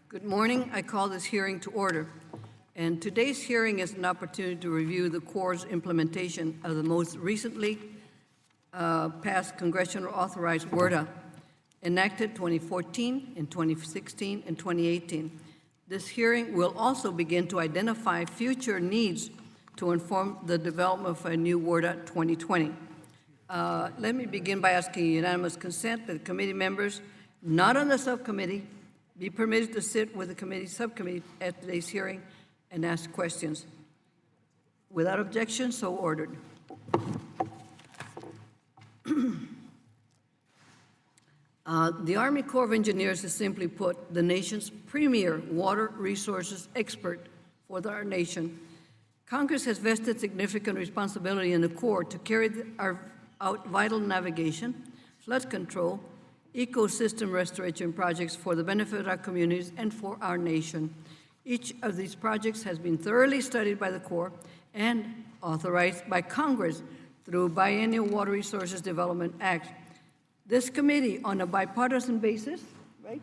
Good morning. I call this hearing to order. And today's hearing is an opportunity to review the Corps' implementation of the most recently passed congressional authorized WRDA, enacted 2014 and 2016 and 2018. This hearing will also begin to identify future needs to inform the development of a new WRDA 2020. Let me begin by asking unanimous consent that the committee members not on the subcommittee be permitted to sit with the committee subcommittee at today's hearing and ask questions. Without objection, so ordered. The Army Corps of Engineers is, simply put, the nation's premier water resources expert for our nation. Congress has vested significant responsibility in the Corps to carry out vital navigation, flood control, ecosystem restoration projects for the benefit of our communities and for our nation. Each of these projects has been thoroughly studied by the Corps and authorized by Congress through Biennial Water Resources Development Act. This committee, on a bipartisan basis, right?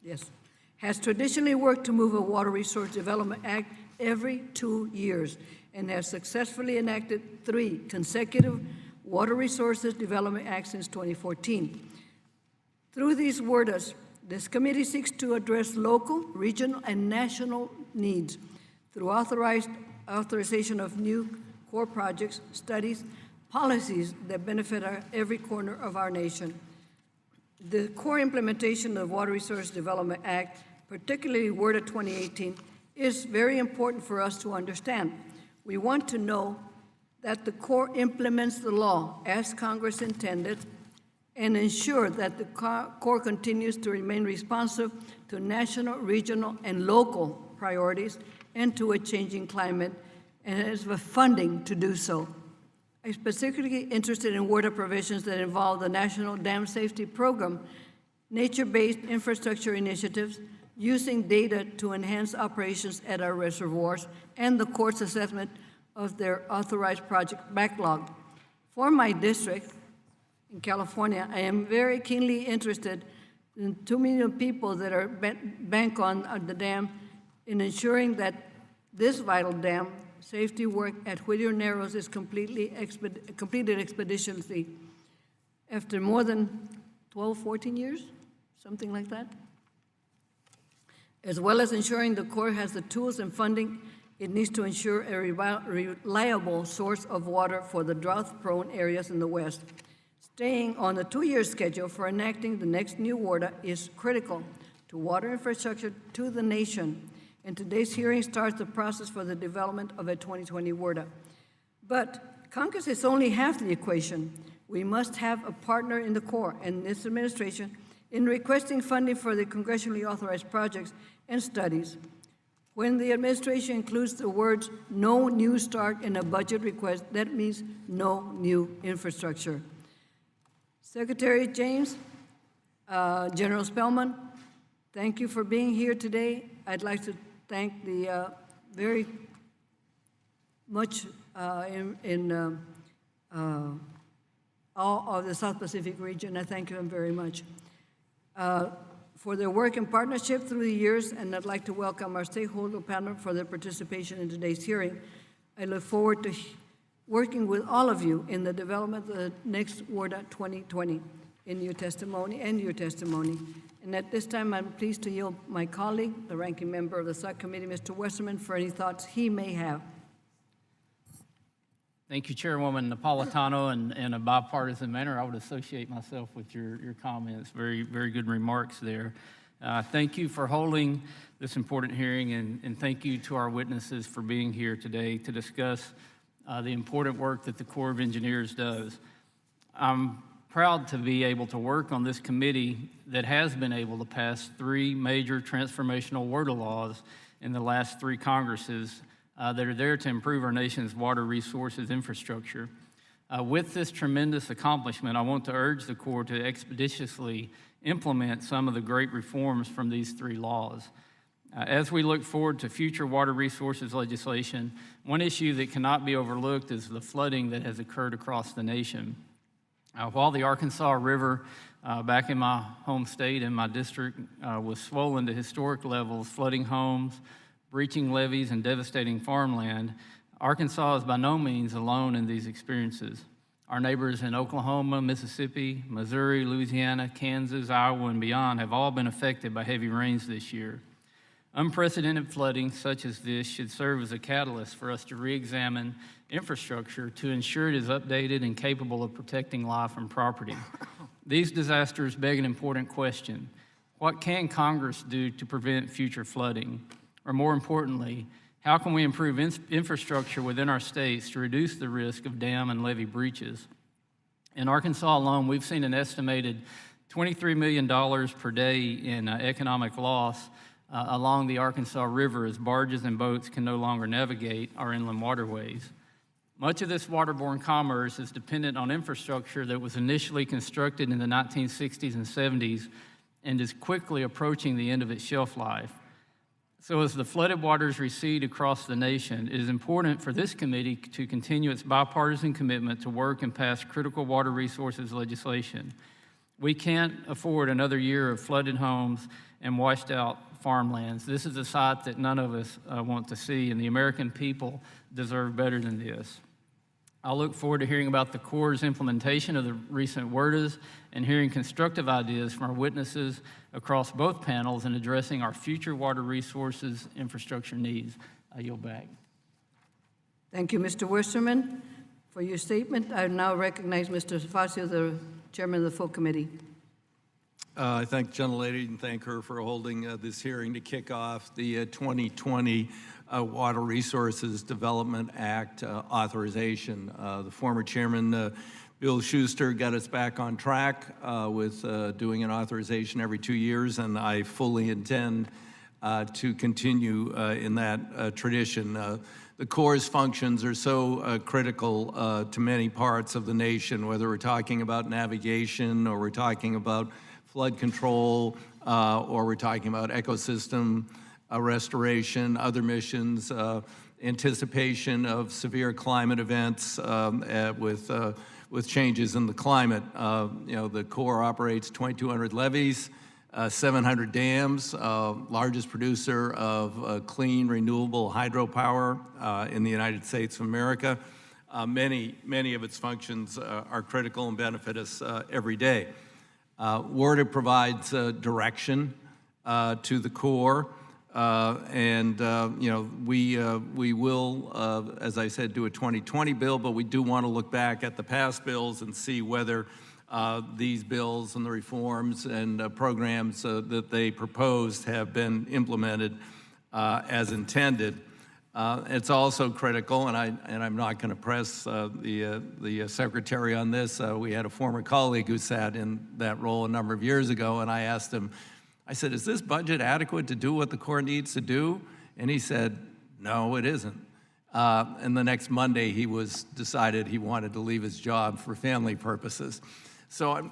Yes, has traditionally worked to move a Water Resource Development Act every 2 years and has successfully enacted 3 consecutive Water Resources Development Acts since 2014. Through these WRDAs, this committee seeks to address local, regional, and national needs through authorization of new core projects, studies, policies that benefit every corner of our nation. The core implementation of the Water Resource Development Act, particularly WRDA 2018, is very important for us to understand. We want to know that the Corps implements the law as Congress intended and ensure that the Corps continues to remain responsive to national, regional, and local priorities and to a changing climate, and has the funding to do so. I'm specifically interested in WRDA provisions that involve the National Dam Safety Program, nature-based infrastructure initiatives, using data to enhance operations at our reservoirs, and the Corps' assessment of their authorized project backlog. For my district in California, I am very keenly interested in 2 million people that are bank on the dam in ensuring that this vital dam safety work at Whittier Narrows is completed expeditiously after more than 12, 14 years, something like that, as well as ensuring the Corps has the tools and funding it needs to ensure a reliable source of water for the drought-prone areas in the West. Staying on the 2-year schedule for enacting the next new WRDA is critical to water infrastructure to the nation, and today's hearing starts the process for the development of a 2020 WRDA. But Congress is only half the equation. We must have a partner in the Corps and this administration in requesting funding for the congressionally authorized projects and studies. When the administration includes the words "no new start" in a budget request, that means no new infrastructure. Secretary James, General Spellman, thank you for being here today. I'd like to thank the very much in all of the South Pacific region. I thank them very much for their work and partnership through the years, and I'd like to welcome our stakeholder panel for their participation in today's hearing. I look forward to working with all of you in the development of the next WRDA 2020 in your testimony and your testimony. And at this time, I'm pleased to yield my colleague, the ranking member of the subcommittee, Mr. Westerman, for any thoughts he may have. Thank you, Chairwoman Napolitano, and in a bipartisan manner, I would associate myself with your comments. Very, very good remarks there. Thank you for holding this important hearing, and thank you to our witnesses for being here today to discuss the important work that the Corps of Engineers does. I'm proud to be able to work on this committee that has been able to pass 3 major transformational WRDA laws in the last 3 Congresses that are there to improve our nation's water resources infrastructure. With this tremendous accomplishment, I want to urge the Corps to expeditiously implement some of the great reforms from these 3 laws. As we look forward to future water resources legislation, one issue that cannot be overlooked is the flooding that has occurred across the nation. While the Arkansas River, back in my home state and my district, was swollen to historic levels, flooding homes, breaching levees, and devastating farmland, Arkansas is by no means alone in these experiences. Our neighbors in Oklahoma, Mississippi, Missouri, Louisiana, Kansas, Iowa, and beyond have all been affected by heavy rains this year. Unprecedented flooding such as this should serve as a catalyst for us to re-examine infrastructure to ensure it is updated and capable of protecting life and property. These disasters beg an important question. What can Congress do to prevent future flooding? Or more importantly, how can we improve infrastructure within our states to reduce the risk of dam and levee breaches? In Arkansas alone, we've seen an estimated $23 million per day in economic loss along the Arkansas River as barges and boats can no longer navigate our inland waterways. Much of this waterborne commerce is dependent on infrastructure that was initially constructed in the 1960s and 70s and is quickly approaching the end of its shelf life. So as the flooded waters recede across the nation, it is important for this committee to continue its bipartisan commitment to work and pass critical water resources legislation. We can't afford another year of flooded homes and washed out farmlands. This is a sight that none of us want to see, and the American people deserve better than this. I look forward to hearing about the Corps' implementation of the recent WRDAs and hearing constructive ideas from our witnesses across both panels in addressing our future water resources infrastructure needs. I yield back. Thank you, Mr. Westerman, for your statement. I now recognize Mr. Facio, the chairman of the full committee. I thank the gentlelady and thank her for holding this hearing to kick off the 2020 Water Resources Development Act authorization. The former chairman, Bill Schuster, got us back on track with doing an authorization every 2 years, and I fully intend to continue in that tradition. The Corps' functions are so critical to many parts of the nation, whether we're talking about navigation or we're talking about flood control, or we're talking about ecosystem restoration, other missions, anticipation of severe climate events with changes in the climate. The Corps operates 2,200 levees, 700 dams, largest producer of clean, renewable hydropower in the United States of America. Many of its functions are critical and benefit us every day. WRDA provides direction to the Corps, we will, as I said, do a 2020 bill, but we do want to look back at the past bills and see whether these bills and the reforms and programs that they proposed have been implemented as intended. It's also critical, and I'm not going to press the secretary on this. We had a former colleague who sat in that role a number of years ago, and I asked him, I said, is this budget adequate to do what the Corps needs to do? And he said, no, it isn't. And the next Monday, he decided he wanted to leave his job for family purposes. So I'm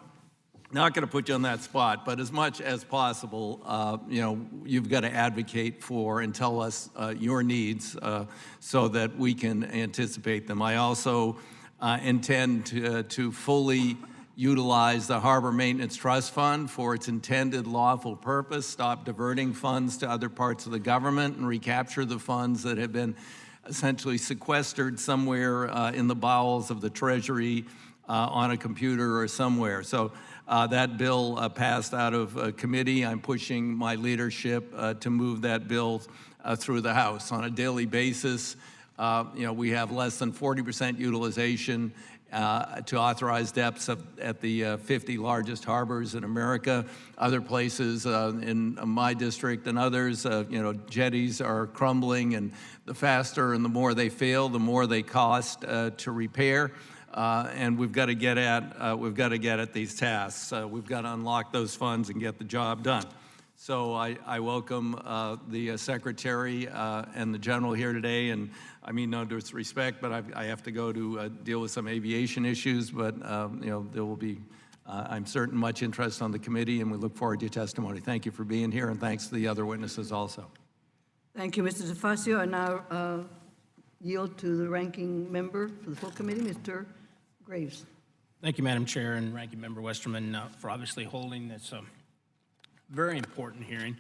not going to put you on that spot, but as much as possible, you've got to advocate for and tell us your needs so that we can anticipate them. I also intend to fully utilize the Harbor Maintenance Trust Fund for its intended lawful purpose, stop diverting funds to other parts of the government, and recapture the funds that have been essentially sequestered somewhere in the bowels of the Treasury on a computer or somewhere. So that bill passed out of committee. I'm pushing my leadership to move that bill through the House. On a daily basis, we have less than 40% utilization to authorize depths at the 50 largest harbors in America. Other places in my district and others, jetties are crumbling, and the faster and the more they fail, the more they cost to repair. And we've got to get at these tasks. We've got to unlock those funds and get the job done. So I welcome the secretary and the general here today, and I mean no disrespect, but I have to go to deal with some aviation issues, but there will be, I'm certain, much interest on the committee, and we look forward to your testimony. Thank you for being here, and thanks to the other witnesses also. Thank you, Mr. DeFazio. I now yield to the ranking member for the full committee, Mr. Graves. Thank you, Madam Chair, and Ranking Member Westerman for obviously holding this very important hearing.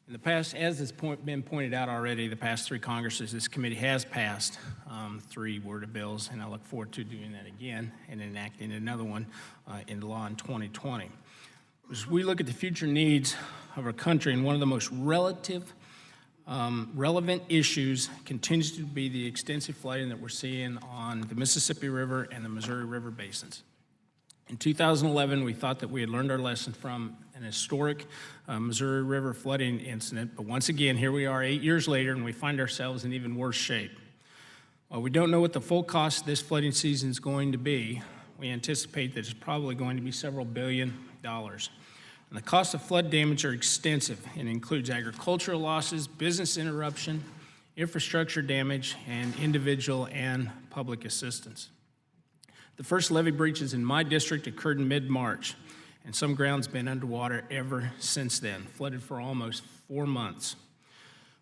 In the past, as has been pointed out already, the past 3 Congresses, this committee has passed 3 worded bills, and I look forward to doing that again and enacting another one into law in 2020. As we look at the future needs of our country, and one of the most relevant issues continues to be the extensive flooding that we're seeing on the Mississippi River and the Missouri River basins. In 2011, we thought that we had learned our lesson from an historic Missouri River flooding incident, but once again, here we are 8 years later, and we find ourselves in even worse shape. While we don't know what the full cost of this flooding season is going to be, we anticipate that it's probably going to be several $billions. And the costs of flood damage are extensive and includes agricultural losses, business interruption, infrastructure damage, and individual and public assistance. The first levee breaches in my district occurred in mid-March, and some ground's been underwater ever since then, flooded for almost 4 months.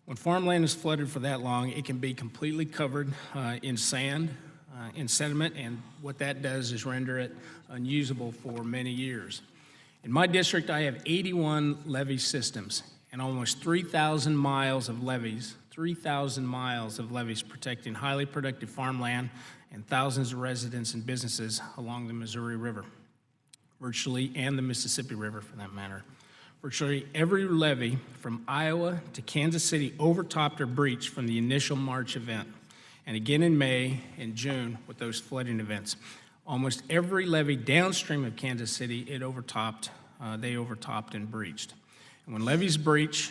When farmland is flooded for that long, it can be completely covered in sand, in sediment, and what that does is render it unusable for many years. In my district, I have 81 levee systems and almost 3,000 miles of levees, 3,000 miles of levees protecting highly productive farmland and thousands of residents and businesses along the Missouri River, virtually, and the Mississippi River for that matter. Virtually every levee from Iowa to Kansas City overtopped or breached from the initial March event, and again in May and June with those flooding events. Almost every levee downstream of Kansas City, they overtopped and breached. And when levees breach,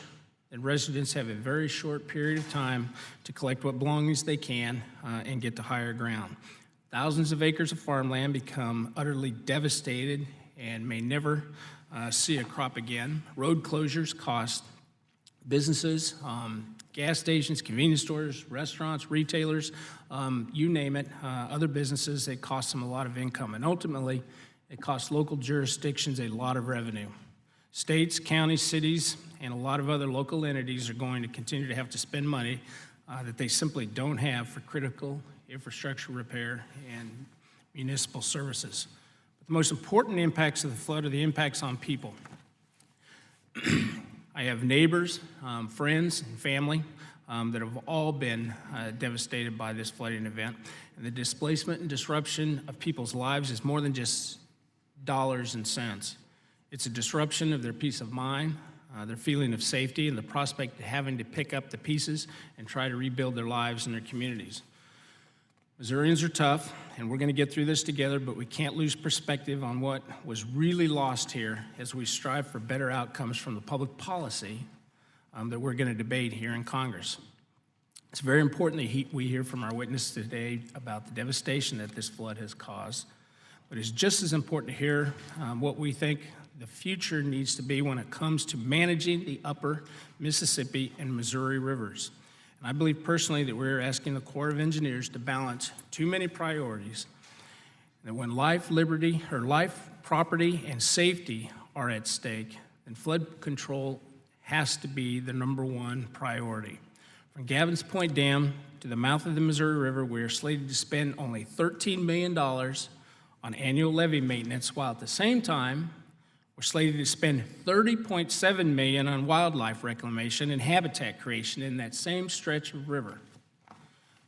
then residents have a very short period of time to collect what belongings they can and get to higher ground. Thousands of acres of farmland become utterly devastated and may never see a crop again. Road closures cost businesses, gas stations, convenience stores, restaurants, retailers, you name it, other businesses, it costs them a lot of income. And ultimately, it costs local jurisdictions a lot of revenue. States, counties, cities, and a lot of other local entities are going to continue to have to spend money that they simply don't have for critical infrastructure repair and municipal services. But the most important impacts of the flood are the impacts on people. I have neighbors, friends, and family that have all been devastated by this flooding event. And the displacement and disruption of people's lives is more than just dollars and cents. It's a disruption of their peace of mind, their feeling of safety, and the prospect of having to pick up the pieces and try to rebuild their lives and their communities. Missourians are tough, and we're going to get through this together, but we can't lose perspective on what was really lost here as we strive for better outcomes from the public policy that we're going to debate here in Congress. It's very important that we hear from our witnesses today about the devastation that this flood has caused, but it's just as important to hear what we think the future needs to be when it comes to managing the upper Mississippi and Missouri rivers. And I believe personally that we're asking the Corps of Engineers to balance too many priorities. That when life, liberty, or life, property, and safety are at stake, then flood control has to be the #1 priority. From Gavin's Point Dam to the mouth of the Missouri River, we are slated to spend only $13 million on annual levee maintenance, while at the same time, we're slated to spend $30.7 million on wildlife reclamation and habitat creation in that same stretch of river.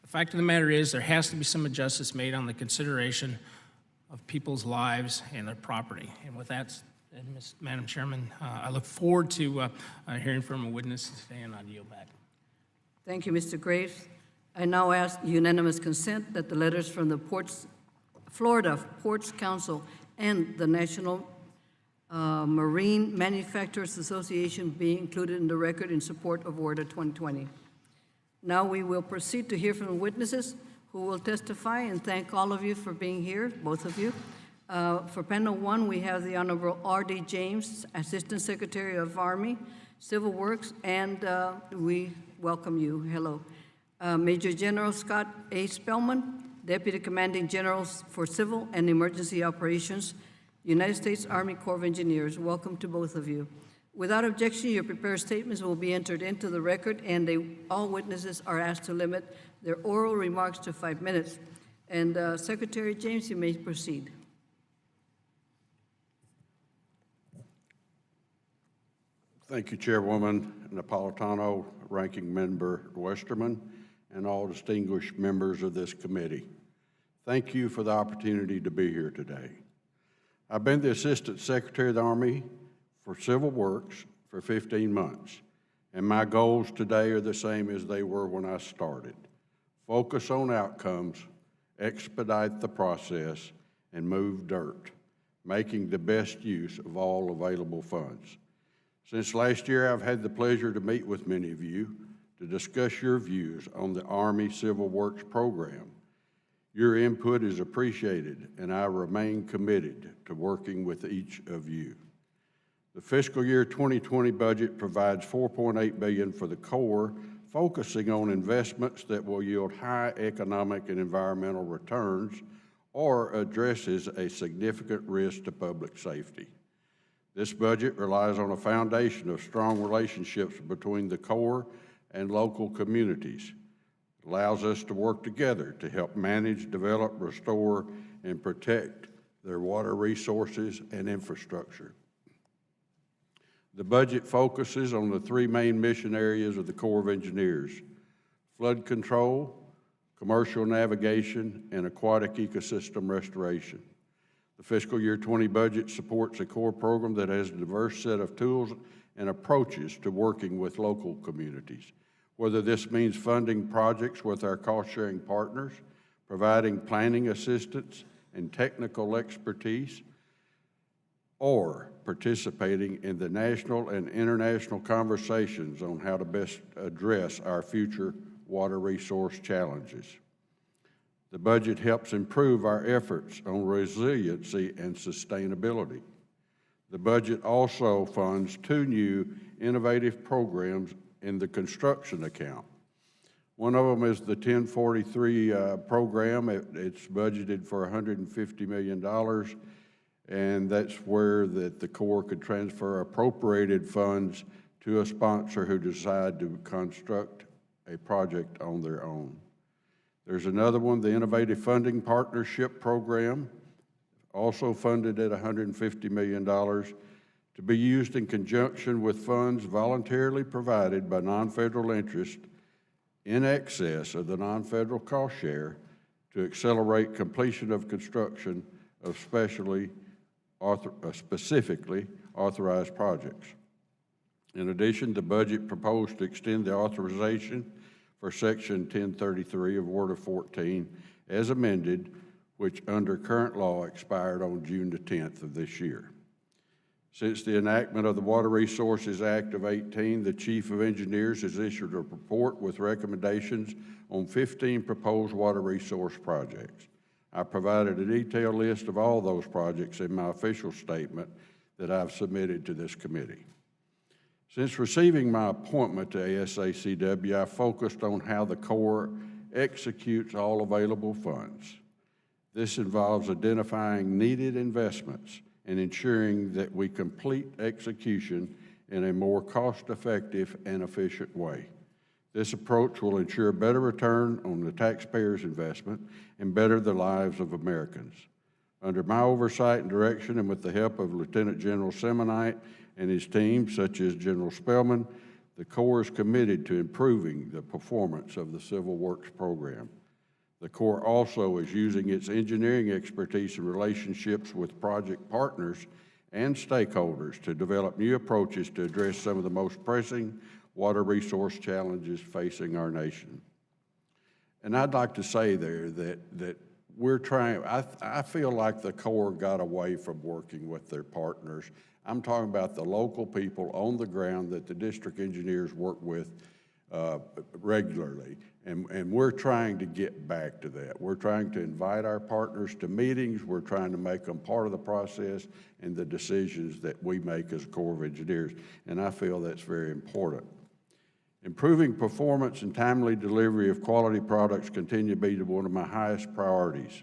The fact of the matter is there has to be some adjustments made on the consideration of people's lives and their property. And with that, Madam Chairman, I look forward to hearing from a witness today, and I yield back. Thank you, Mr. Graves. I now ask unanimous consent that the letters from the Florida Ports Council and the National Marine Manufacturers Association be included in the record in support of Order 2020. Now we will proceed to hear from the witnesses who will testify, and thank all of you for being here, both of you. For panel 1, we have the Honorable R.D. James, Assistant Secretary of Army, Civil Works, and we welcome you. Hello. Major General Scott A. Spellman, Deputy Commanding General for Civil and Emergency Operations, United States Army Corps of Engineers. Welcome to both of you. Without objection, your prepared statements will be entered into the record, and all witnesses are asked to limit their oral remarks to 5 minutes. And Secretary James, you may proceed. Thank you, Chairwoman Napolitano, Ranking Member Westerman, and all distinguished members of this committee. Thank you for the opportunity to be here today. I've been the Assistant Secretary of the Army for Civil Works for 15 months, and my goals today are the same as they were when I started. Focus on outcomes, expedite the process, and move dirt, making the best use of all available funds. Since last year, I've had the pleasure to meet with many of you to discuss your views on the Army Civil Works program. Your input is appreciated, and I remain committed to working with each of you. The fiscal year 2020 budget provides $4.8 billion for the Corps, focusing on investments that will yield high economic and environmental returns or addresses a significant risk to public safety. This budget relies on a foundation of strong relationships between the Corps and local communities. It allows us to work together to help manage, develop, restore, and protect their water resources and infrastructure. The budget focuses on the three main mission areas of the Corps of Engineers: flood control, commercial navigation, and aquatic ecosystem restoration. The fiscal year 20 budget supports a core program that has a diverse set of tools and approaches to working with local communities, whether this means funding projects with our cost-sharing partners, providing planning assistance and technical expertise, or participating in the national and international conversations on how to best address our future water resource challenges. The budget helps improve our efforts on resiliency and sustainability. The budget also funds 2 new innovative programs in the construction account. One of them is the 1043 program. It's budgeted for $150 million, and that's where the Corps could transfer appropriated funds to a sponsor who decide to construct a project on their own. There's another one, the Innovative Funding Partnership Program, also funded at $150 million, to be used in conjunction with funds voluntarily provided by non-federal interest in excess of the non-federal cost share to accelerate completion of construction of specifically authorized projects. In addition, the budget proposed to extend the authorization for Section 1033 of Order 14 as amended, which under current law expired on June the 10th of this year. Since the enactment of the Water Resources Act of 18, the Chief of Engineers has issued a report with recommendations on 15 proposed water resource projects. I provided a detailed list of all those projects in my official statement that I've submitted to this committee. Since receiving my appointment to ASACW, I focused on how the Corps executes all available funds. This involves identifying needed investments and ensuring that we complete execution in a more cost-effective and efficient way. This approach will ensure better return on the taxpayers' investment and better the lives of Americans. Under my oversight and direction, and with the help of Lieutenant General Semonite and his team, such as General Spellman, the Corps is committed to improving the performance of the Civil Works program. The Corps also is using its engineering expertise and relationships with project partners and stakeholders to develop new approaches to address some of the most pressing water resource challenges facing our nation. And I'd like to say there that we're trying, I feel like the Corps got away from working with their partners. I'm talking about the local people on the ground that the district engineers work with regularly. And we're trying to get back to that. We're trying to invite our partners to meetings. We're trying to make them part of the process and the decisions that we make as a Corps of Engineers. And I feel that's very important. Improving performance and timely delivery of quality products continue to be one of my highest priorities.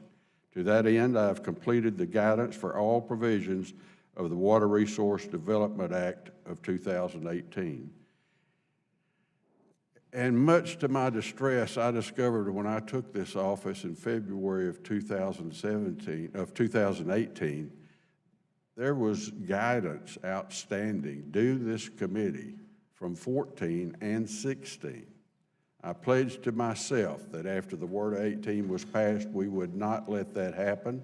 To that end, I have completed the guidance for all provisions of the Water Resource Development Act of 2018. And much to my distress, I discovered when I took this office in February of 2018, there was guidance outstanding due this committee from 14 and 16. I pledged to myself that after the Word 18 was passed, we would not let that happen.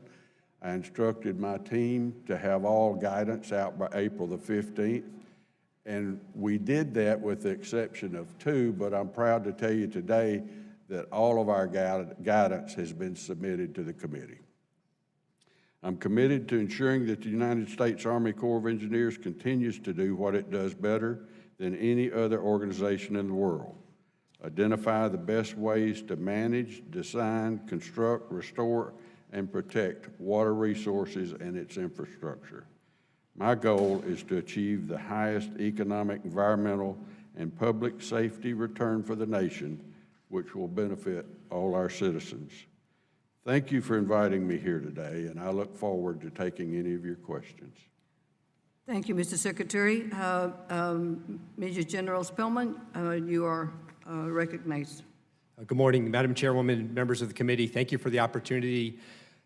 I instructed my team to have all guidance out by April the 15th, and we did that with the exception of 2, but I'm proud to tell you today that all of our guidance has been submitted to the committee. I'm committed to ensuring that the United States Army Corps of Engineers continues to do what it does better than any other organization in the world: identify the best ways to manage, design, construct, restore, and protect water resources and its infrastructure. My goal is to achieve the highest economic, environmental, and public safety return for the nation, which will benefit all our citizens. Thank you for inviting me here today, and I look forward to taking any of your questions. Thank you, Mr. Secretary. Major General Spellman, you are recognized. Good morning, Madam Chairwoman, members of the committee. Thank you for the opportunity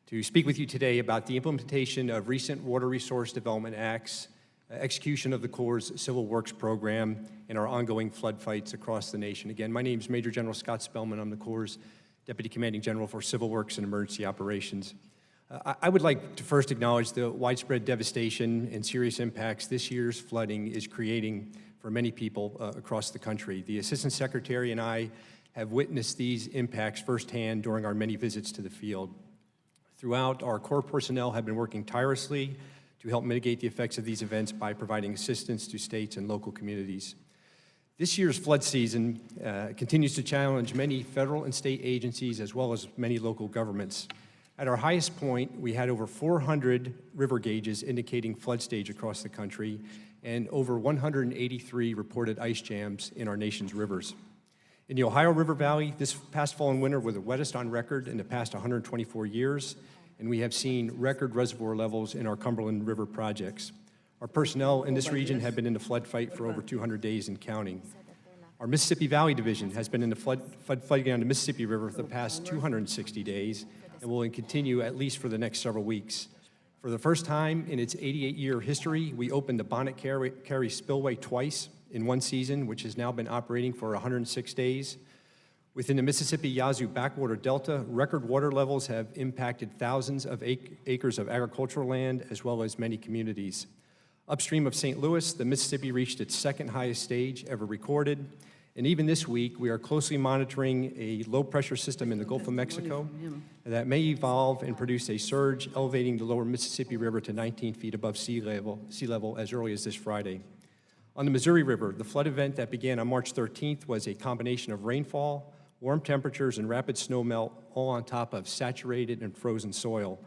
to speak with you today about the implementation of recent Water Resource Development Acts, execution of the Corps' Civil Works Program, and our ongoing flood fights across the nation. Again, my name is Major General Scott Spellman. I'm the Corps' Deputy Commanding General for Civil Works and Emergency Operations. I would like to first acknowledge the widespread devastation and serious impacts this year's flooding is creating for many people across the country. The Assistant Secretary and I have witnessed these impacts firsthand during our many visits to the field. Throughout, our Corps personnel have been working tirelessly to help mitigate the effects of these events by providing assistance to states and local communities. This year's flood season continues to challenge many federal and state agencies as well as many local governments. At our highest point, we had over 400 river gauges indicating flood stage across the country and over 183 reported ice jams in our nation's rivers. In the Ohio River Valley, this past fall and winter were the wettest on record in the past 124 years, and we have seen record reservoir levels in our Cumberland River projects. Our personnel in this region have been in the flood fight for over 200 days and counting. Our Mississippi Valley Division has been in the flood fighting on the Mississippi River for the past 260 days and will continue at least for the next several weeks. For the first time in its 88-year history, we opened the Bonnet Carry Spillway twice in one season, which has now been operating for 106 days. Within the Mississippi Yazoo backwater delta, record water levels have impacted thousands of acres of agricultural land as well as many communities. Upstream of St. Louis, the Mississippi reached its second highest stage ever recorded. And even this week, we are closely monitoring a low-pressure system in the Gulf of Mexico that may evolve and produce a surge, elevating the lower Mississippi River to 19 feet above sea level as early as this Friday. On the Missouri River, the flood event that began on March 13th was a combination of rainfall, warm temperatures, and rapid snow melt, all on top of saturated and frozen soil.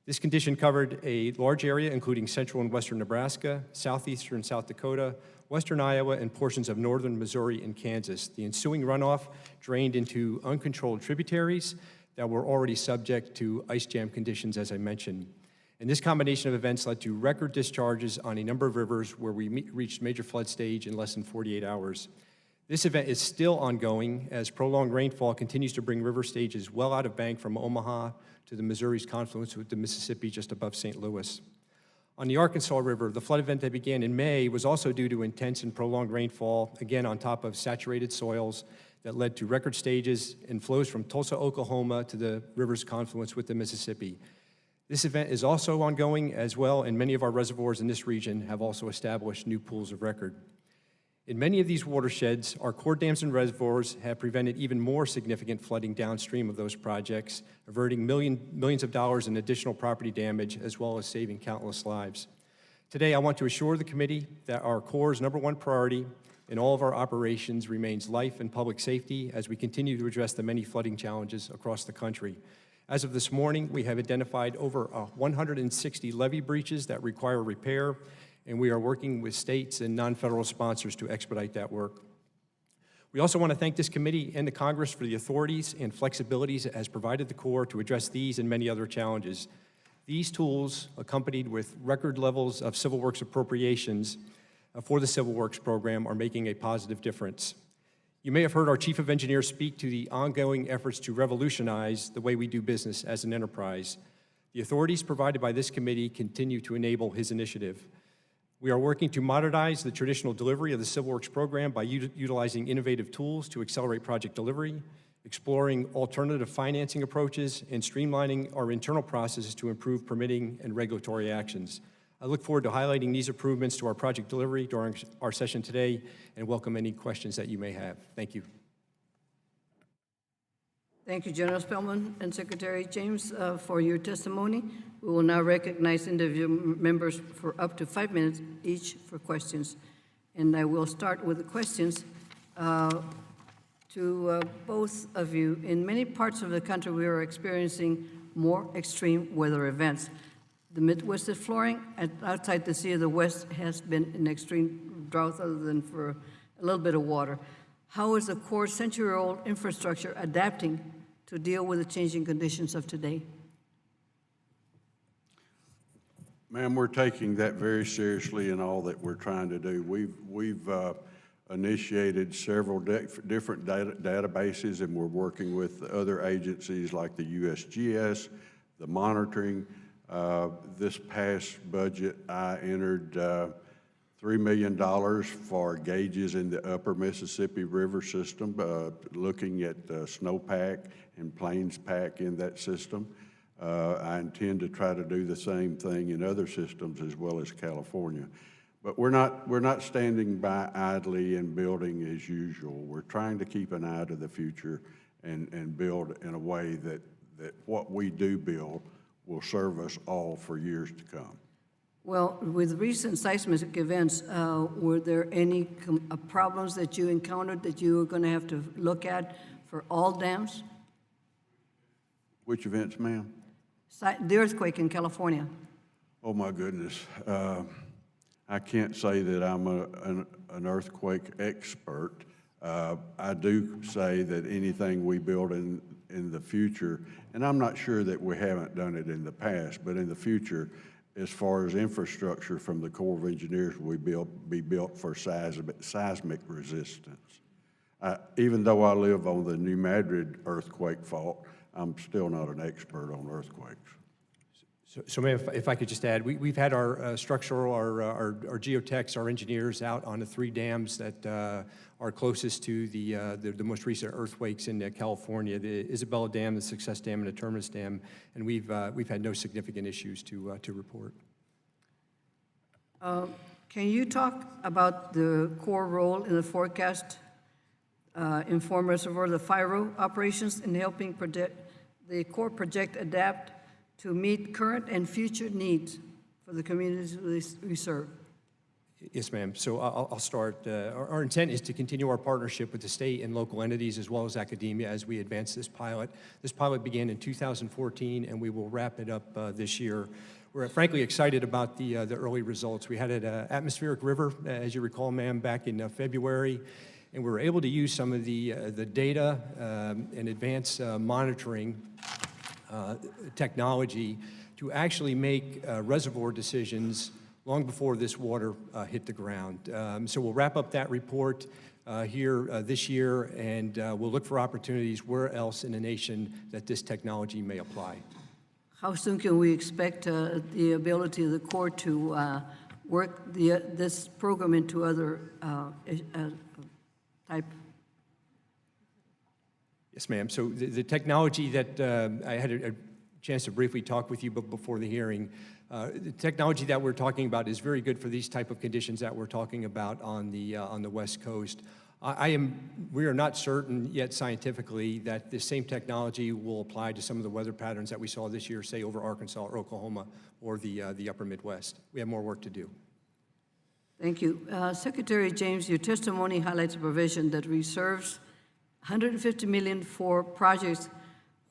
This condition covered a large area, including central and western Nebraska, southeastern South Dakota, western Iowa, and portions of northern Missouri and Kansas. The ensuing runoff drained into uncontrolled tributaries that were already subject to ice jam conditions, as I mentioned. And this combination of events led to record discharges on a number of rivers where we reached major flood stage in less than 48 hours. This event is still ongoing as prolonged rainfall continues to bring river stages well out of bank from Omaha to the Missouri's confluence with the Mississippi just above St. Louis. On the Arkansas River, the flood event that began in May was also due to intense and prolonged rainfall, again on top of saturated soils that led to record stages and flows from Tulsa, Oklahoma to the river's confluence with the Mississippi. This event is also ongoing as well, and many of our reservoirs in this region have also established new pools of record. In many of these watersheds, our core dams and reservoirs have prevented even more significant flooding downstream of those projects, averting millions of dollars in additional property damage, as well as saving countless lives. Today, I want to assure the committee that our Corps' #1 priority in all of our operations remains life and public safety as we continue to address the many flooding challenges across the country. As of this morning, we have identified over 160 levee breaches that require repair, and we are working with states and non-federal sponsors to expedite that work. We also want to thank this committee and the Congress for the authorities and flexibilities it has provided the Corps to address these and many other challenges. These tools, accompanied with record levels of Civil Works appropriations for the Civil Works program, are making a positive difference. You may have heard our Chief of Engineers speak to the ongoing efforts to revolutionize the way we do business as an enterprise. The authorities provided by this committee continue to enable his initiative. We are working to modernize the traditional delivery of the Civil Works program by utilizing innovative tools to accelerate project delivery, exploring alternative financing approaches, and streamlining our internal processes to improve permitting and regulatory actions. I look forward to highlighting these improvements to our project delivery during our session today and welcome any questions that you may have. Thank you. Thank you, General Spellman and Secretary James, for your testimony. We will now recognize individual members for up to 5 minutes each for questions. And I will start with the questions to both of you. In many parts of the country, we are experiencing more extreme weather events. The Midwest is flooring, and outside the Sea of the West has been in extreme drought other than for a little bit of water. How is the core century-old infrastructure adapting to deal with the changing conditions of today? Ma'am, we're taking that very seriously in all that we're trying to do. We've initiated several different databases, and we're working with other agencies like the USGS, the monitoring. This past budget, I entered $3 million for gauges in the upper Mississippi River system, looking at snowpack and plains pack in that system. I intend to try to do the same thing in other systems as well as California. But we're not standing by idly and building as usual. We're trying to keep an eye to the future and build in a way that what we do build will serve us all for years to come. Well, with recent seismic events, were there any problems that you encountered that you were going to have to look at for all dams? Which events, ma'am? The earthquake in California. Oh, my goodness. I can't say that I'm an earthquake expert. I do say that anything we build in the future, and I'm not sure that we haven't done it in the past, but in the future, as far as infrastructure from the Corps of Engineers, will be built for seismic resistance. Even though I live on the New Madrid earthquake fault, I'm still not an expert on earthquakes. So ma'am, if I could just add, we've had our structural, our geotechs, our engineers out on the 3 dams that are closest to the most recent earthquakes in California, the Isabella Dam, the Success Dam, and the Terminus Dam, and we've had no significant issues to report. Can you talk about the core role in the forecast, inform Reservoir, the FIRO operations in helping the core project adapt to meet current and future needs for the communities we serve? Yes, ma'am. So I'll start. Our intent is to continue our partnership with the state and local entities as well as academia as we advance this pilot. This pilot began in 2014, and we will wrap it up this year. We're frankly excited about the early results. We had an atmospheric river, as you recall, ma'am, back in February, and we were able to use some of the data and advanced monitoring technology to actually make reservoir decisions long before this water hit the ground. So we'll wrap up that report here this year, and we'll look for opportunities where else in the nation that this technology may apply. How soon can we expect the ability of the Corps to work this program into other type? Yes, ma'am. So the technology that I had a chance to briefly talk with you before the hearing, the technology that we're talking about is very good for these type of conditions that we're talking about on the West Coast. We are not certain yet scientifically that the same technology will apply to some of the weather patterns that we saw this year, say over Arkansas or Oklahoma or the upper Midwest. We have more work to do. Thank you. Secretary James, your testimony highlights a provision that reserves $150 million for projects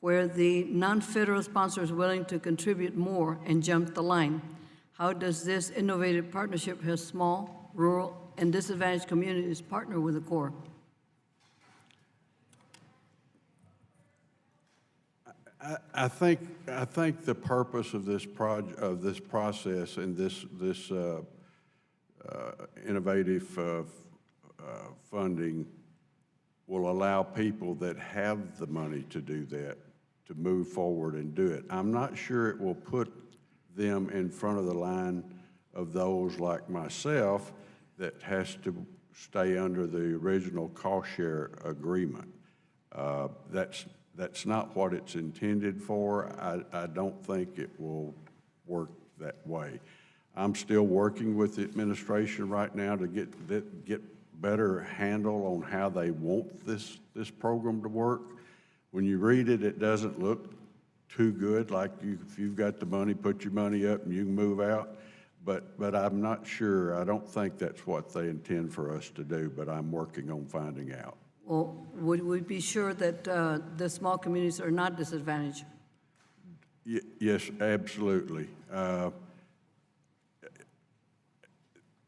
where the non-federal sponsor is willing to contribute more and jump the line. How does this innovative partnership help small, rural, and disadvantaged communities partner with the Corps? I think the purpose of this process and this innovative funding will allow people that have the money to do that to move forward and do it. I'm not sure it will put them in front of the line of those like myself that has to stay under the original cost share agreement. That's not what it's intended for. I don't think it will work that way. I'm still working with the administration right now to get better handle on how they want this program to work. When you read it, it doesn't look too good, like if you've got the money, put your money up and you can move out. But I'm not sure. I don't think that's what they intend for us to do, but I'm working on finding out. Well, would we be sure that the small communities are not disadvantaged? Yes, absolutely.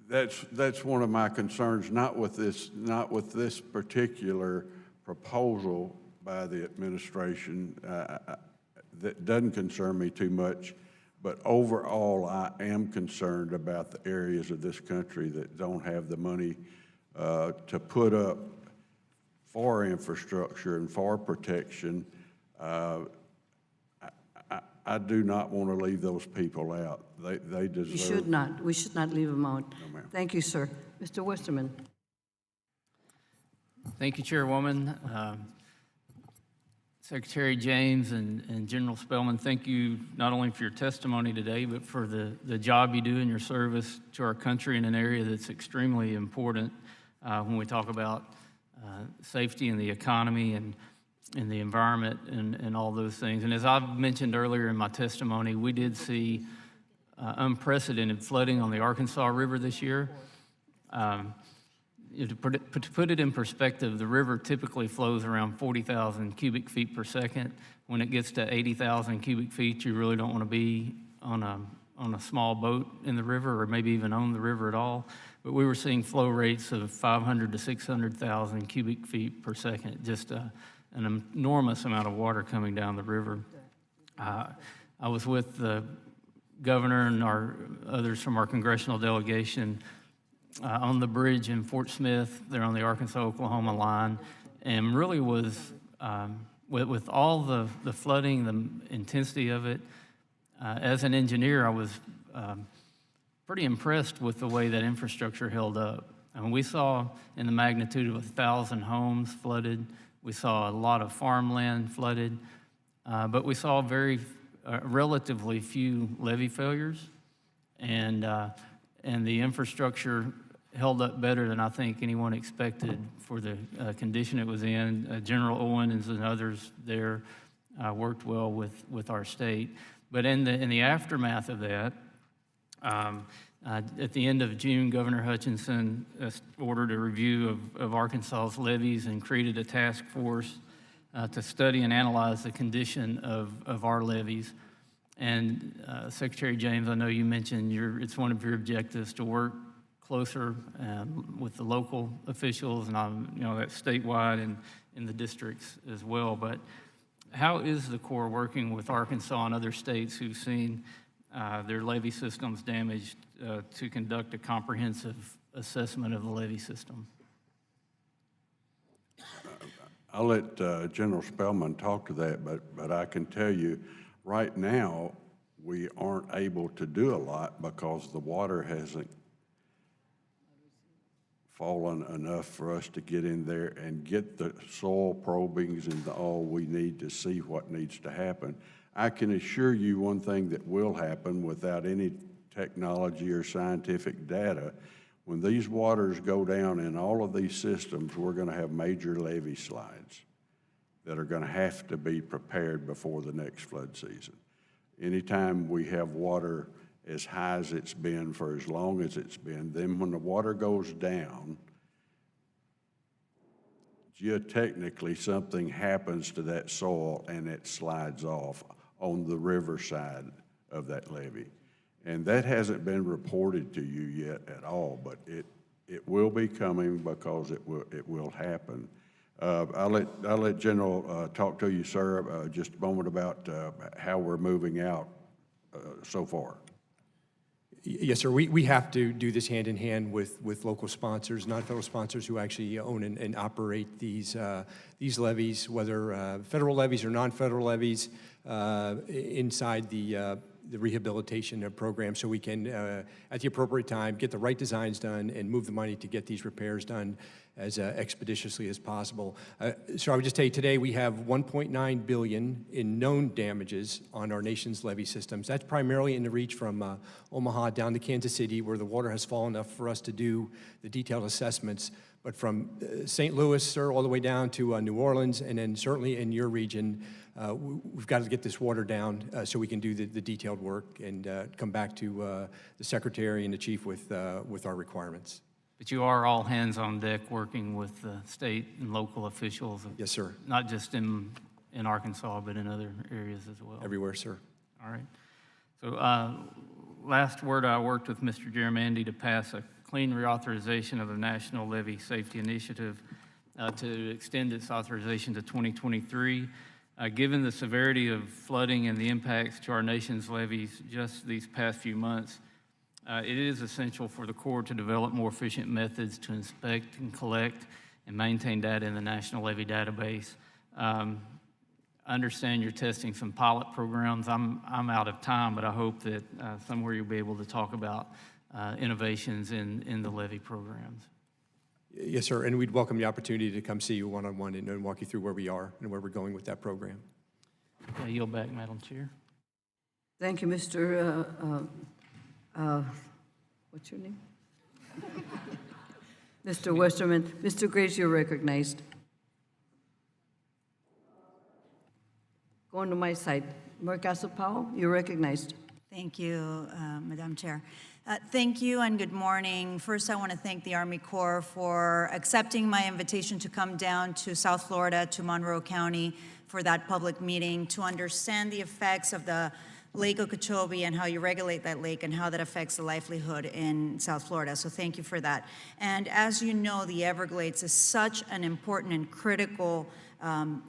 That's one of my concerns, not with this particular proposal by the administration. That doesn't concern me too much, but overall, I am concerned about the areas of this country that don't have the money to put up for infrastructure and for protection. I do not want to leave those people out. They deserve. You should not. We should not leave them out. No, ma'am. Thank you, sir. Mr. Westerman. Thank you, Chairwoman. Secretary James and General Spellman, thank you not only for your testimony today, but for the job you do in your service to our country in an area that's extremely important when we talk about safety and the economy and the environment and all those things. And as I've mentioned earlier in my testimony, we did see unprecedented flooding on the Arkansas River this year. To put it in perspective, the river typically flows around 40,000 cubic feet per second. When it gets to 80,000 cubic feet, you really don't want to be on a small boat in the river or maybe even on the river at all. But we were seeing flow rates of 500 to 600,000 cubic feet per second, just an enormous amount of water coming down the river. I was with the governor and others from our congressional delegation on the bridge in Fort Smith. They're on the Arkansas-Oklahoma line, and really was, with all the flooding, the intensity of it, as an engineer, I was pretty impressed with the way that infrastructure held up. And we saw in the magnitude of 1,000 homes flooded. We saw a lot of farmland flooded, but we saw relatively few levee failures, and the infrastructure held up better than I think anyone expected for the condition it was in. General Owens and others there worked well with our state. But in the aftermath of that, at the end of June, Governor Hutchinson ordered a review of Arkansas's levees and created a task force to study and analyze the condition of our levees. And Secretary James, I know you mentioned it's one of your objectives to work closer with the local officials, and that's statewide and in the districts as well. But how is the Corps working with Arkansas and other states who've seen their levee systems damaged to conduct a comprehensive assessment of the levee system? I'll let General Spellman talk to that, but I can tell you right now we aren't able to do a lot because the water hasn't fallen enough for us to get in there and get the soil probings and all we need to see what needs to happen. I can assure you one thing that will happen without any technology or scientific data. When these waters go down in all of these systems, we're going to have major levee slides that are going to have to be prepared before the next flood season. Anytime we have water as high as it's been for as long as it's been, then when the water goes down, geotechnically something happens to that soil and it slides off on the river side of that levee. And that hasn't been reported to you yet at all, but it will be coming because it will happen. I'll let General talk to you, sir, just a moment about how we're moving out so far. Yes, sir. We have to do this hand in hand with local sponsors, non-federal sponsors who actually own and operate these levees, whether federal levees or non-federal levees, inside the rehabilitation program, so we can, at the appropriate time, get the right designs done and move the money to get these repairs done as expeditiously as possible. So I would just tell you today we have $1.9 billion in known damages on our nation's levee systems. That's primarily in the reach from Omaha down to Kansas City, where the water has fallen enough for us to do the detailed assessments. But from St. Louis, sir, all the way down to New Orleans, and then certainly in your region, we've got to get this water down so we can do the detailed work and come back to the Secretary and the Chief with our requirements. But you are all hands on deck working with the state and local officials? Yes, sir. Not just in Arkansas, but in other areas as well? Everywhere, sir. All right. So last word, I worked with Mr. Gerrymandy to pass a clean reauthorization of the National Levee Safety Initiative to extend its authorization to 2023. Given the severity of flooding and the impacts to our nation's levees just these past few months, it is essential for the Corps to develop more efficient methods to inspect and collect and maintain data in the National Levee Database. I understand you're testing some pilot programs. I'm out of time, but I hope that somewhere you'll be able to talk about innovations in the levee programs. Yes, sir, and we'd welcome the opportunity to come see you one-on-one and walk you through where we are and where we're going with that program. I yield back, Madam Chair. Thank you, Mr. What's your name? Mr. Westerman. Mr. Grace, you're recognized. Going to my side. Mercastle Powell, you're recognized. Thank you, Madam Chair. Thank you and good morning. First, I want to thank the Army Corps for accepting my invitation to come down to South Florida, to Monroe County, for that public meeting to understand the effects of the Lake Okeechobee and how you regulate that lake and how that affects the livelihood in South Florida. So thank you for that. And as you know, the Everglades is such an important and critical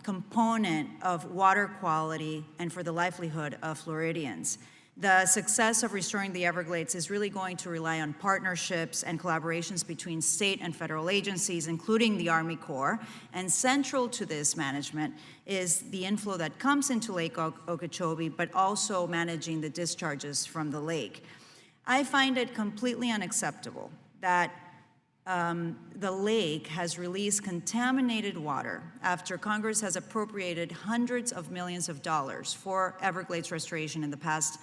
component of water quality and for the livelihood of Floridians. The success of restoring the Everglades is really going to rely on partnerships and collaborations between state and federal agencies, including the Army Corps. And central to this management is the inflow that comes into Lake Okeechobee, but also managing the discharges from the lake. I find it completely unacceptable that the lake has released contaminated water after Congress has appropriated hundreds of millions of dollars for Everglades restoration in the past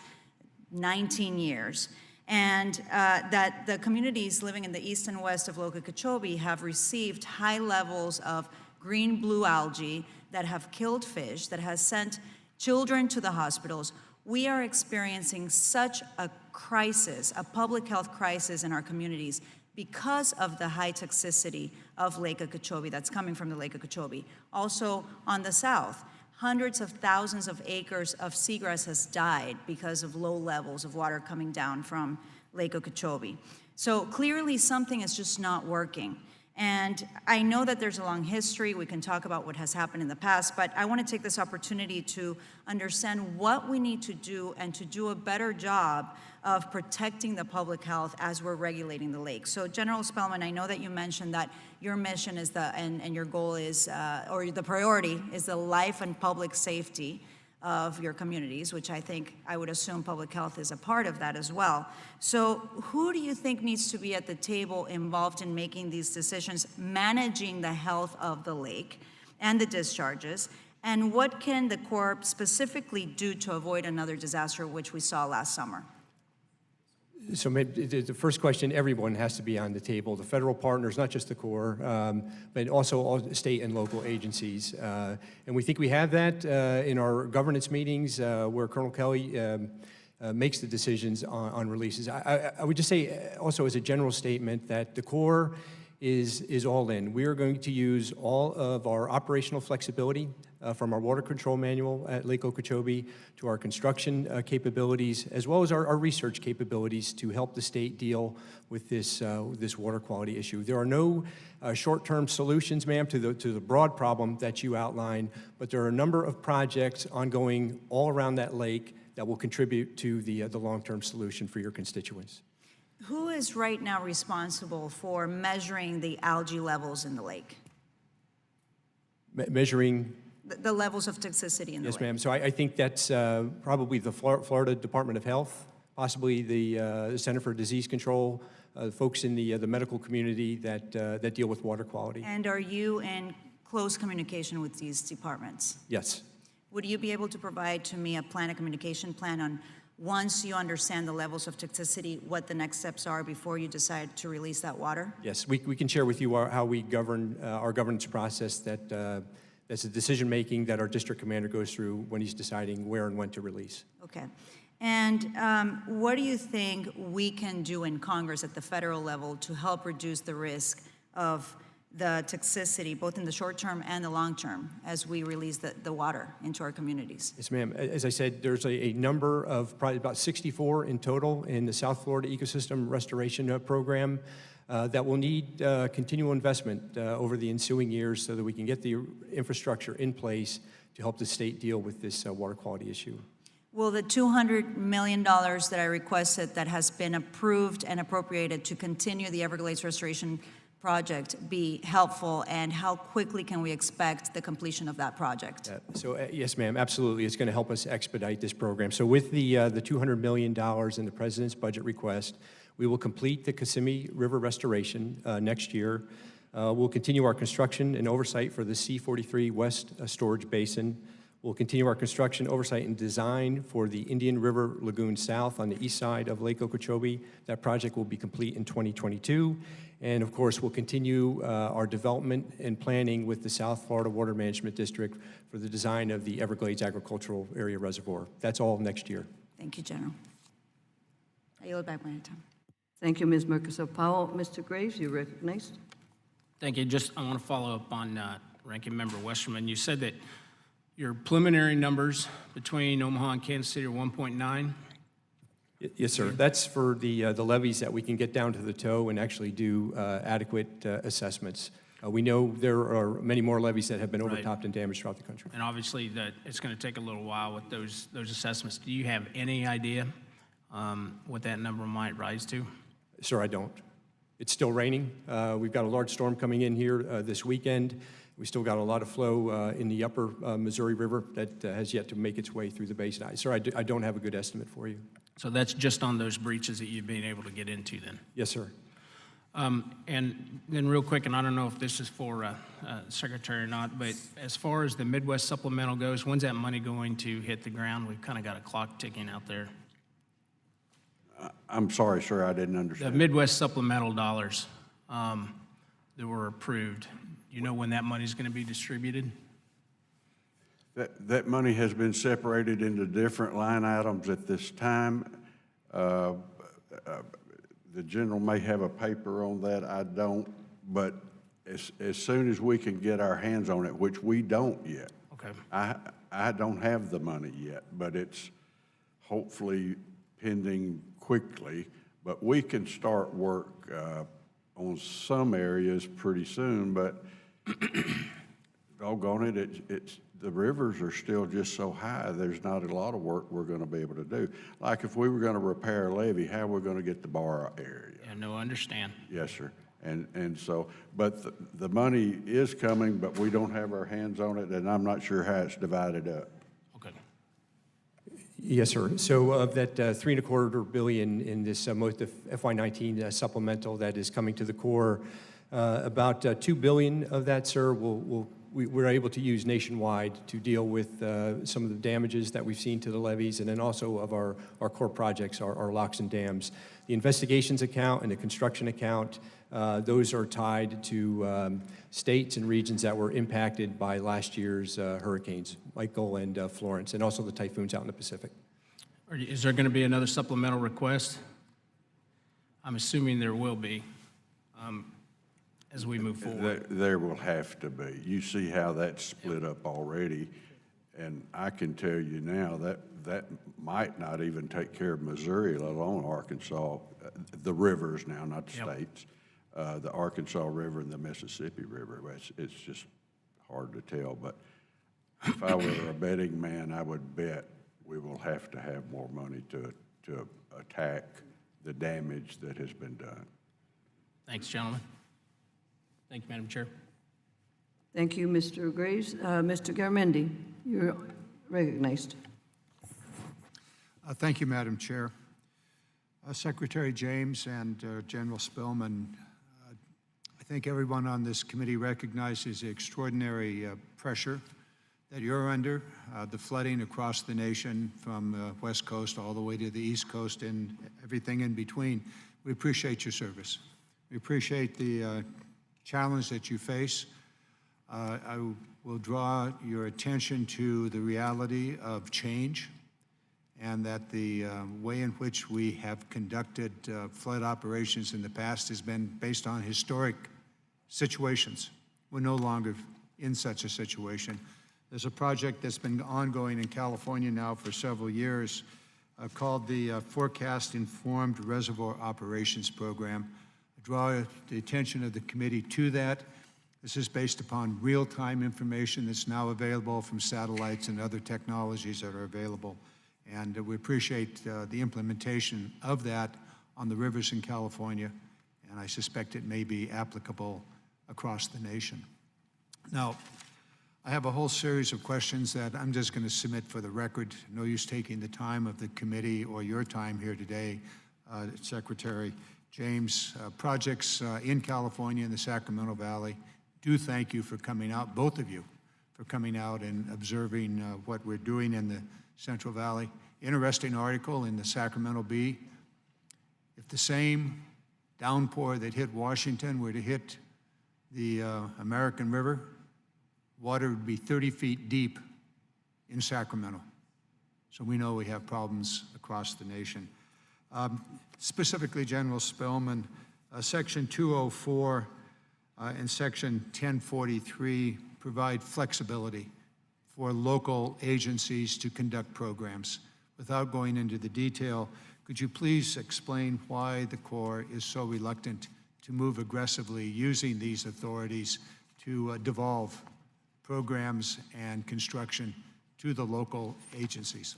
19 years, and that the communities living in the east and west of Lake Okeechobee have received high levels of green-blue algae that have killed fish, that has sent children to the hospitals. We are experiencing such a crisis, a public health crisis in our communities because of the high toxicity of Lake Okeechobee that's coming from the Lake Okeechobee. Also on the south, hundreds of thousands of acres of seagrass has died because of low levels of water coming down from Lake Okeechobee. So clearly something is just not working. And I know that there's a long history. We can talk about what has happened in the past, but I want to take this opportunity to understand what we need to do and to do a better job of protecting the public health as we're regulating the lake. So General Spellman, I know that you mentioned that your mission is and your goal is, or the priority is the life and public safety of your communities, which I would assume public health is a part of that as well. So who do you think needs to be at the table involved in making these decisions, managing the health of the lake and the discharges? And what can the Corps specifically do to avoid another disaster, which we saw last summer? So the first question, everyone has to be on the table, the federal partners, not just the Corps, but also all state and local agencies. And we think we have that in our governance meetings where Colonel Kelly makes the decisions on releases. I would just say also as a general statement that the Corps is all in. We are going to use all of our operational flexibility from our water control manual at Lake Okeechobee to our construction capabilities, as well as our research capabilities to help the state deal with this water quality issue. There are no short-term solutions, ma'am, to the broad problem that you outlined, but there are a number of projects ongoing all around that lake that will contribute to the long-term solution for your constituents. Who is right now responsible for measuring the algae levels in the lake? Measuring. The levels of toxicity in the lake? Yes, ma'am. So I think that's probably the Florida Department of Health, possibly the Center for Disease Control, folks in the medical community that deal with water quality. And are you in close communication with these departments? Yes. Would you be able to provide to me a communication plan on, once you understand the levels of toxicity, what the next steps are before you decide to release that water? Yes, we can share with you how we govern our governance process that's a decision-making that our district commander goes through when he's deciding where and when to release. Okay. And what do you think we can do in Congress at the federal level to help reduce the risk of the toxicity, both in the short term and the long term, as we release the water into our communities? Yes, ma'am. As I said, there's a number of probably about 64 in total in the South Florida Ecosystem Restoration Program that will need continual investment over the ensuing years so that we can get the infrastructure in place to help the state deal with this water quality issue. Will the $200 million that I requested that has been approved and appropriated to continue the Everglades Restoration project be helpful, and how quickly can we expect the completion of that project? Yes, ma'am, absolutely. It's going to help us expedite this program. So with the $200 million in the president's budget request, we will complete the Kissimmee River restoration next year. We'll continue our construction and oversight for the C-43 West Storage Basin. We'll continue our construction, oversight, and design for the Indian River Lagoon South on the east side of Lake Okeechobee. That project will be complete in 2022. And of course, we'll continue our development and planning with the South Florida Water Management District for the design of the Everglades Agricultural Area Reservoir. That's all next year. Thank you, General. I yield back my time. Thank you, Ms. Murkison-Powell. Mr. Graves, you're recognized. Thank you. I want to follow up on Ranking Member Westerman. You said that your preliminary numbers between Omaha and Kansas City are 1.9. Yes, sir. That's for the levees that we can get down to the toe and actually do adequate assessments. We know there are many more levees that have been overtopped and damaged throughout the country. And obviously, that it's going to take a little while with those assessments. Do you have any idea what that number might rise to? Sir, I don't. It's still raining. We've got a large storm coming in here this weekend. We still got a lot of flow in the upper Missouri River that has yet to make its way through the basin. Sir, I don't have a good estimate for you. So that's just on those breaches that you've been able to get into then? Yes, sir. And then real quick, and I don't know if this is for Secretary or not, but as far as the Midwest supplemental goes, when's that money going to hit the ground? We've kind of got a clock ticking out there. I'm sorry, sir, I didn't The understand. Midwest supplemental dollars that were approved, you know when that money's going to be distributed? That money has been separated into different line items at this time. The general may have a paper on that, I don't, but as soon as we can get our hands on it, which we don't yet. Okay. I don't have the money yet, but it's hopefully pending quickly. But we can start work on some areas pretty soon, but doggone it, it's the rivers are still just so high, there's not a lot of work we're going to be able to do. Like if we were going to repair a levee, how are we going to get the bar area? Yeah, no, I understand. Yes, sir. And so, but the money is coming, but we don't have our hands on it, and I'm not sure how it's divided up. Okay. Yes, sir. So of that $3.25 billion in this most of FY19 supplemental that is coming to the Corps, about $2 billion of that, sir, we're able to use nationwide to deal with some of the damages that we've seen to the levees, and then also of our core projects, our locks and dams. The investigations account and the construction account, those are tied to states and regions that were impacted by last year's hurricanes, Michael and Florence, and also the typhoons out in the Pacific. Is there going to be another supplemental request? I'm assuming there will be as we move forward. There will have to be. You see how that's split up already, and I can tell you now that might not even take care of Missouri, let alone Arkansas, the rivers now, not the states, the Arkansas River and the Mississippi River. It's just hard to tell, but if I were a betting man, I would bet we will have to have more money to attack the damage that has been done. Thanks, gentlemen. Thank you, Madam Chair. Thank you, Mr. Graves. Mr. Garamendi, you're recognized. Thank you, Madam Chair. Secretary James and General Spillman, I think everyone on this committee recognizes the extraordinary pressure that you're under, the flooding across the nation from West Coast all the way to the East Coast and everything in between. We appreciate your service. We appreciate the challenge that you face. I will draw your attention to the reality of change, and that the way in which we have conducted flood operations in the past has been based on historic situations. We're no longer in such a situation. There's a project that's been ongoing in California now for several years called the Forecast Informed Reservoir Operations Program. I draw the attention of the committee to that. This is based upon real-time information that's now available from satellites and other technologies that are available. And we appreciate the implementation of that on the rivers in California, and I suspect it may be applicable across the nation. Now, I have a whole series of questions that I'm just going to submit for the record. No use taking the time of the committee or your time here today, Secretary James. Projects in California in the Sacramento Valley, do thank you for coming out, both of you, for coming out and observing what we're doing in the Central Valley. Interesting article in the Sacramento Bee. If the same downpour that hit Washington were to hit the American River, water would be 30 feet deep in Sacramento. So we know we have problems across the nation. Specifically, General Spillman, Section 204 and Section 1043 provide flexibility for local agencies to conduct programs. Without going into the detail, could you please explain why the Corps is so reluctant to move aggressively using these authorities to devolve programs and construction to the local agencies?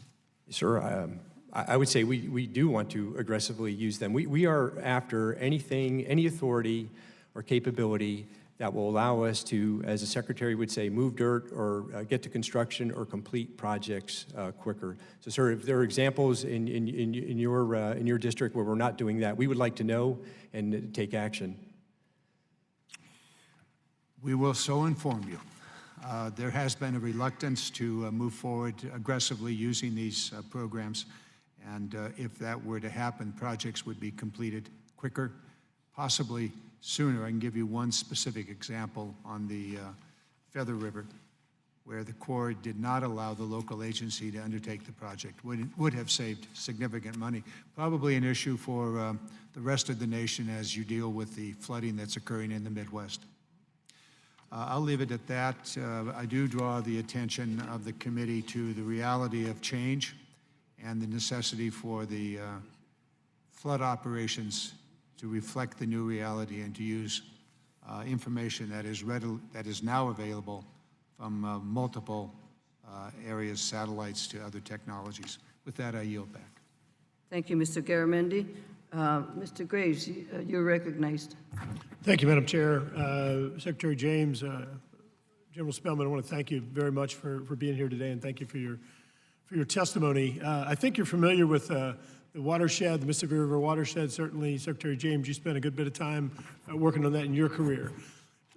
Sir, I would say we do want to aggressively use them. We are after anything, any authority or capability that will allow us to, as the Secretary would say, move dirt or get to construction or complete projects quicker. So, sir, if there are examples in your district where we're not doing that, we would like to know and take action. We will so inform you. There has been a reluctance to move forward aggressively using these programs, and if that were to happen, projects would be completed quicker, possibly sooner. I can give you one specific example on the Feather River, where the Corps did not allow the local agency to undertake the project. Would have saved significant money. Probably an issue for the rest of the nation as you deal with the flooding that's occurring in the Midwest. I'll leave it at that. I do draw the attention of the committee to the reality of change and the necessity for the flood operations to reflect the new reality and to use information that is now available from multiple areas, satellites to other technologies. With that, I yield back. Thank you, Mr. Garamendi. Mr. Graves, you're recognized. Thank you, Madam Chair. Secretary James, General Spillman, I want to thank you very much for being here today, and thank you for your testimony. I think you're familiar with the watershed, the Mississippi River watershed. Certainly, Secretary James, you spent a good bit of time working on that in your career.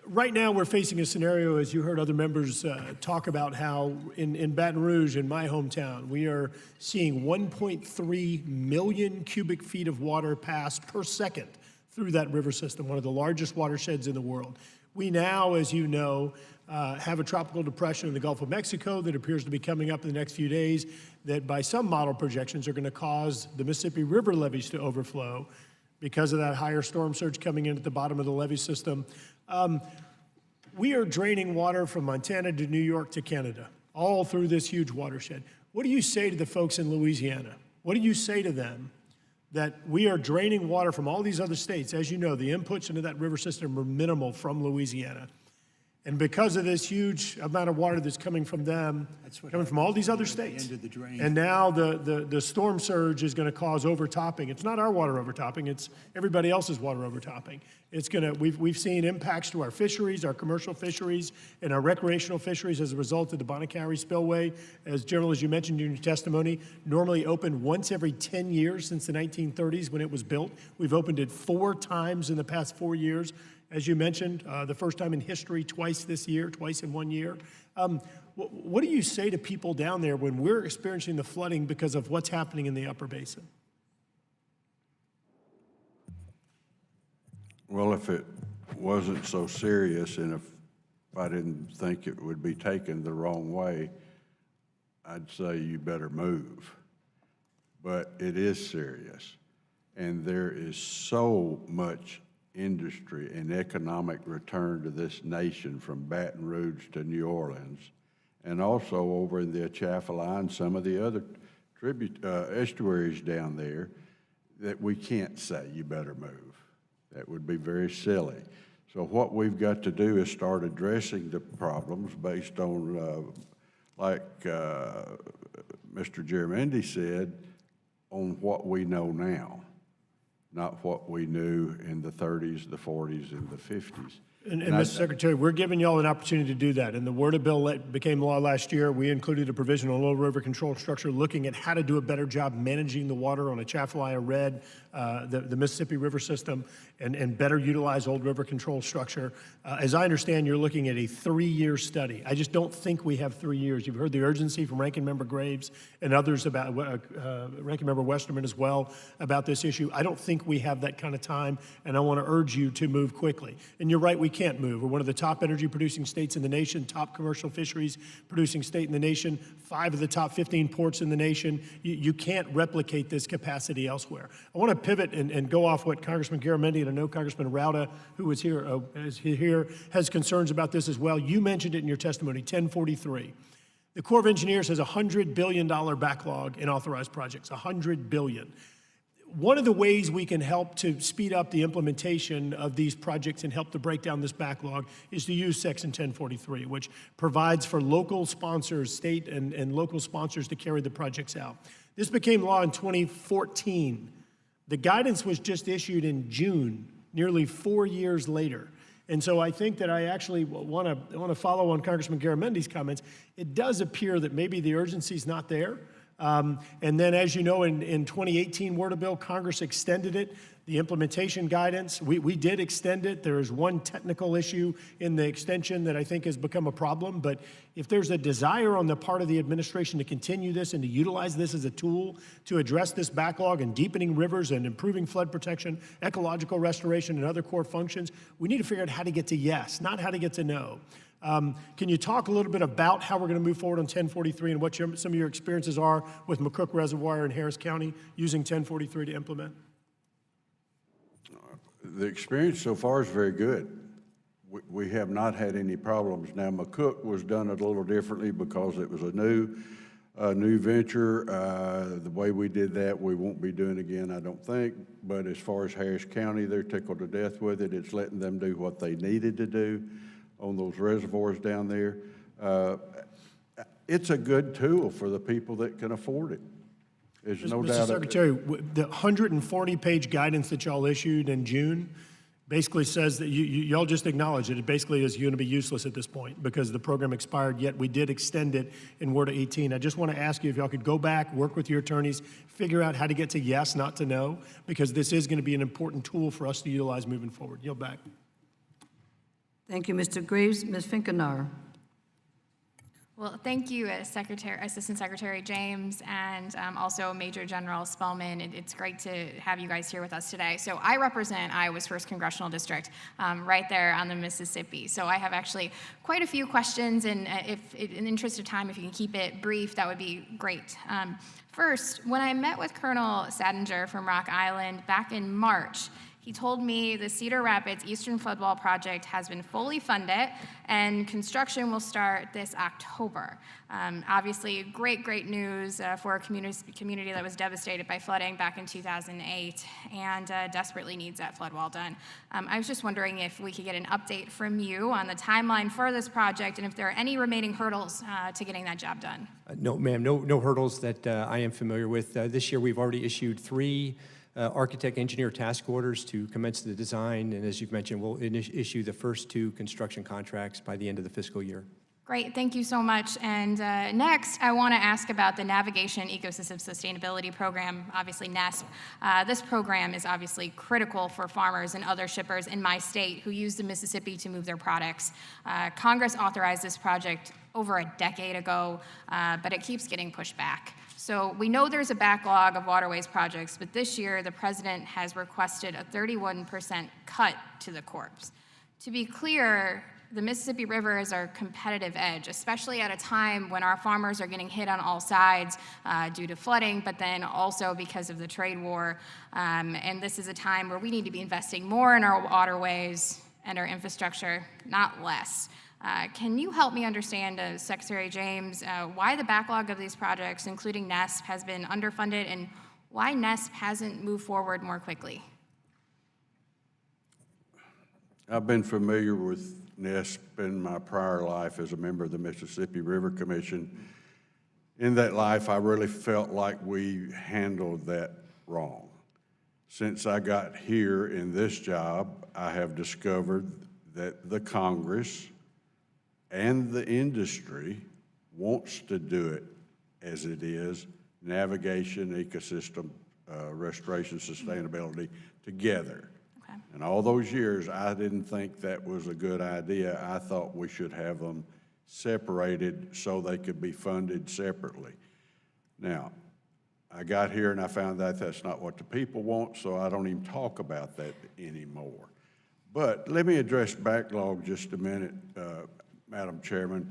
Right now, we're facing a scenario, as you heard other members talk about, how in Baton Rouge, in my hometown, we are seeing 1.3 million cubic feet of water pass per second through that river system, one of the largest watersheds in the world. We now, as you know, have a tropical depression in the Gulf of Mexico that appears to be coming up in the next few days that by some model projections are going to cause the Mississippi River levees to overflow because of that higher storm surge coming in at the bottom of the levee system. We are draining water from Montana to New York to Canada, all through this huge watershed. What do you say to the folks in Louisiana? What do you say to them that we are draining water from all these other states? As you know, the inputs into that river system are minimal from Louisiana. And because of this huge amount of water that's coming from them, coming from all these other states. End of the drain. And now the storm surge is going to cause overtopping. It's not our water overtopping, it's everybody else's water overtopping. It's going to, we've seen impacts to our fisheries, our commercial fisheries, and our recreational fisheries as a result of the Bonacari spillway. As General, as you mentioned in your testimony, normally opened once every 10 years since the 1930s when it was built. We've opened it 4 times in the past 4 years. As you mentioned, the first time in history, twice this year, twice in 1 year. What do you say to people down there when we're experiencing the flooding because of what's happening in the upper basin? Well, if it wasn't so serious and if I didn't think it would be taken the wrong way, I'd say you better move. But it is serious. And there is so much industry and economic return to this nation from Baton Rouge to New Orleans, and also over in the Atchafalaya and some of the other estuaries down there, that we can't say you better move. That would be very silly. So what we've got to do is start addressing the problems based on, like Mr. Geramendi said, on what we know now, not what we knew in the 30s, the 40s, and the 50s. And Mr. Secretary, we're giving y'all an opportunity to do that. In the WRDA bill that became law last year, we included a provision on low river control structure looking at how to do a better job managing the water on Atchafalaya Red, the Mississippi River system, and better utilize old river control structure. As I understand, you're looking at a 3-year study. I just don't think we have 3 years. You've heard the urgency from Ranking Member Graves and others about, Ranking Member Westerman as well, about this issue. I don't think we have that kind of time, and I want to urge you to move quickly. And you're right, we can't move. We're one of the top energy producing states in the nation, top commercial fisheries producing state in the nation, 5 of the top 15 ports in the nation. You can't replicate this capacity elsewhere. I want to pivot and go off what Congressman Garamendi, and I know Congressman Rauda, who was here, has concerns about this as well. You mentioned it in your testimony, 1043. The Corps of Engineers has a $100 billion backlog in authorized projects, $100 billion. One of the ways we can help to speed up the implementation of these projects and help to break down this backlog is to use Section 1043, which provides for local sponsors, state and local sponsors, to carry the projects out. This became law in 2014. The guidance was just issued in June, nearly 4 years later. And so I think that I actually want to follow on Congressman Garamendi's comments. It does appear that maybe the urgency is not there. And then, as you know, in 2018 WRDA bill, Congress extended it. The implementation guidance, we did extend it. There is one technical issue in the extension that I think has become a problem. But if there's a desire on the part of the administration to continue this and to utilize this as a tool to address this backlog and deepening rivers and improving flood protection, ecological restoration, and other core functions, we need to figure out how to get to yes, not how to get to no. Can you talk a little bit about how we're going to move forward on 1043 and what some of your experiences are with McCook Reservoir in Harris County using 1043 to implement? The experience so far is very good. We have not had any problems. Now, McCook was done a little differently because it was a new venture. The way we did that, we won't be doing again, I don't think. But as far as Harris County, they're tickled to death with it. It's letting them do what they needed to do on those reservoirs down there. It's a good tool for the people that can afford it. There's no doubt. Mr. Secretary, the 140-page guidance that y'all issued in June basically says that y'all just acknowledge that it basically is going to be useless at this point because the program expired, yet we did extend it in WRDA 18. I just want to ask you if y'all could go back, work with your attorneys, figure out how to get to yes, not to no, because this is going to be an important tool for us to utilize moving forward. Yield back. Thank you, Mr. Graves. Ms. Finkenauer. Well, thank you, Assistant Secretary James, and also Major General Spellman. It's great to have you guys here with us today. So I represent Iowa's 1st Congressional District, right there on the Mississippi. So I have actually quite a few questions, and if in the interest of time, if you can keep it brief, that would be great. First, when I met with Colonel Sadinger from Rock Island back in March, He told me the Cedar Rapids Eastern Floodwall project has been fully funded and construction will start this October. Obviously, great news for a community that was devastated by flooding back in 2008 and desperately needs that flood wall done. I was just wondering if we could get an update from you on the timeline for this project and if there are any remaining hurdles to getting that job done. No, ma'am, no hurdles that I am familiar with. This year, we've already issued 3 architect-engineer task orders to commence the design, and as you've mentioned, we'll issue the first 2 construction contracts by the end of the fiscal year. Great, thank you so much. And next, I want to ask about the Navigation Ecosystem Sustainability Program, obviously NESP. This program is obviously critical for farmers and other shippers in my state who use the Mississippi to move their products. Congress authorized this project over a decade ago, but it keeps getting pushed back. So we know there's a backlog of waterways projects, but this year the president has requested a 31% cut to the Corps. To be clear, the Mississippi River is our competitive edge, especially at a time when our farmers are getting hit on all sides due to flooding, but then also because of the trade war. And this is a time where we need to be investing more in our waterways and our infrastructure, not less. Can you help me understand, Secretary James, why the backlog of these projects, including NESP, has been underfunded and why NESP hasn't moved forward more quickly? I've been familiar with NESP in my prior life as a member of the Mississippi River Commission. In that life, I really felt like we handled that wrong. Since I got here in this job, I have discovered that the Congress and the industry wants to do it as it is, navigation, ecosystem, restoration, sustainability together. Okay. And all those years, I didn't think that was a good idea. I thought we should have them separated so they could be funded separately. Now, I got here and I found out that's not what the people want, so I don't even talk about that anymore. But let me address backlog just a minute, Madam Chairman.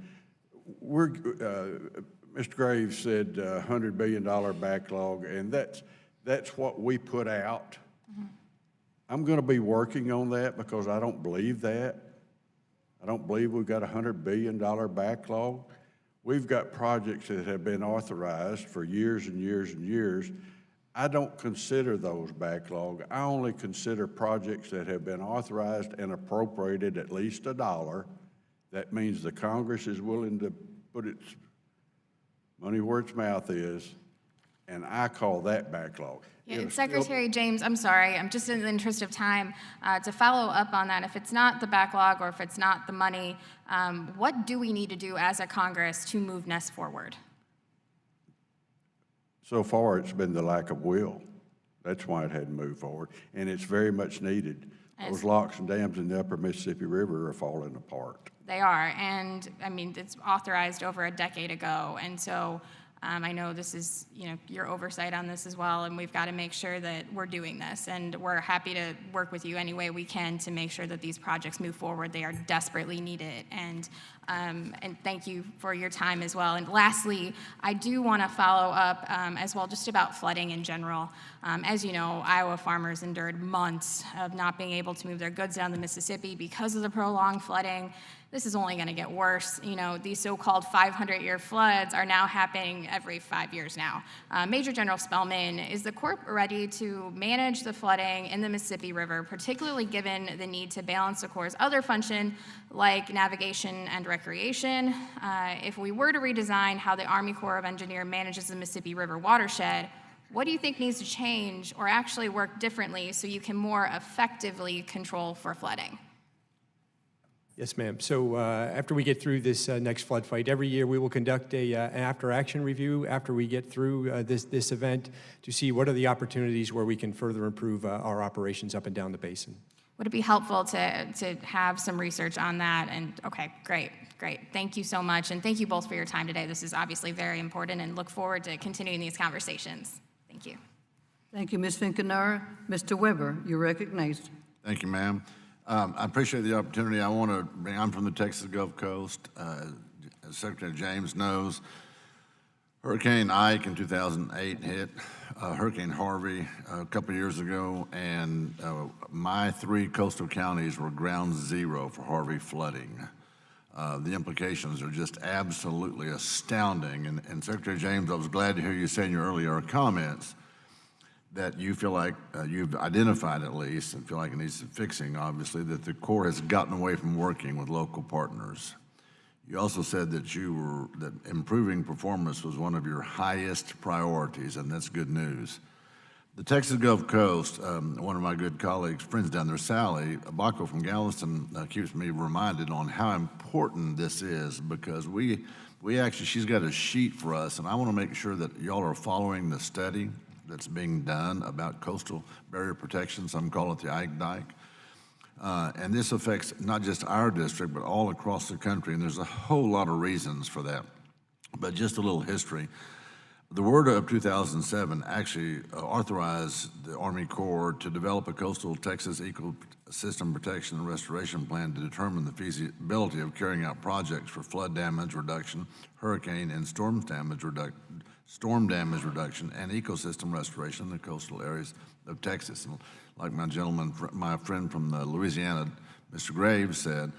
Mr. Graves said $100 billion backlog, and that's what we put out. Mm-hmm. I'm going to be working on that because I don't believe that. I don't believe we've got a $100 billion backlog. We've got projects that have been authorized for years and years and years. I don't consider those backlog. I only consider projects that have been authorized and appropriated at least $1. That means the Congress is willing to put its money where its mouth is, and I call that backlog. Yeah, and Secretary James, I'm sorry, I'm just in the interest of time to follow up on that. If it's not the backlog or if it's not the money, what do we need to do as a Congress to move NESP forward? So far, it's been the lack of will. That's why it hadn't moved forward, and it's very much needed. Those locks and dams in the upper Mississippi River are falling apart. They are, and I mean, it's authorized over a decade ago, and so I know this is, your oversight on this as well, and we've got to make sure that we're doing this, and we're happy to work with you any way we can to make sure that these projects move forward. They are desperately needed, and thank you for your time as well. And lastly, I do want to follow up as well just about flooding in general. As you know, Iowa farmers endured months of not being able to move their goods down the Mississippi because of the prolonged flooding. This is only going to get worse. These so-called 500-year floods are now happening every 5 years now. Major General Spellman, is the Corps ready to manage the flooding in the Mississippi River, particularly given the need to balance the Corps' other function like navigation and recreation? If we were to redesign how the Army Corps of Engineers manages the Mississippi River watershed, what do you think needs to change or actually work differently so you can more effectively control for flooding? Yes, ma'am. So after we get through this next flood fight, every year we will conduct an after-action review after we get through this event to see what are the opportunities where we can further improve our operations up and down the basin. Would it be helpful to have some research on that? And okay, great. Thank you so much, and thank you both for your time today. This is obviously very important, and look forward to continuing these conversations. Thank you. Thank you, Ms. Finkenauer. Mr. Weber, you're recognized. Thank you, ma'am. I appreciate the opportunity. I'm from the Texas Gulf Coast. As Secretary James knows, Hurricane Ike in 2008 hit, Hurricane Harvey a couple of years ago, and my 3 coastal counties were ground zero for Harvey flooding. The implications are just absolutely astounding. And Secretary James, I was glad to hear you say in your earlier comments that you feel like you've identified at least, and feel like it needs some fixing, obviously, that the Corps has gotten away from working with local partners. You also said that that improving performance was one of your highest priorities, and that's good news. The Texas Gulf Coast, one of my good colleagues, friends down there, Sally Baco from Galveston, keeps me reminded on how important this is, because we actually, she's got a sheet for us, and I want to make sure that y'all are following the study that's being done about coastal barrier protection. Some call it the Ike Dike. And this affects not just our district, but all across the country, and there's a whole lot of reasons for that. But just a little history. The WERDA of 2007 actually authorized the Army Corps to develop a coastal Texas ecosystem protection and restoration plan to determine the feasibility of carrying out projects for flood damage reduction, hurricane and storm damage reduction, and ecosystem restoration in the coastal areas of Texas. And like my friend from Louisiana, Mr. Graves, said,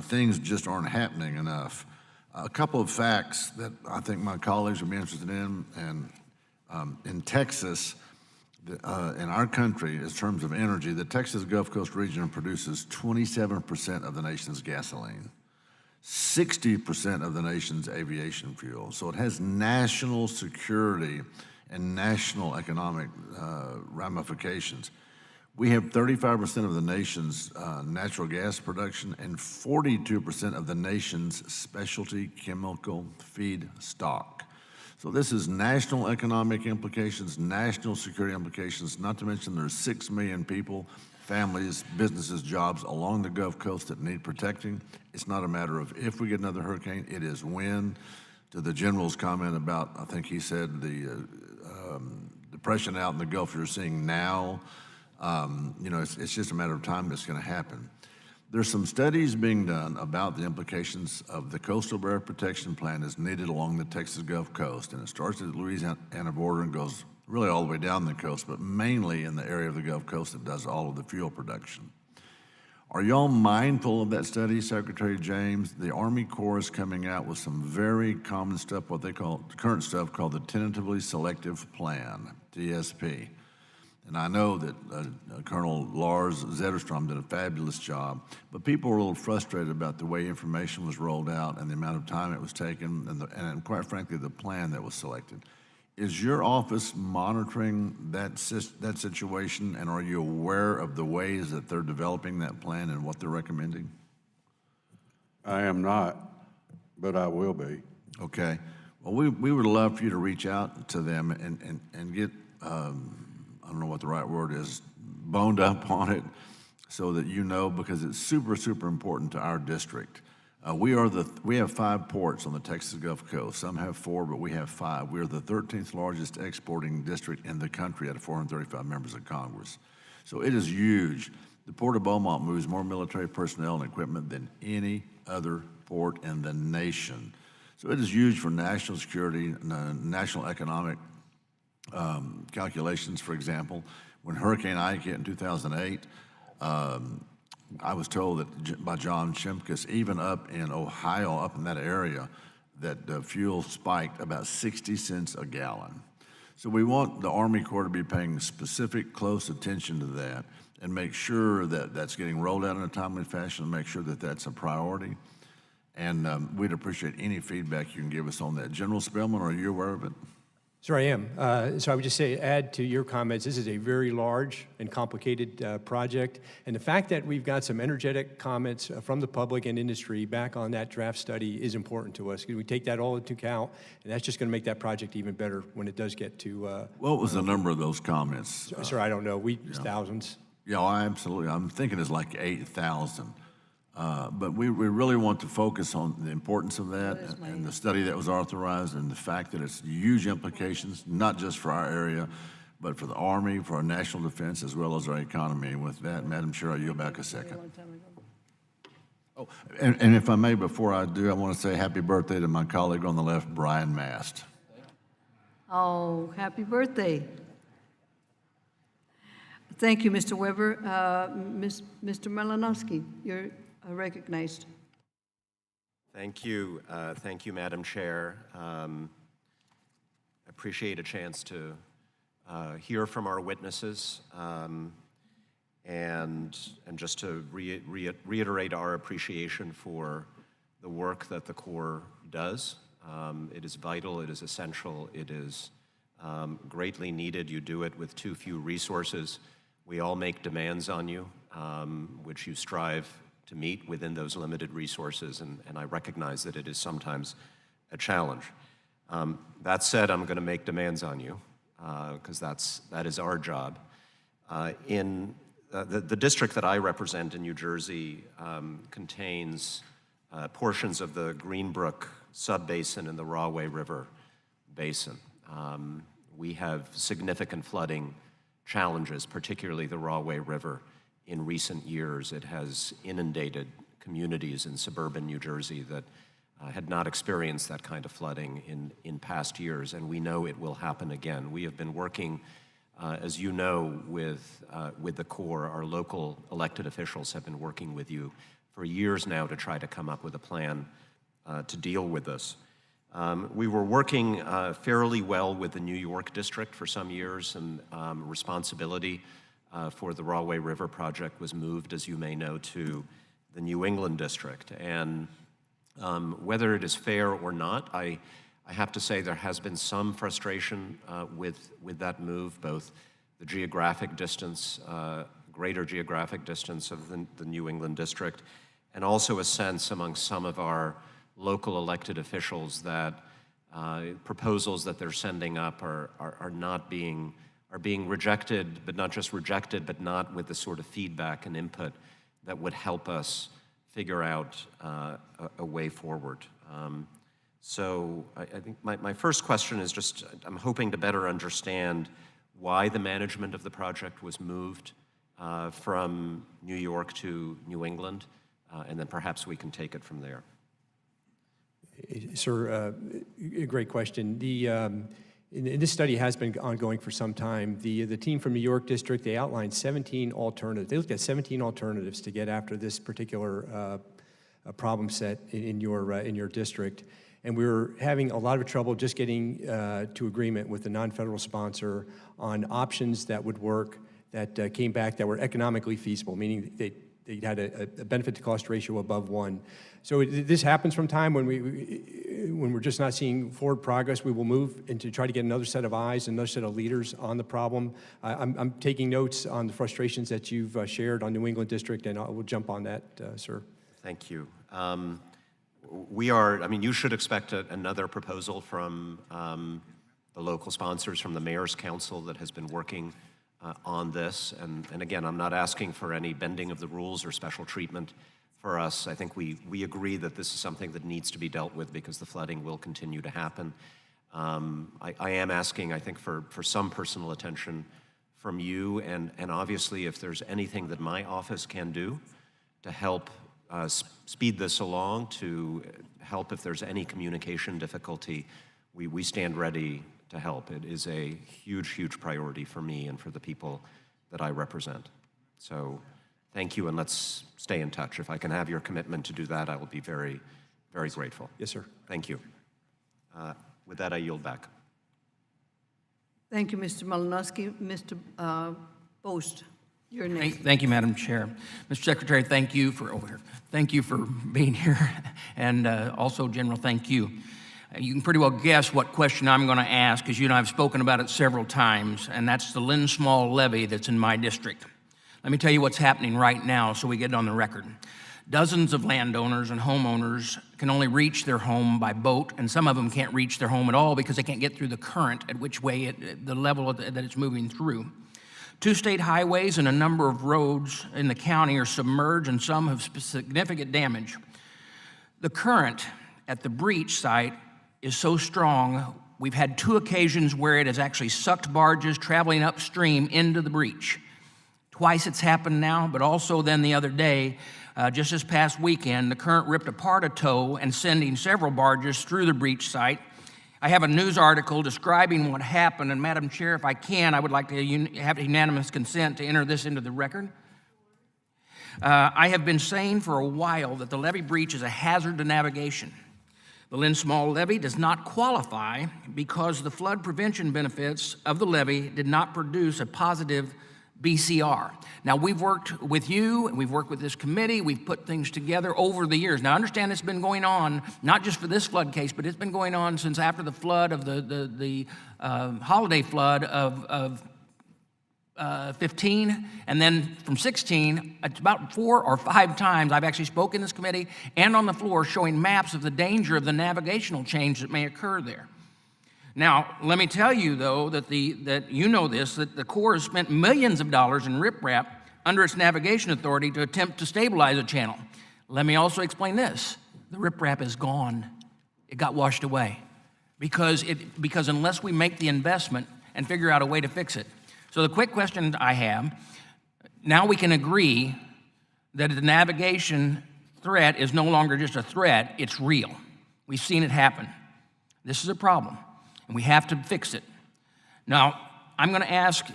things just aren't happening enough. A couple of facts that I think my colleagues would be interested in, and in Texas, in our country, in terms of energy, the Texas Gulf Coast region produces 27% of the nation's gasoline, 60% of the nation's aviation fuel. So it has national security and national economic ramifications. We have 35% of the nation's natural gas production and 42% of the nation's specialty chemical feedstock. So this is national economic implications, national security implications, not to mention there's 6 million people, families, businesses, jobs along the Gulf Coast that need protecting. It's not a matter of if we get another hurricane, it is when. To the General's comment about, I think he said, the depression out in the Gulf you're seeing now, it's just a matter of time that's going to happen. There's some studies being done about the implications of the Coastal Barrier Protection Plan as needed along the Texas Gulf Coast, and it starts at the Louisiana border and goes really all the way down the coast, but mainly in the area of the Gulf Coast that does all of the fuel production. Are y'all mindful of that study, Secretary James? The Army Corps is coming out with some very common stuff, what they call, current stuff called the Tentatively Selective Plan, TSP. And I know that Colonel Lars Zetterstrom did a fabulous job, but people were a little frustrated about the way information was rolled out and the amount of time it was taken, and quite frankly, the plan that was selected. Is your office monitoring that situation, and are you aware of the ways that they're developing that plan and what they're recommending? I am not, but I will be. Okay. Well, we would love for you to reach out to them and get, I don't know what the right word is, boned up on it so that you know, because it's super, super important to our district. We have 5 ports on the Texas Gulf Coast. Some have 4, but we have 5. We are the 13th largest exporting district in the country out of 435 members of Congress. So it is huge. The Port of Beaumont moves more military personnel and equipment than any other port in the nation. So it is huge for national security, national economic calculations. For example, when Hurricane Ike hit in 2008, I was told that by John Shimkus, even up in Ohio, up in that area, that fuel spiked about 60 cents a gallon. So we want the Army Corps to be paying specific, close attention to that and make sure that that's getting rolled out in a timely fashion and make sure that that's a priority. And we'd appreciate any feedback you can give us on that. General Spellman, are you aware of it? Sir, I am. So I would just say, add to your comments, this is a very large and complicated project. And the fact that we've got some energetic comments from the public and industry back on that draft study is important to us. We take that all into account, and that's just going to make that project even better when it does get to... What was the number of those comments? Sir, I don't know. It's thousands. Yeah, absolutely. I'm thinking it's like 8,000. But we really want to focus on the importance of that and the study that was authorized and the fact that it's huge implications, not just for our area, but for the Army, for our national defense, as well as our economy. And with that, Madam Chair, I yield back a second. Oh, and if I may, before I do, I want to say happy birthday to my colleague on the left, Brian Mast. Oh, happy birthday. Thank you, Mr. Weber. Mr. Malinowski, you're recognized. Thank you. Thank you, Madam Chair. I appreciate a chance to hear from our witnesses and just to reiterate our appreciation for the work that the Corps does. It is vital, it is essential, it is greatly needed. You do it with too few resources. We all make demands on you, which you strive to meet within those limited resources, and I recognize that it is sometimes a challenge. That said, I'm going to make demands on you, because that is our job. In the district that I represent in New Jersey contains portions of the Greenbrook subbasin and the Rahway River basin. We have significant flooding challenges, particularly the Rahway River. In recent years, it has inundated communities in suburban New Jersey that had not experienced that kind of flooding in past years, and we know it will happen again. We have been working, as you know, with the Corps. Our local elected officials have been working with you for years now to try to come up with a plan to deal with this. We were working fairly well with the New York district for some years, and responsibility for the Rahway River project was moved, as you may know, to the New England district. And whether it is fair or not, I have to say there has been some frustration with that move, both the geographic distance, greater geographic distance of the New England district, and also a sense among some of our local elected officials that proposals that they're sending up are being rejected, but not just rejected, but not with the sort of feedback and input that would help us figure out a way forward. So I think my first question is just, I'm hoping to better understand why the management of the project was moved from New York to New England, and then perhaps we can take it from there. Sir, great question. This study has been ongoing for some time. The team from New York District, they outlined 17 alternatives. They looked at 17 alternatives to get after this particular problem set in your district. And we were having a lot of trouble just getting to agreement with the non-federal sponsor on options that would work, that came back that were economically feasible, meaning they had a benefit to cost ratio above 1. So this happens from time when we're just not seeing forward progress. We will move and to try to get another set of eyes, another set of leaders on the problem. I'm taking notes on the frustrations that you've shared on New England District, and I will jump on that, sir. Thank you. You should expect another proposal from the local sponsors, from the Mayor's Council that has been working on this. And again, I'm not asking for any bending of the rules or special treatment for us. I think we agree that this is something that needs to be dealt with because the flooding will continue to happen. I am asking, I think, for some personal attention from you, and obviously if there's anything that my office can do to help speed this along, to help if there's any communication difficulty, we stand ready to help. It is a huge, huge priority for me and for the people that I represent. So thank you, and let's stay in touch. If I can have your commitment to do that, I will be very, very grateful. Yes, sir. Thank you. With that, I yield back. Thank you, Mr. Malinowski. Mr. Post, you're next. Thank you, Madam Chair. Mr. Secretary, thank you for being here, and also, General, thank you. You can pretty well guess what question I'm going to ask, because you and I have spoken about it several times, and that's the Lynn Small levee that's in my district. Let me tell you what's happening right now so we get it on the record. Dozens of landowners and homeowners can only reach their home by boat, and some of them can't reach their home at all because they can't get through the current at which way the level that it's moving through. 2 state highways and a number of roads in the county are submerged, and some have significant damage. The current at the breach site is so strong, we've had 2 occasions where it has actually sucked barges traveling upstream into the breach. Twice it's happened now, but also then the other day, just this past weekend, the current ripped apart a tow and sending several barges through the breach site. I have a news article describing what happened, and Madam Chair, if I can, I would like to have unanimous consent to enter this into the record. I have been saying for a while that the levee breach is a hazard to navigation. The Lynn Small levee does not qualify because the flood prevention benefits of the levee did not produce a positive BCR. Now, we've worked with you, and we've worked with this committee, we've put things together over the years. Now, I understand it's been going on, not just for this flood case, but it's been going on since after the flood of the holiday flood of 15, and then from 16, it's about 4 or 5 times I've actually spoken in this committee and on the floor showing maps of the danger of the navigational change that may occur there. Now, let me tell you, though, that you know this, that the Corps has spent millions of dollars in riprap under its navigation authority to attempt to stabilize a channel. Let me also explain this. The riprap is gone. It got washed away because unless we make the investment and figure out a way to fix it. So the quick question I have, now we can agree that the navigation threat is no longer just a threat, it's real. We've seen it happen. This is a problem, and we have to fix it. Now, I'm going to ask,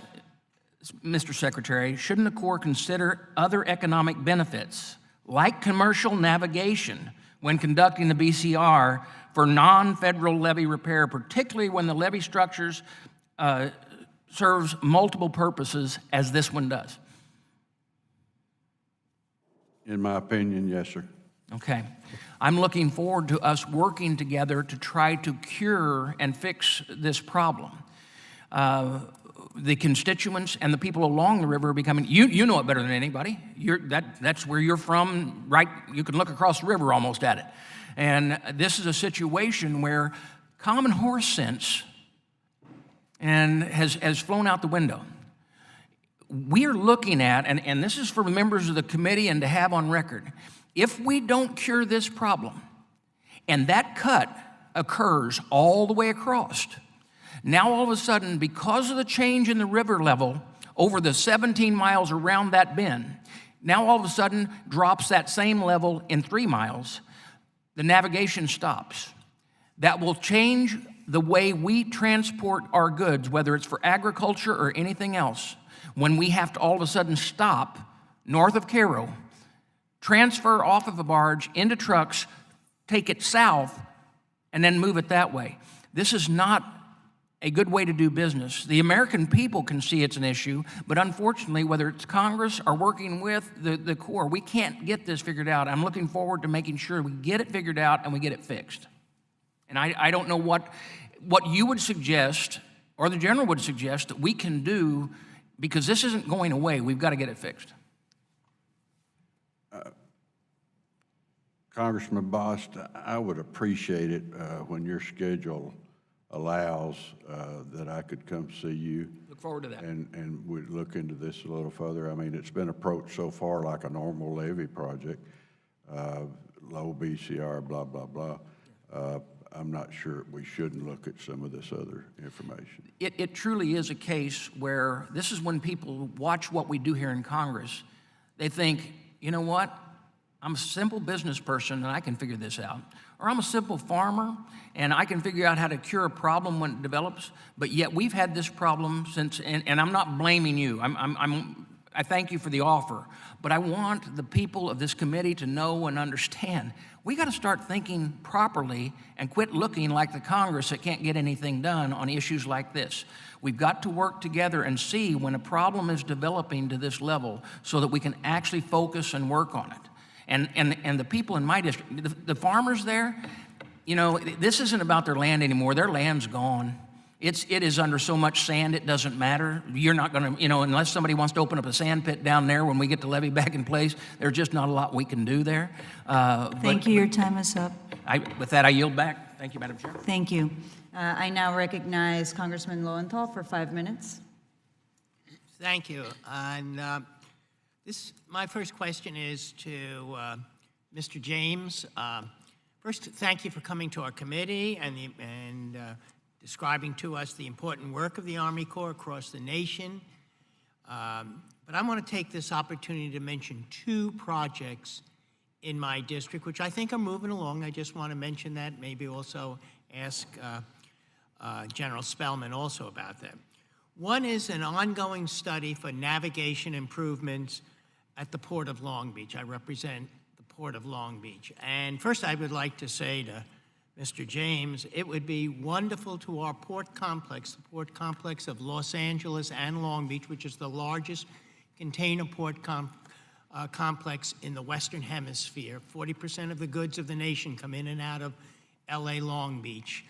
Mr. Secretary, shouldn't the Corps consider other economic benefits, like commercial navigation, when conducting the BCR for non-federal levee repair, particularly when the levee structures serves multiple purposes as this one does? In my opinion, yes, sir. Okay. I'm looking forward to us working together to try to cure and fix this problem. The constituents and the people along the river are becoming, you know it better than anybody. That's where you're from, right? You can look across the river almost at it. And this is a situation where common horse sense has flown out the window. We are looking at, and this is for members of the committee and to have on record, if we don't cure this problem, and that cut occurs all the way across, now all of a sudden, because of the change in the river level over the 17 miles around that bend, now all of a sudden drops that same level in 3 miles, the navigation stops. That will change the way we transport our goods, whether it's for agriculture or anything else, when we have to all of a sudden stop north of Cairo, transfer off of a barge into trucks, take it south, and then move it that way. This is not a good way to do business. The American people can see it's an issue, but unfortunately, whether it's Congress or working with the Corps, we can't get this figured out. I'm looking forward to making sure we get it figured out and we get it fixed. And I don't know what you would suggest or the general would suggest that we can do, because this isn't going away. We've got to get it fixed. Congressman Bost, I would appreciate it when your schedule allows that I could come see you. Look forward to that. And we'd look into this a little further. I mean, it's been approached so far like a normal levee project, low BCR, blah, blah, blah. I'm not sure we shouldn't look at some of this other information. It truly is a case where this is when people watch what we do here in Congress. They think, you know what? I'm a simple business person and I can figure this out. Or I'm a simple farmer and I can figure out how to cure a problem when it develops. But yet we've had this problem since, and I'm not blaming you. I thank you for the offer. But I want the people of this committee to know and understand we got to start thinking properly and quit looking like the Congress that can't get anything done on issues like this. We've got to work together and see when a problem is developing to this level so that we can actually focus and work on it. And the people in my district, the farmers there, you know, this isn't about their land anymore. Their land's gone. It is under so much sand, it doesn't matter. You're not going to, you know, unless somebody wants to open up a sand pit down there when we get the levee back in place, there's just not a lot we can do there. Thank you. Your time is up. With that, I yield back. Thank you, Madam Chair. Thank you. I now recognize Congressman Lowenthal for 5 minutes. Thank you. And my first question is to Mr. James. First, thank you for coming to our committee and describing to us the important work of the Army Corps across the nation. But I want to take this opportunity to mention 2 projects in my district, which I think are moving along. I just want to mention that, maybe also ask General Spellman also about that. One is an ongoing study for navigation improvements at the Port of Long Beach. I represent the Port of Long Beach. And first I would like to say to Mr. James, it would be wonderful to our port complex, the port complex of Los Angeles and Long Beach, which is the largest container port complex in the Western Hemisphere. 40% of the goods of the nation come in and out of LA Long Beach.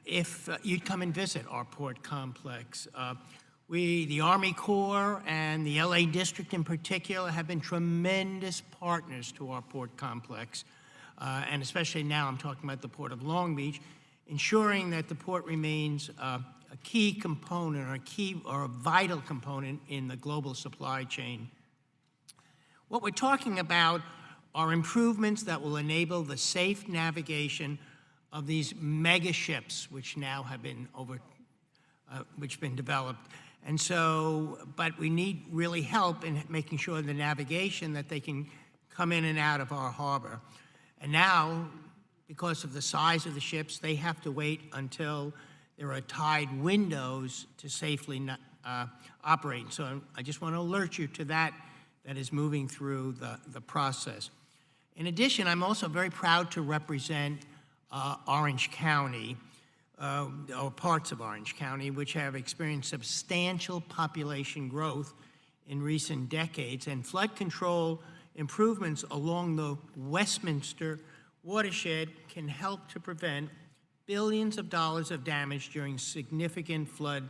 If you'd come and visit our port complex. We, the Army Corps and the LA District in particular, have been tremendous partners to our port complex. And especially now I'm talking about the Port of Long Beach, ensuring that the port remains a key component or a vital component in the global supply chain. What we're talking about are improvements that will enable the safe navigation of these mega ships, which now have been developed. And so, but we need really help in making sure the navigation that they can come in and out of our harbor. And now, because of the size of the ships, they have to wait until there are tide windows to safely operate. So I just want to alert you to that is moving through the process. In addition, I'm also very proud to represent Orange County, or parts of Orange County, which have experienced substantial population growth in recent decades, and flood control improvements along the Westminster watershed can help to prevent billions of dollars of damage during significant flood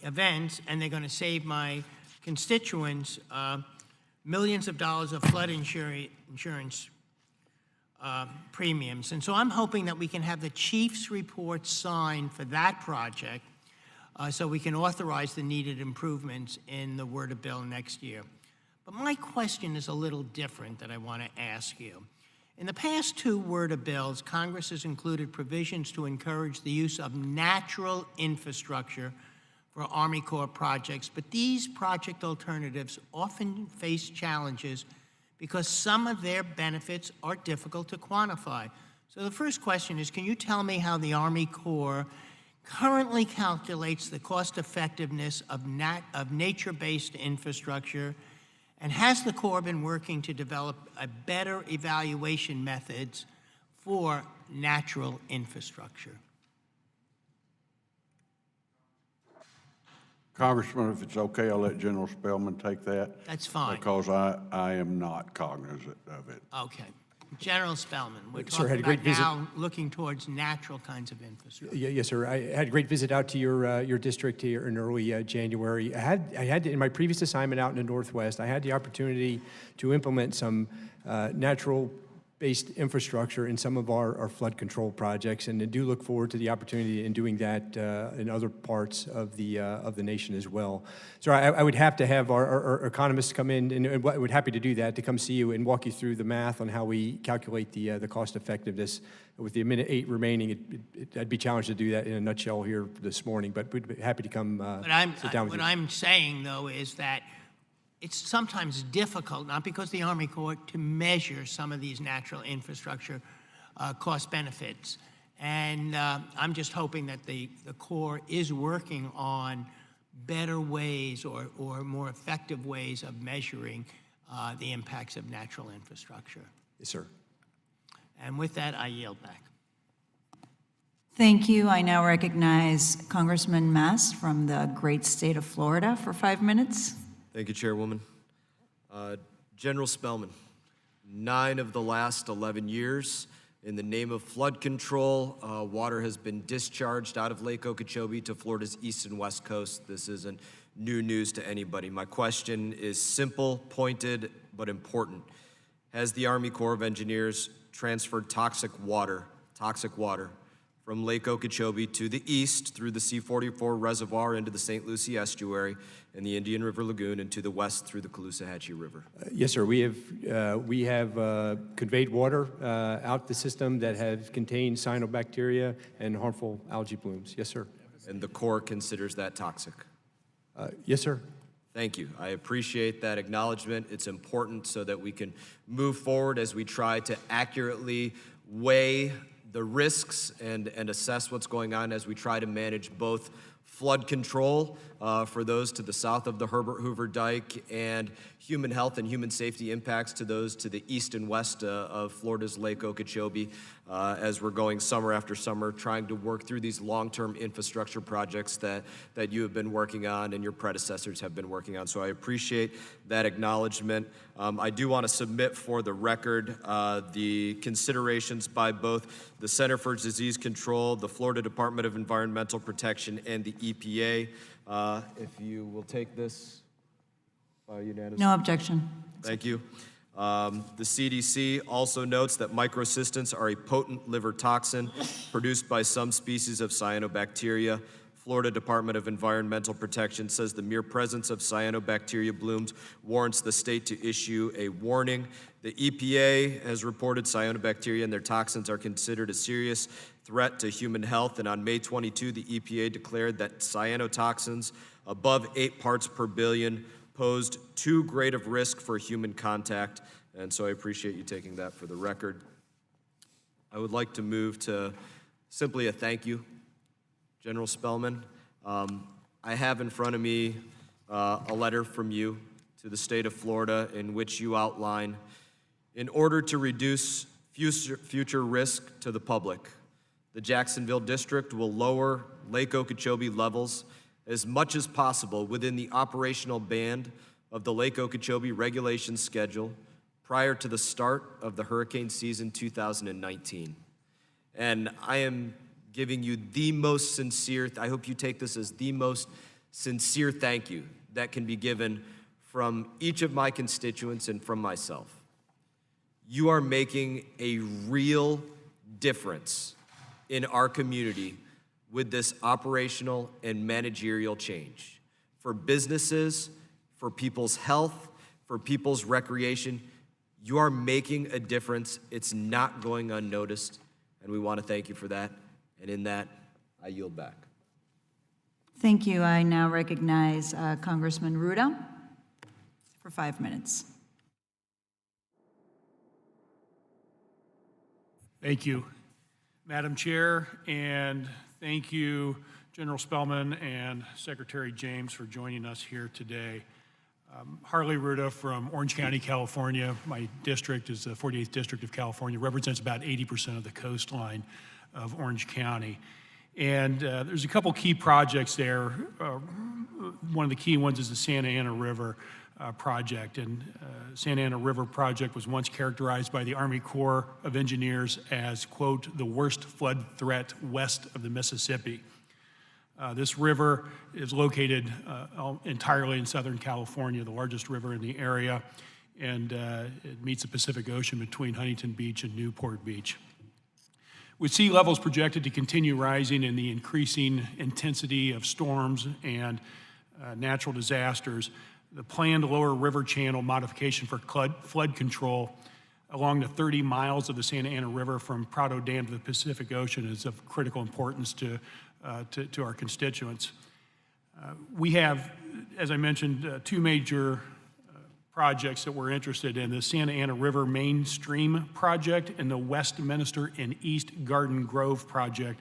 events, and they're going to save my constituents millions of dollars of flood insurance premiums. And so I'm hoping that we can have the chief's report signed for that project so we can authorize the needed improvements in the Word of Bill next year. But my question is a little different that I want to ask you. In the past two Word of Bills, Congress has included provisions to encourage the use of natural infrastructure for Army Corps projects, but these project alternatives often face challenges because some of their benefits are difficult to quantify. So the first question is, can you tell me how the Army Corps currently calculates the cost effectiveness of nature-based infrastructure? And has the Corps been working to develop a better evaluation methods for natural infrastructure? Congressman, if it's okay, I'll let General Spellman take that. That's fine. Because I am not cognizant of it. Okay. General Spellman, we're Sir, had a talking great about visit. now looking towards natural kinds of infrastructure. Yes, sir. I had a great visit out to your district here in early January. I had in my previous assignment out in the Northwest, I had the opportunity to implement some natural-based infrastructure in some of our flood control projects, and I do look forward to the opportunity in doing that in other parts of the nation as well. So I would have to have our economists come in, and we're happy to do that, to come see you and walk you through the math on how we calculate the cost effectiveness. With the minute 8 remaining, I'd be challenged to do that in a nutshell here this morning, but we'd be happy to come sit down with you. What I'm saying, though, is that it's sometimes difficult, not because the Army Corps, to measure some of these natural infrastructure cost benefits. And I'm just hoping that the Corps is working on better ways or more effective ways of measuring the impacts of natural infrastructure. Yes, sir. And with that, I yield back. Thank you. I now recognize Congressman Mast from the great state of Florida for 5 minutes. Thank you, Chairwoman. General Spellman, 9 of the last 11 years, in the name of flood control, water has been discharged out of Lake Okeechobee to Florida's east and west coast. This isn't new news to anybody. My question is simple, pointed, but important. Has the Army Corps of Engineers transferred toxic water from Lake Okeechobee to the east through the C-44 Reservoir into the St. Lucie Estuary and the Indian River Lagoon, and to the west through the Caloosahatchee River? Yes, sir. We have conveyed water out the system that has contained cyanobacteria and harmful algae blooms. Yes, sir. And the Corps considers that toxic? Yes, sir. Thank you. I appreciate that acknowledgement. It's important so that we can move forward as we try to accurately weigh the risks and assess what's going on as we try to manage both flood control for those to the south of the Herbert Hoover Dike and human health and human safety impacts to those to the east and west of Florida's Lake Okeechobee as we're going summer after summer trying to work through these long-term infrastructure projects that you have been working on and your predecessors have been working on. So I appreciate that acknowledgement. I do want to submit for the record the considerations by both the Center for Disease Control, the Florida Department of Environmental Protection, and the EPA. If you will take this unanimous. No objection. Thank you. The CDC also notes that microcystins are a potent liver toxin produced by some species of cyanobacteria. Florida Department of Environmental Protection says the mere presence of cyanobacteria blooms warrants the state to issue a warning. The EPA has reported cyanobacteria and their toxins are considered a serious threat to human health, and on May 22, the EPA declared that cyanotoxins above 8 parts per billion posed too great of risk for human contact, and so I appreciate you taking that for the record. I would like to move to simply a thank you, General Spellman. I have in front of me a letter from you to the state of Florida in which you outline, in order to reduce future risk to the public, the Jacksonville District will lower Lake Okeechobee levels as much as possible within the operational band of the Lake Okeechobee regulation schedule prior to the start of the hurricane season 2019. And I am giving you the most sincere, I hope you take this as the most sincere thank you that can be given from each of my constituents and from myself. You are making a real difference in our community with this operational and managerial change. For businesses, for people's health, for people's recreation, you are making a difference. It's not going unnoticed, and we want to thank you for that. And in that, I yield back. Thank you. I now recognize Congressman Ruda for 5 minutes. Thank you, Madam Chair, and thank you, General Spellman and Secretary James, for joining us here today. Harley Ruda from Orange County, California. My district is the 48th District of California, represents about 80% of the coastline of Orange County. And there's a couple key projects there. One of the key ones is the Santa Ana River project. And Santa Ana River project was once characterized by the Army Corps of Engineers as, quote, the worst flood threat west of the Mississippi. This river is located entirely in Southern California, the largest river in the area, and it meets the Pacific Ocean between Huntington Beach and Newport Beach. With sea levels projected to continue rising and the increasing intensity of storms and natural disasters, the planned lower river channel modification for flood control along the 30 miles of the Santa Ana River from Prado Dam to the Pacific Ocean is of critical importance to our constituents. We have, as I mentioned, two major projects that we're interested in, the Santa Ana River Mainstream Project and the Westminster and East Garden Grove Project,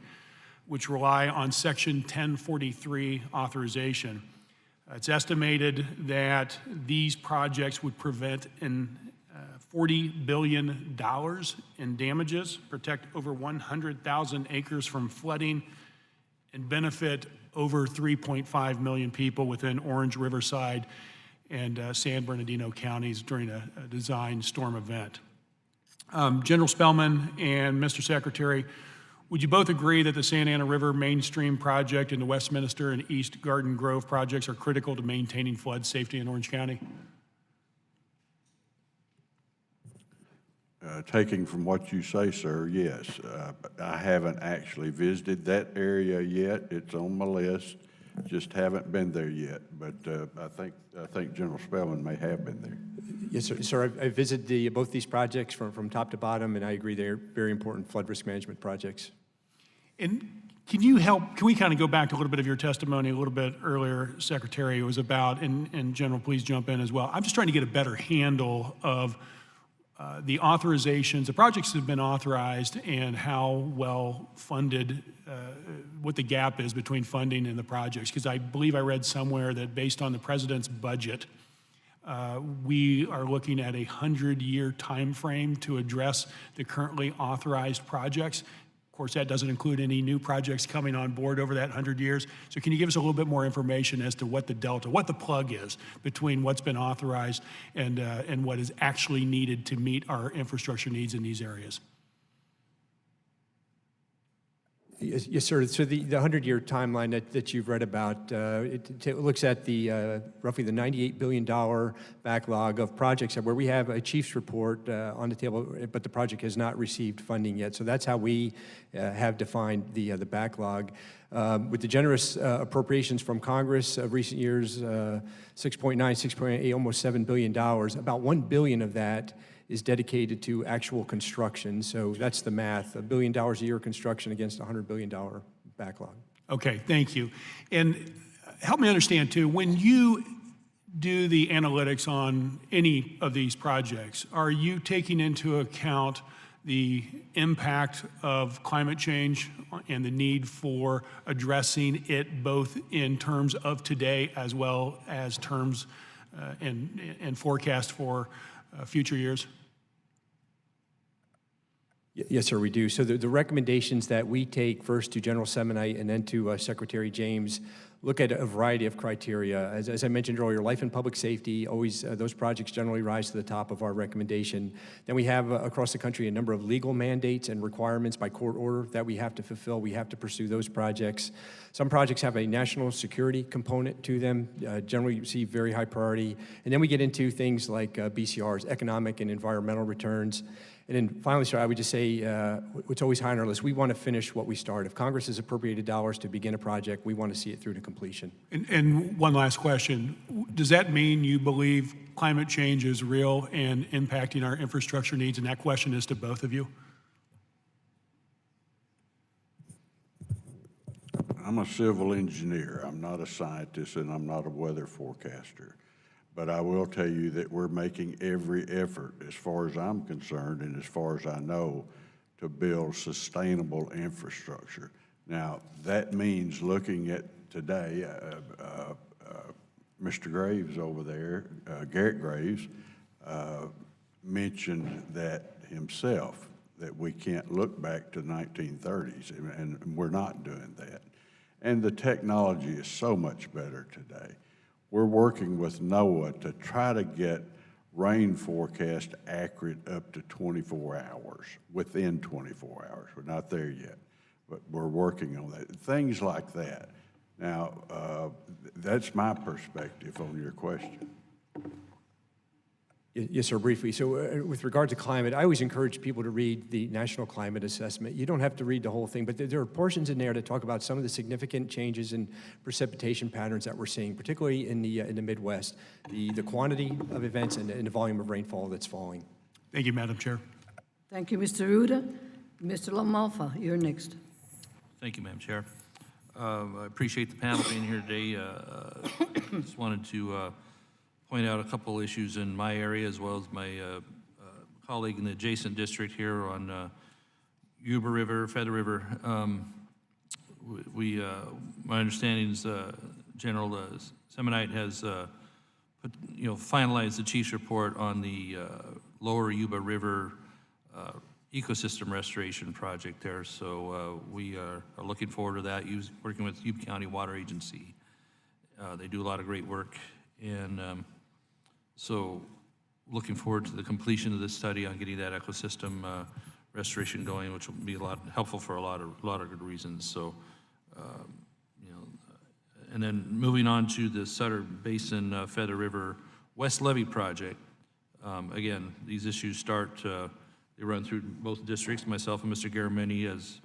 which rely on Section 1043 authorization. It's estimated that these projects would prevent $40 billion in damages, protect over 100,000 acres from flooding, and benefit over 3.5 million people within Orange, Riverside, and San Bernardino counties during a design storm event. General Spellman and Mr. Secretary, would you both agree that the Santa Ana River Mainstream Project and the Westminster and East Garden Grove projects are critical to maintaining flood safety in Orange County? Taking from what you say, sir, yes. I haven't actually visited that area yet. It's on my list. Just haven't been there yet. But I think General Spellman may have been there. Yes, sir. Sir, I visited both these projects from top to bottom, and I agree they're very important flood risk management projects. And can we kind of go back to a little bit of your testimony a little bit earlier, Secretary? It was about, and General, please jump in as well. I'm just trying to get a better handle of the authorizations, the projects that have been authorized, and how well funded, what the gap is between funding and the projects. Because I believe I read somewhere that based on the president's budget, we are looking at a 100-year time frame to address the currently authorized projects. Of course, that doesn't include any new projects coming on board over that 100 years. So can you give us a little bit more information as to what the delta, what the plug is between what's been authorized and what is actually needed to meet our infrastructure needs in these areas? Yes, sir. So the 100-year timeline that you've read about, it looks at the roughly the $98 billion backlog of projects where we have a chief's report on the table, but the project has not received funding yet. So that's how we have defined the backlog. With the generous appropriations from Congress of recent years, 6.9, 6.8, almost $7 billion, about $1 billion of that is dedicated to actual construction. So that's the math, $1 billion a year construction against a $100 billion backlog. Okay, thank you. And help me understand too, when you do the analytics on any of these projects, are you taking into account the impact of climate change and the need for addressing it both in terms of today as well as terms and forecast for future years? Yes, sir, we do. So the recommendations that we take first to General Semonite and then to Secretary James look at a variety of criteria. As I mentioned earlier, life and public safety, always those projects generally rise to the top of our recommendation. Then we have across the country a number of legal mandates and requirements by court order that we have to fulfill. We have to pursue those projects. Some projects have a national security component to them, generally receive very high priority. And then we get into things like BCRs, economic and environmental returns. And then finally, sir, I would just say what's always high on our list, we want to finish what we start. If Congress has appropriated dollars to begin a project, we want to see it through to completion. And one last question. Does that mean you believe climate change is real and impacting our infrastructure needs? And that question is to both of you. I'm a civil engineer. I'm not a scientist and I'm not a weather forecaster. But I will tell you that we're making every effort, as far as I'm concerned and as far as I know, to build sustainable infrastructure. Now, that means looking at today, Mr. Graves over there, Garrett Graves, mentioned that himself, that we can't look back to the 1930s, and we're not doing that. And the technology is so much better today. We're working with NOAA to try to get rain forecast accurate up to 24 hours, within 24 hours. We're not there yet, but we're working on that. Things like that. Now, that's my perspective on your question. Yes, sir, briefly. So with regard to climate, I always encourage people to read the National Climate Assessment. You don't have to read the whole thing, but there are portions in there that talk about some of the significant changes in precipitation patterns that we're seeing, particularly in the Midwest, the quantity of events and the volume of rainfall that's falling. Thank you, Madam Chair. Thank you, Mr. Ruda. Mr. LaMalfa, you're next. Thank you, Madam Chair. I appreciate the panel being here today. Just wanted to point out a couple issues in my area as well as my colleague in the adjacent district here on Yuba River, Feather River. My understanding is General Semonite has finalized the chief's report on the lower Yuba River ecosystem restoration project there. So we are looking forward to that, working with Yuba County Water Agency. They do a lot of great work, and so looking forward to the completion of this study on getting that ecosystem restoration going, which will be a lot helpful for a lot of good reasons. So, and then moving on to the Sutter Basin Feather River West Levee project. Again, these issues start. They run through both districts. Myself and Mr. Garamini, as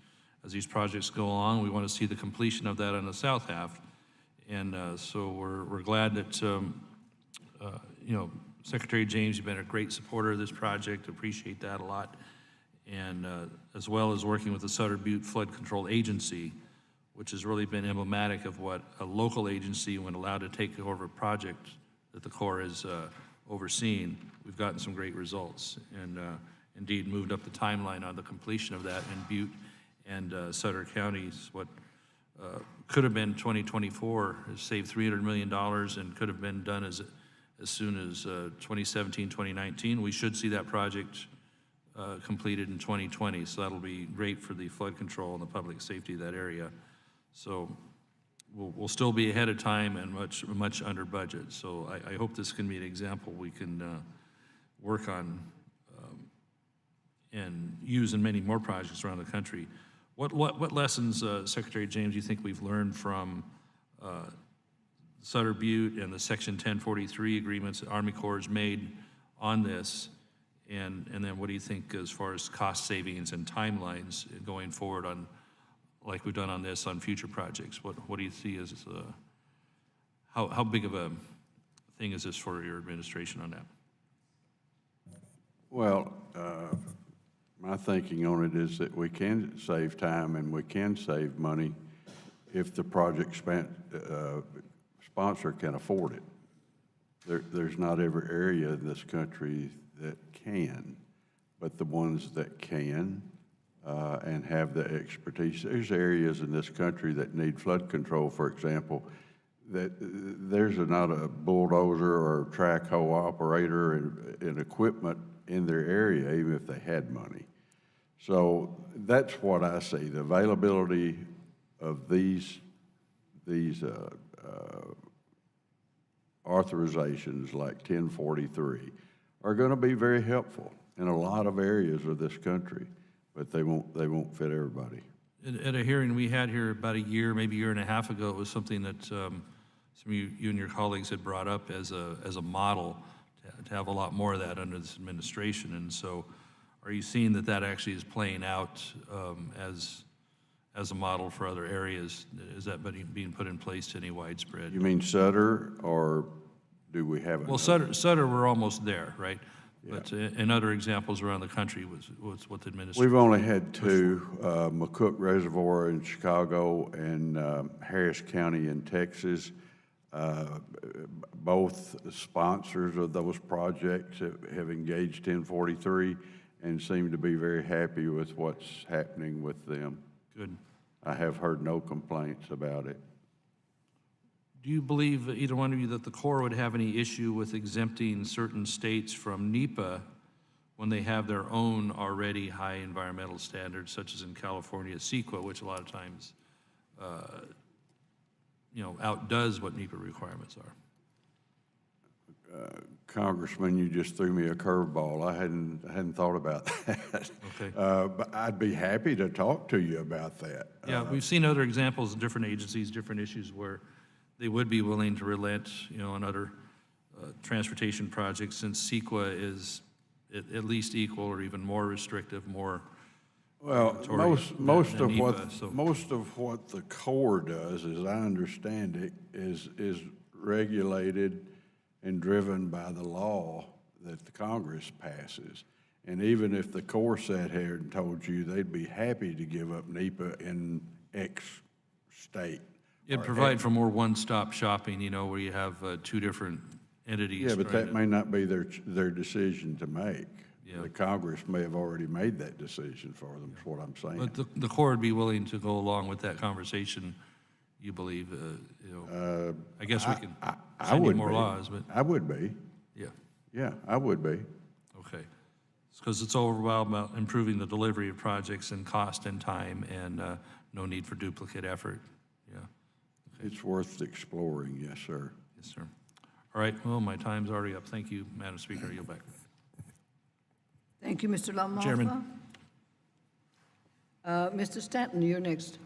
these projects go along, we want to see the completion of that on the south half, and so we're glad that. Secretary James, you've been a great supporter of this project, appreciate that a lot. And as well as working with the Sutter Butte Flood Control Agency, which has really been emblematic of what a local agency, when allowed to take over a project that the Corps has overseen, we've gotten some great results, and indeed moved up the timeline on the completion of that in Butte and Sutter counties. What could have been 2024 has saved $300 million and could have been done as soon as 2017, 2019. We should see that project completed in 2020, so that'll be great for the flood control and the public safety of that area. So we'll still be ahead of time and much under budget. So I hope this can be an example we can work on and use in many more projects around the country. What lessons, Secretary James, do you think we've learned from Sutter Butte and the Section 1043 agreements that Army Corps has made on this? And then what do you think as far as cost savings and timelines going forward on, like we've done on this, on future projects? What do you see as, how big of a thing is this for your administration on that? Well, my thinking on it is that we can save time and we can save money if the project sponsor can afford it. There's not every area in this country that can, but the ones that can and have the expertise. There's areas in this country that need flood control, for example, that there's not a bulldozer or track hoe operator and equipment in their area, even if they had money. So that's what I see. The availability of these authorizations like 1043 are going to be very helpful in a lot of areas of this country, but they won't fit everybody. At a hearing we had here about a year, maybe a year and a half ago, it was something that some of you and your colleagues had brought up as a model to have a lot more of that under this administration. And so are you seeing that actually is playing out as a model for other areas? Is that being put in place to any widespread? You mean Sutter, or do we have it? Well, Sutter, we're almost there, right? Yeah. But in other examples around the country was what the administration... We've only had two, McCook Reservoir in Chicago and Harris County in Texas. Both sponsors of those projects have engaged 1043 and seem to be very happy with what's happening with them. Good. I have heard no complaints about it. Do you believe, either one of you, that the Corps would have any issue with exempting certain states from NEPA when they have their own already high environmental standards, such as in California, CEQA, which a lot of times, outdoes what NEPA requirements are? Congressman, you just threw me a curveball. I hadn't thought about that. Okay. But I'd be happy to talk to you about that. Yeah, we've seen other examples in different agencies, different issues where they would be willing to relent, on other transportation projects, since CEQA is at least equal or even more restrictive, more. Well, most of NEPA, what the Corps does, as I understand it, is regulated and driven by the law that the Congress passes. And even if the Corps sat here and told you they'd be happy to give up NEPA in X state. It provide for more one-stop shopping, where you have two different entities. Yeah, but that may not be their decision to make. Yeah. The Congress may have already made that decision for them, is what I'm saying. But the Corps would be willing to go along with that conversation, you believe? I guess we can send you more laws, but... I would be. Yeah. Yeah, I would be. Okay. Because it's all about improving the delivery of projects and cost and time and no need for duplicate effort. Yeah. Okay. It's worth exploring, yes, sir. Yes, sir. All right, well, my time's already up. Thank you, Madam Speaker. I yield back. Thank you, Mr. LaMalfa. Chairman. Mr. Stanton, you're next.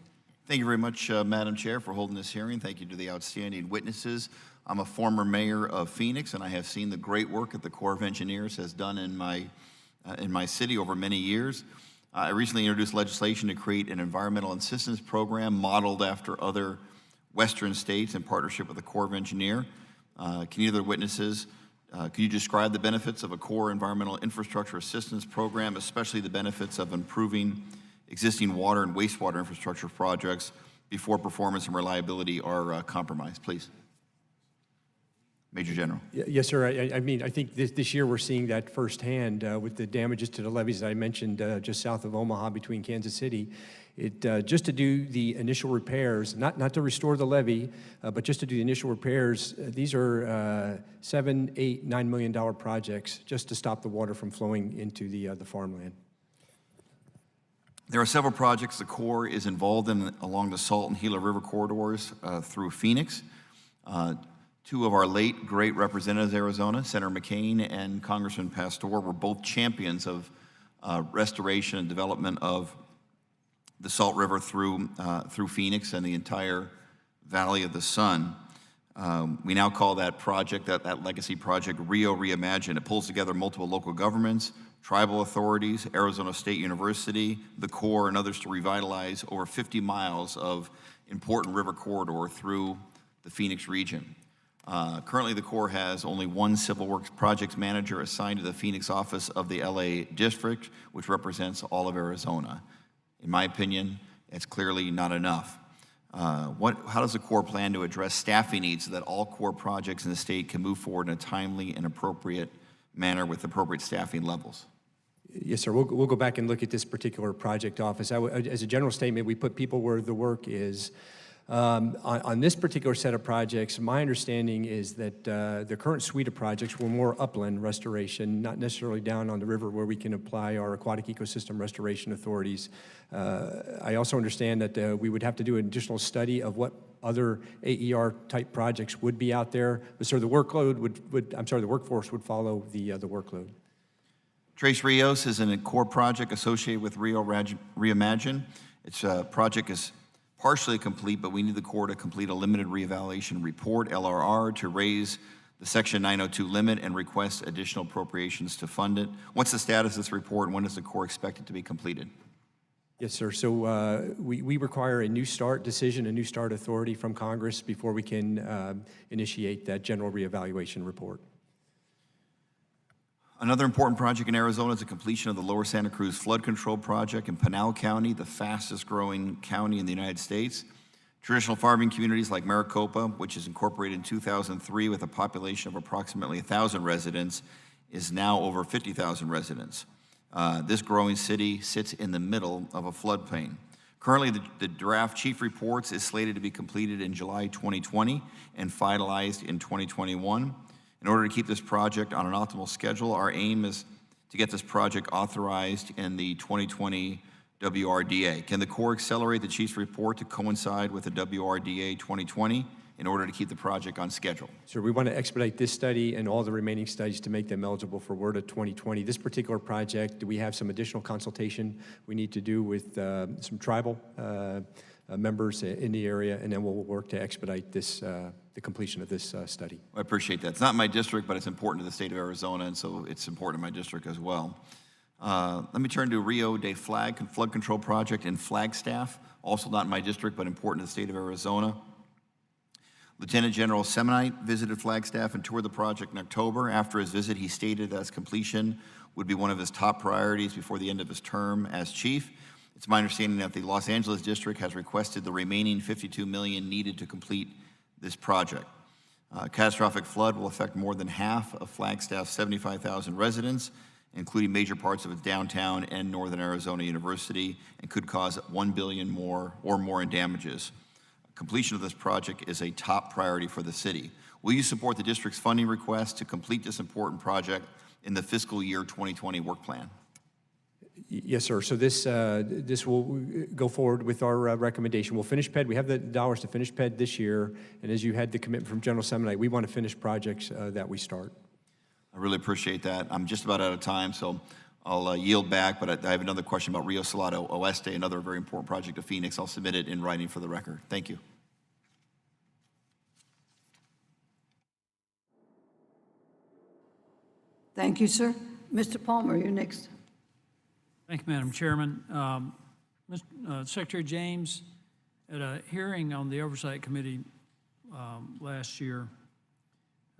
Thank you very much, Madam Chair, for holding this hearing. Thank you to the outstanding witnesses. I'm a former mayor of Phoenix, and I have seen the great work that the Corps of Engineers has done in my city over many years. I recently introduced legislation to create an environmental assistance program modeled after other Western states in partnership with the Corps of Engineers. Can either witnesses, can you describe the benefits of a Corps environmental infrastructure assistance program, especially the benefits of improving existing water and wastewater infrastructure projects before performance and reliability are compromised, please? Major General. Yes, sir. I mean, I think this year we're seeing that firsthand with the damages to the levees that I mentioned just south of Omaha between Kansas City. Just to do the initial repairs, not to restore the levee, but just to do the initial repairs, these are $7, $8, $9 million projects just to stop the water from flowing into the farmland. There are several projects the Corps is involved in along the Salt and Gila River corridors through Phoenix. Two of our late great representatives of Arizona, Senator McCain and Congressman Pastor, were both champions of restoration and development of the Salt River through Phoenix and the entire Valley of the Sun. We now call that project, that legacy project, Rio Reimagine. It pulls together multiple local governments, tribal authorities, Arizona State University, the Corps, and others to revitalize over 50 miles of important river corridor through the Phoenix region. Currently, the Corps has only one civil works projects manager assigned to the Phoenix office of the LA district, which represents all of Arizona. In my opinion, it's clearly not enough. How does the Corps plan to address staffing needs so that all Corps projects in the state can move forward in a timely and appropriate manner with appropriate staffing levels? Yes, sir. We'll go back and look at this particular project office. As a general statement, we put people where the work is. On this particular set of projects, my understanding is that the current suite of projects were more upland restoration, not necessarily down on the river where we can apply our aquatic ecosystem restoration authorities. I also understand that we would have to do an additional study of what other AER type projects would be out there. But sir, the workload the workforce would follow the workload. Tres Rios is a Corps project associated with Rio Reimagine. Its project is partially complete, but we need the Corps to complete a limited reevaluation report, LRR, to raise the Section 902 limit and request additional appropriations to fund it. What's the status of this report, and when does the Corps expect it to be completed? Yes, sir. So we require a new start decision, a new start authority from Congress before we can initiate that general reevaluation report. Another important project in Arizona is the completion of the Lower Santa Cruz Flood Control Project in Pinal County, the fastest growing county in the United States. Traditional farming communities like Maricopa, which is incorporated in 2003 with a population of approximately 1,000 residents, is now over 50,000 residents. This growing city sits in the middle of a floodplain. Currently, the draft chief reports is slated to be completed in July 2020 and finalized in 2021. In order to keep this project on an optimal schedule, our aim is to get this project authorized in the 2020 WRDA. Can the Corps accelerate the chief's report to coincide with the WRDA 2020 in order to keep the project on schedule? Sir, we want to expedite this study and all the remaining studies to make them eligible for WRDA 2020. This particular project, we have some additional consultation we need to do with some tribal members in the area, and then we'll work to expedite this, the completion of this study. I appreciate that. It's not my district, but it's important to the state of Arizona, and so it's important to my district as well. Let me turn to Rio de Flood Control Project in Flagstaff, also not in my district, but important to the state of Arizona. Lieutenant General Semonite visited Flagstaff and toured the project in October. After his visit, he stated that its completion would be one of his top priorities before the end of his term as chief. It's my understanding that the Los Angeles district has requested the remaining $52 million needed to complete this project. Catastrophic flood will affect more than half of Flagstaff's 75,000 residents, including major parts of its downtown and Northern Arizona University, and could cause $1 billion more in damages. Completion of this project is a top priority for the city. Will you support the district's funding request to complete this important project in the fiscal year 2020 work plan? Yes, sir. So this will go forward with our recommendation. We'll finish PED. We have the dollars to finish PED this year, and as you had the commitment from General Semonite, we want to finish projects that we start. I really appreciate that. I'm just about out of time, so I'll yield back, but I have another question about Rio Salado Oeste, another very important project of Phoenix. I'll submit it in writing for the record. Thank you. Thank you, sir. Mr. Palmer, you're next. Thank you, Madam Chairman. Secretary James, at a hearing on the Oversight Committee last year,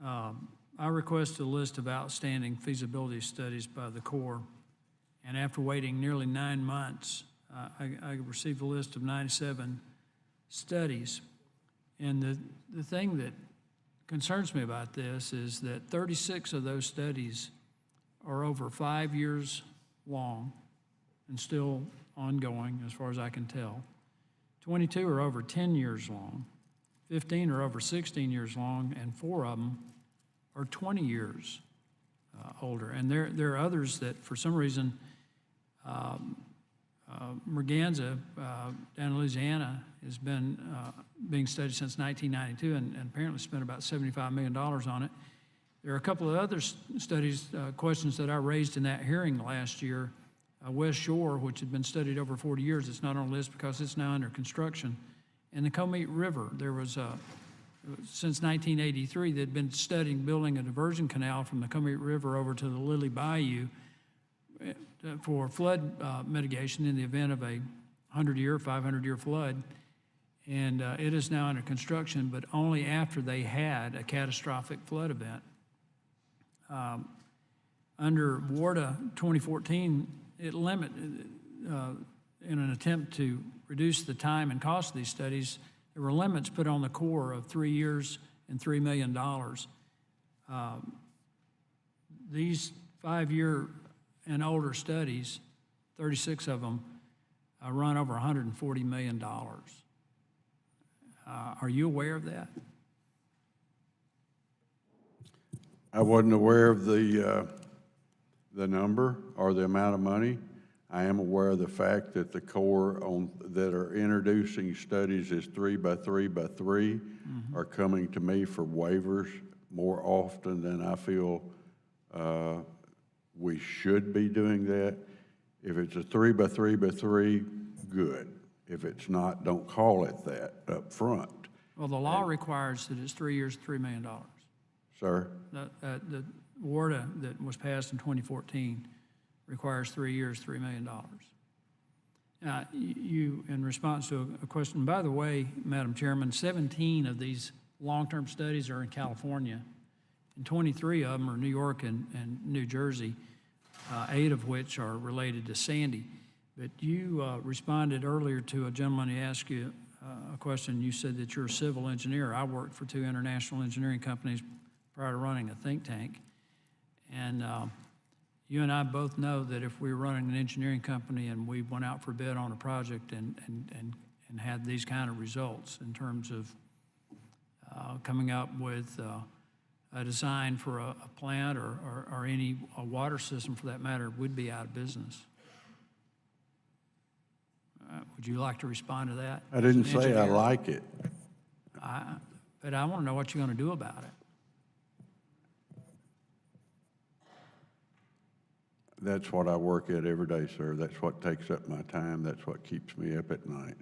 I requested a list of outstanding feasibility studies by the Corps, and after waiting nearly 9 months, I received a list of 97 studies. And the thing that concerns me about this is that 36 of those studies are over 5 years long and still ongoing, as far as I can tell. 22 are over 10 years long, 15 are over 16 years long, and 4 of them are 20 years older. And there are others that, for some reason, Merganza down in Louisiana has been being studied since 1992 and apparently spent about $75 million on it. There are a couple of other studies, questions that I raised in that hearing last year. West Shore, which had been studied over 40 years, it's not on the list because it's now under construction. And the Comeet River, there was, since 1983, they'd been studying building a diversion canal from the Comeet River over to the Lily Bayou for flood mitigation in the event of a 100-year, 500-year flood. And it is now under construction, but only after they had a catastrophic flood event. Under WARDA 2014, it limited, in an attempt to reduce the time and cost of these studies, there were limits put on the Corps of 3 years and $3 million. These 5-year and older studies, 36 of them, run over $140 million. Are you aware of that? I wasn't aware of the number or the amount of money. I am aware of the fact that the Corps that are introducing studies as 3 by 3 by 3 are coming to me for waivers more often than I feel we should be doing that. If it's a 3 by 3 by 3, good. If it's not, don't call it that up front. Well, the law requires that it's 3 years, $3 million. Sir? The WARDA that was passed in 2014 requires 3 years, $3 million. You, in response to a question, by the way, Madam Chairman, 17 of these long-term studies are in California, and 23 of them are New York and New Jersey, 8 of which are related to Sandy. But you responded earlier to a gentleman who asked you a question. You said that you're a civil engineer. I worked for 2 international engineering companies prior to running a think tank. And you and I both know that if we were running an engineering company and we went out for bid on a project and had these kind of results in terms of coming up with a design for a plant or any water system for that matter, we'd be out of business. Would you like to respond to that? I didn't say I like it. But I want to know what you're going to do about it. That's what I work at every day, sir. That's what takes up my time. That's what keeps me up at night.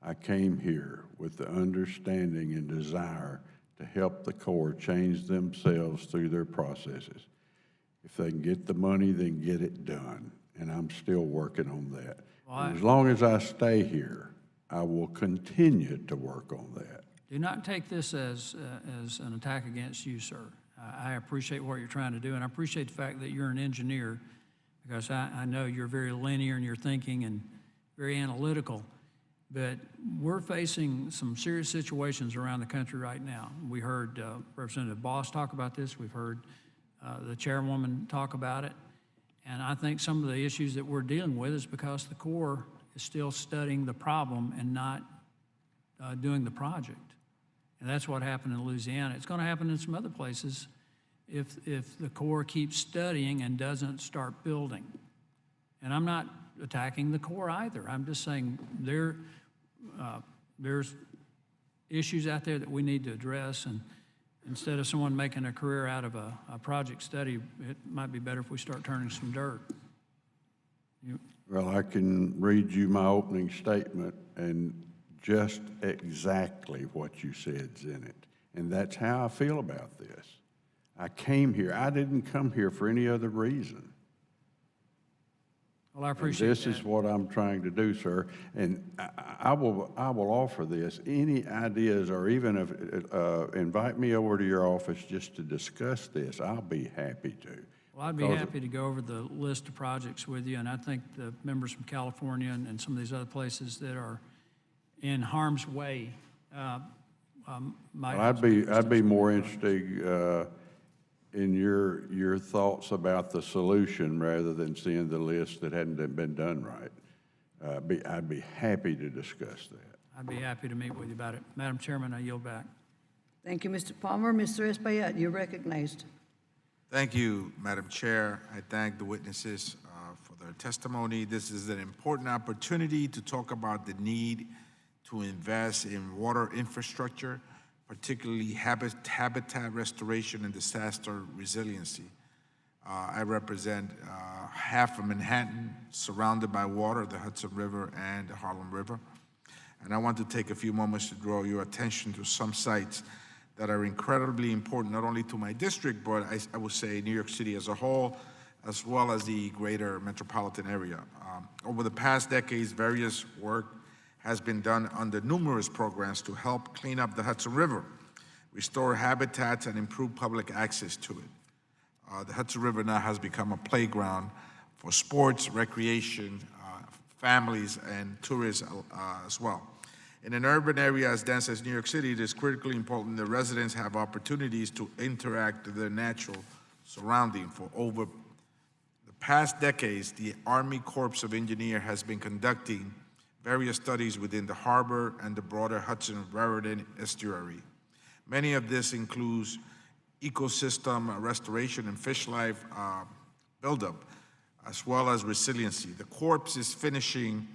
I came here with the understanding and desire to help the Corps change themselves through their processes. If they can get the money, then get it done. And I'm still working on that. Well, as long as I stay here, I will continue to work on that. Do not take this as an attack against you, sir. I appreciate what you're trying to do, and I appreciate the fact that you're an engineer, because I know you're very linear in your thinking and very analytical, but we're facing some serious situations around the country right now. We heard Representative Boss talk about this. We've heard the chairwoman talk about it. And I think some of the issues that we're dealing with is because the Corps is still studying the problem and not doing the project. And that's what happened in Louisiana. It's going to happen in some other places if the Corps keeps studying and doesn't start building. And I'm not attacking the Corps either. I'm just saying there's issues out there that we need to address, and instead of someone making a career out of a project study, it might be better if we start turning some dirt. Well, I can read you my opening statement, and just exactly what you said's in it. And that's how I feel about this. I came here. I didn't come here for any other reason. Well, I appreciate that. This is what I'm trying to do, sir. And I will offer this. Any ideas, or even if invite me over to your office just to discuss this, I'll be happy to. Well, I'd be happy to go over the list of projects with you, and I think the members from California and some of these other places that are in harm's way, might. I'd be more interested in your thoughts about the solution rather than seeing the list that hadn't been done right. I'd be happy to discuss that. I'd be happy to meet with you about it. Madam Chairman, I yield back. Thank you, Mr. Palmer. Mr. Espaillat, you're recognized. Thank you, Madam Chair. I thank the witnesses for their testimony. This is an important opportunity to talk about the need to invest in water infrastructure, particularly habitat restoration and disaster resiliency. I represent half of Manhattan, surrounded by water, the Hudson River and the Harlem River. And I want to take a few moments to draw your attention to some sites that are incredibly important, not only to my district, but I would say New York City as a whole, as well as the greater metropolitan area. Over the past decades, various work has been done under numerous programs to help clean up the Hudson River, restore habitats, and improve public access to it. The Hudson River now has become a playground for sports, recreation, families, and tourists as well. In an urban area as dense as New York City, it is critically important that residents have opportunities to interact with their natural surrounding. For over the past decades, the Army Corps of Engineers has been conducting various studies within the harbor and the broader Hudson Raritan estuary. Many of this includes ecosystem restoration and fish life buildup, as well as resiliency. The Corps is finishing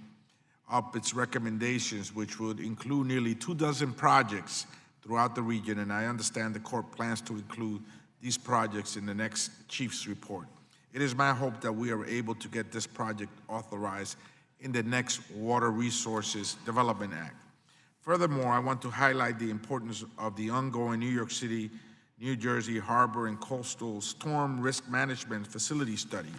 up its recommendations, which would include nearly 24 projects throughout the region, and I understand the Corps plans to include these projects in the next Chief's report. It is my hope that we are able to get this project authorized in the next Water Resources Development Act. Furthermore, I want to highlight the importance of the ongoing New York City, New Jersey Harbor and Coastal Storm Risk Management Facility Study.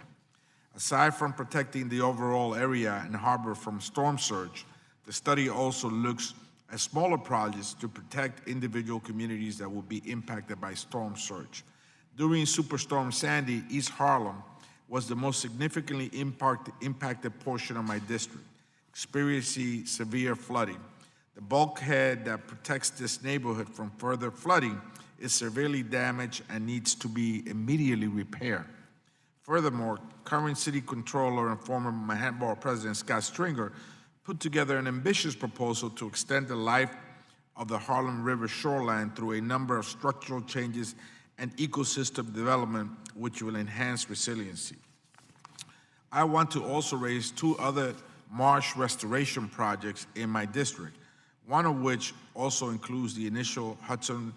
Aside from protecting the overall area and harbor from storm surge, the study also looks at smaller projects to protect individual communities that will be impacted by storm surge. During Superstorm Sandy, East Harlem was the most significantly impacted portion of my district, experiencing severe flooding. The bulkhead that protects this neighborhood from further flooding is severely damaged and needs to be immediately repaired. Furthermore, current city controller and former Manhattan Borough President Scott Stringer put together an ambitious proposal to extend the life of the Harlem River shoreline through a number of structural changes and ecosystem development, which will enhance resiliency. I want to also raise two other marsh restoration projects in my district, one of which also includes the initial Hudson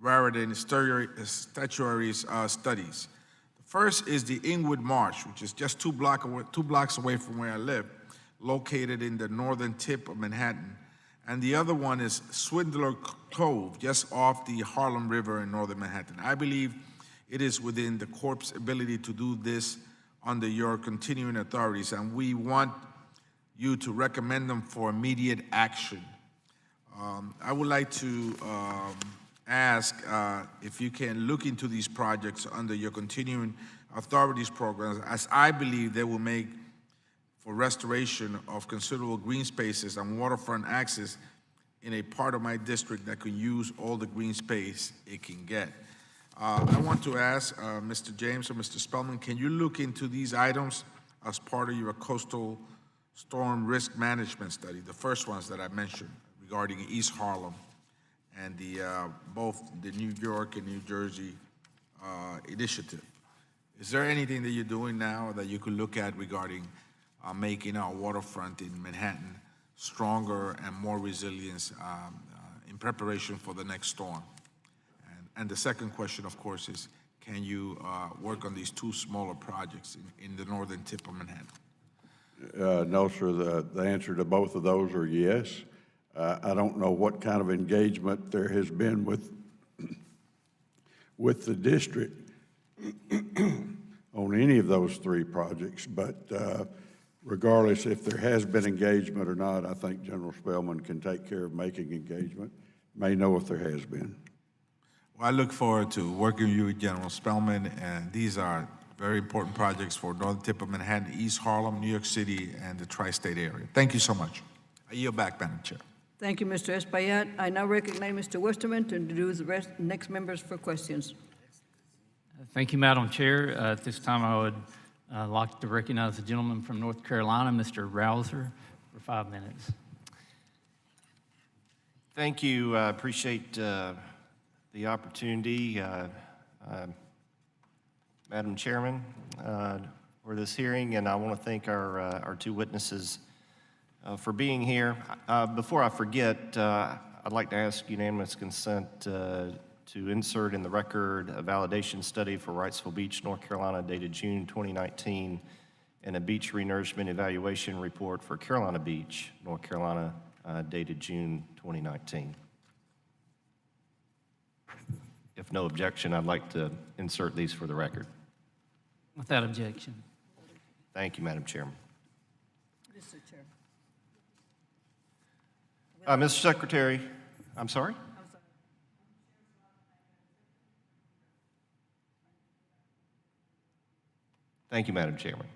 Raritan estuaries studies. First is the Inwood Marsh, which is just two blocks away from where I live, located in the northern tip of Manhattan. And the other one is Swindler Cove, just off the Harlem River in northern Manhattan. I believe it is within the Corps' ability to do this under your continuing authorities, and we want you to recommend them for immediate action. I would like to ask if you can look into these projects under your continuing authorities programs, as I believe they will make for restoration of considerable green spaces and waterfront access in a part of my district that can use all the green space it can get. I want to ask Mr. James or Mr. Spellman, can you look into these items as part of your coastal storm risk management study, the first ones that I mentioned regarding East Harlem and both the New York and New Jersey initiative? Is there anything that you're doing now that you could look at regarding making our waterfront in Manhattan stronger and more resilient in preparation for the next storm? And the second question, of course, is can you work on these two smaller projects in the northern tip of Manhattan? No, sir. The answer to both of those are yes. I don't know what kind of engagement there has been with the district on any of those three projects, but regardless if there has been engagement or not, I think General Spellman can take care of making engagement, may know if there has been. Well, I look forward to working with you, General Spellman, and these are very important projects for northern tip of Manhattan, East Harlem, New York City, and the tri-state area. Thank you so much. I yield back, Madam Chair. Thank you, Mr. Espaillat. I now recognize Mr. Westerman to introduce the next members for questions. Thank you, Madam Chair. At this time, I would like to recognize the gentleman from North Carolina, Mr. Rouser, for 5 minutes. Thank you. I appreciate the opportunity, Madam Chairman, for this hearing, and I want to thank our two witnesses for being here. Before I forget, I'd like to ask unanimous consent to insert in the record a validation study for Wrightsville Beach, North Carolina, dated June 2019, and a beach renourishment evaluation report for Carolina Beach, North Carolina, dated June 2019. If no objection, I'd like to insert these for the record. Without objection. Thank you, Madam Chairman. Mr. Chair. Mr. Secretary, I'm sorry? Thank you, Madam Chairman.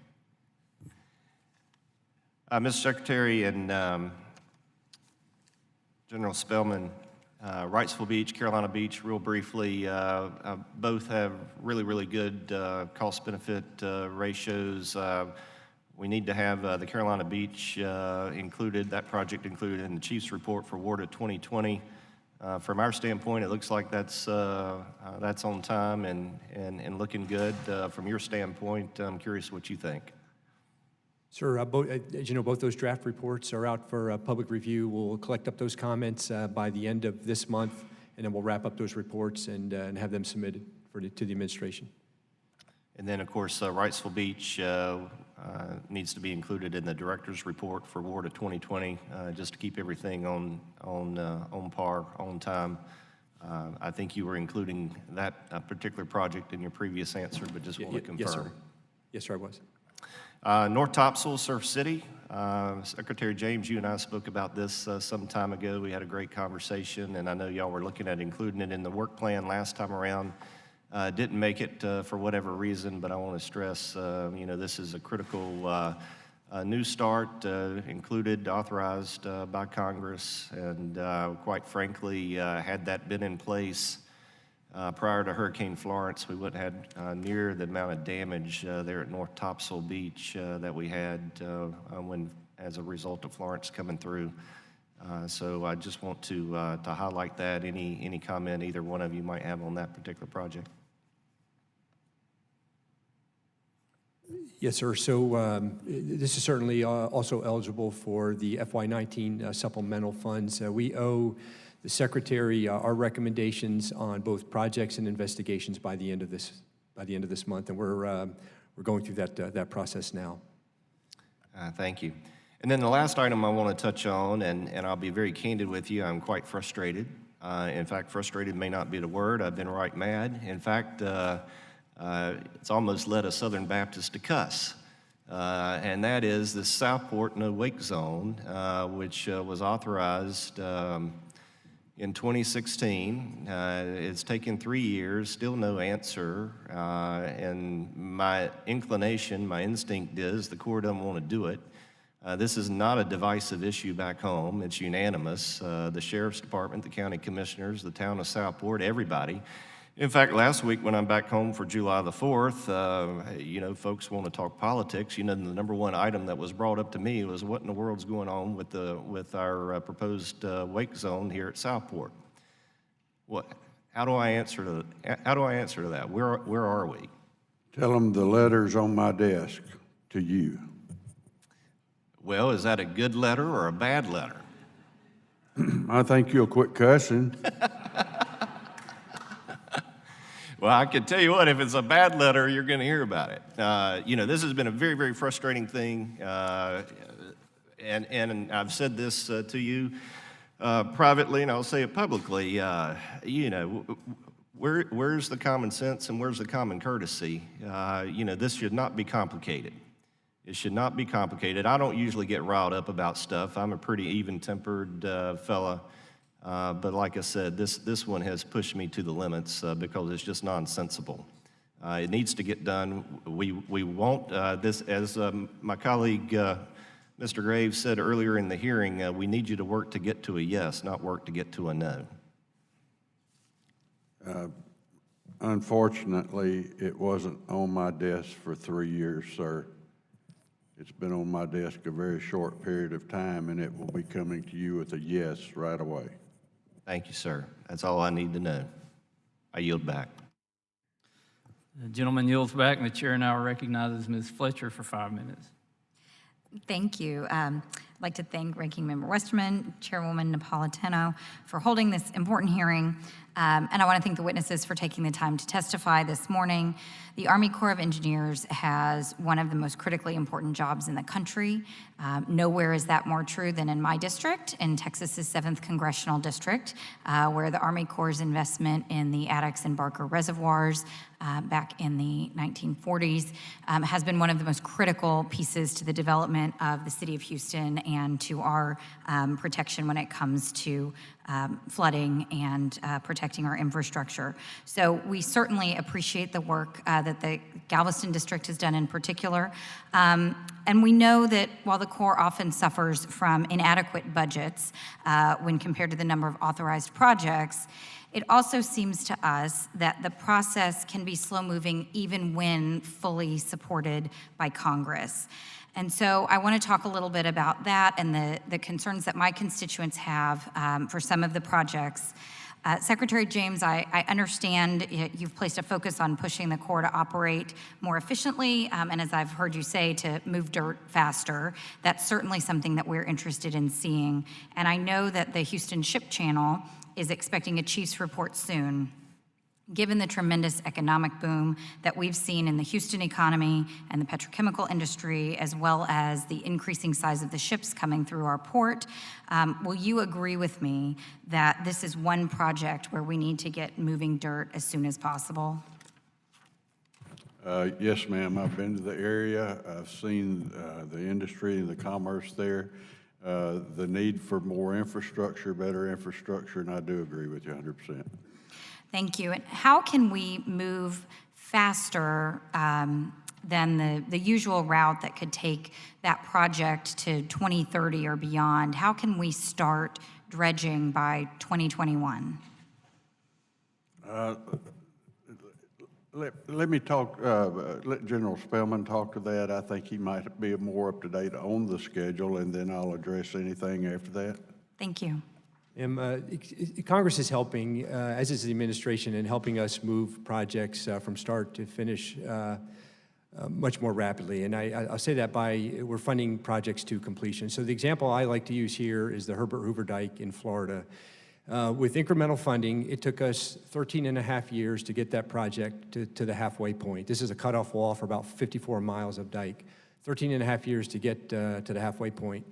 Mr. Secretary and General Spellman, Wrightsville Beach, Carolina Beach, real briefly, both have really good cost-benefit ratios. We need to have the Carolina Beach included, that project included in the Chief's report for WARDA 2020. From our standpoint, it looks like that's on time and looking good. From your standpoint, I'm curious what you think. Sir, as you know, both those draft reports are out for public review. We'll collect up those comments by the end of this month, and then we'll wrap up those reports and have them submitted to the administration. And then, of course, Wrightsville Beach needs to be included in the director's report for WARDA 2020, just to keep everything on par, on time. I think you were including that particular project in your previous answer, but just want to confirm. Yes, sir. Yes, sir, I was. North Topsail, Surf City. Secretary James, you and I spoke about this some time ago. We had a great conversation, and I know y'all were looking at including it in the work plan last time around. Didn't make it for whatever reason, but I want to stress, this is a critical new start, included, authorized by Congress, and quite frankly, had that been in place prior to Hurricane Florence, we wouldn't have had near the amount of damage there at North Topsail Beach that we had as a result of Florence coming through. So I just want to highlight that. Any comment either one of you might have on that particular project? Yes, sir. So this is certainly also eligible for the FY19 supplemental funds. We owe the Secretary our recommendations on both projects and investigations by the end of this month, and we're going through that process now. Thank you. And then the last item I want to touch on, and I'll be very candid with you, I'm quite frustrated. In fact, frustrated may not be the word. I've been right mad. In fact, it's almost led a Southern Baptist to cuss. And that is the Southport No Wake Zone, which was authorized in 2016. It's taken 3 years, still no answer. And my inclination, my instinct is the Corps doesn't want to do it. This is not a divisive issue back home. It's unanimous. The Sheriff's Department, the county commissioners, the town of Southport, everybody. In fact, last week when I'm back home for July the 4th, folks want to talk politics. The number one item that was brought up to me was what in the world's going on with our proposed wake zone here at Southport. How do I answer to that? Where are we? Tell them the letter's on my desk to you. Well, is that a good letter or a bad letter? I think you'll quit cussing. Well, I can tell you what, if it's a bad letter, you're going to hear about it. This has been a very, very frustrating thing, and I've said this to you privately, and I'll say it publicly. Where's the common sense and where's the common courtesy? This should not be complicated. It should not be complicated. I don't usually get riled up about stuff. I'm a pretty even-tempered fella. But like I said, this one has pushed me to the limits because it's just nonsensical. It needs to get done. We won't, this, as my colleague Mr. Graves said earlier in the hearing, we need you to work to get to a yes, not work to get to a no. Unfortunately, it wasn't on my desk for 3 years, sir. It's been on my desk a very short period of time, and it will be coming to you with a yes right away. Thank you, sir. That's all I need to know. I yield back. The gentleman yields back, and the chair now recognizes Ms. Fletcher for 5 minutes. Thank you. I'd like to thank Ranking Member Westerman, Chairwoman Napolitano for holding this important hearing. And I want to thank the witnesses for taking the time to testify this morning. The Army Corps of Engineers has one of the most critically important jobs in the country. Nowhere is that more true than in my district, in Texas's 7th Congressional District, where the Army Corps' investment in the Addicks and Barker reservoirs back in the 1940s has been one of the most critical pieces to the development of the city of Houston and to our protection when it comes to flooding and protecting our infrastructure. So we certainly appreciate the work that the Galveston District has done in particular. And we know that while the Corps often suffers from inadequate budgets when compared to the number of authorized projects, it also seems to us that the process can be slow-moving even when fully supported by Congress. And so I want to talk a little bit about that and the concerns that my constituents have for some of the projects. Secretary James, I understand you've placed a focus on pushing the Corps to operate more efficiently, and as I've heard you say, to move dirt faster. That's certainly something that we're interested in seeing. And I know that the Houston Ship Channel is expecting a chief's report soon. Given the tremendous economic boom that we've seen in the Houston economy and the petrochemical industry, as well as the increasing size of the ships coming through our port, will you agree with me that this is one project where we need to get moving dirt as soon as possible? Yes, ma'am. I've been to the area. I've seen the industry and the commerce there, the need for more infrastructure, better infrastructure, and I do agree with you 100%. Thank you. And how can we move faster than the usual route that could take that project to 2030 or beyond? How can we start dredging by 2021? Let me talk, let General Spellman talk to that. I think he might be more up to date on the schedule, and then I'll address anything after that. Thank you. Congress is helping, as is the administration, in helping us move projects from start to finish much more rapidly. And I'll say that we're funding projects to completion. So the example I like to use here is the Herbert Hoover Dike in Florida. With incremental funding, it took us 13 and a half years to get that project to the halfway point. This is a cutoff wall for about 54 miles of dike. 13 and a half years to get to the halfway point.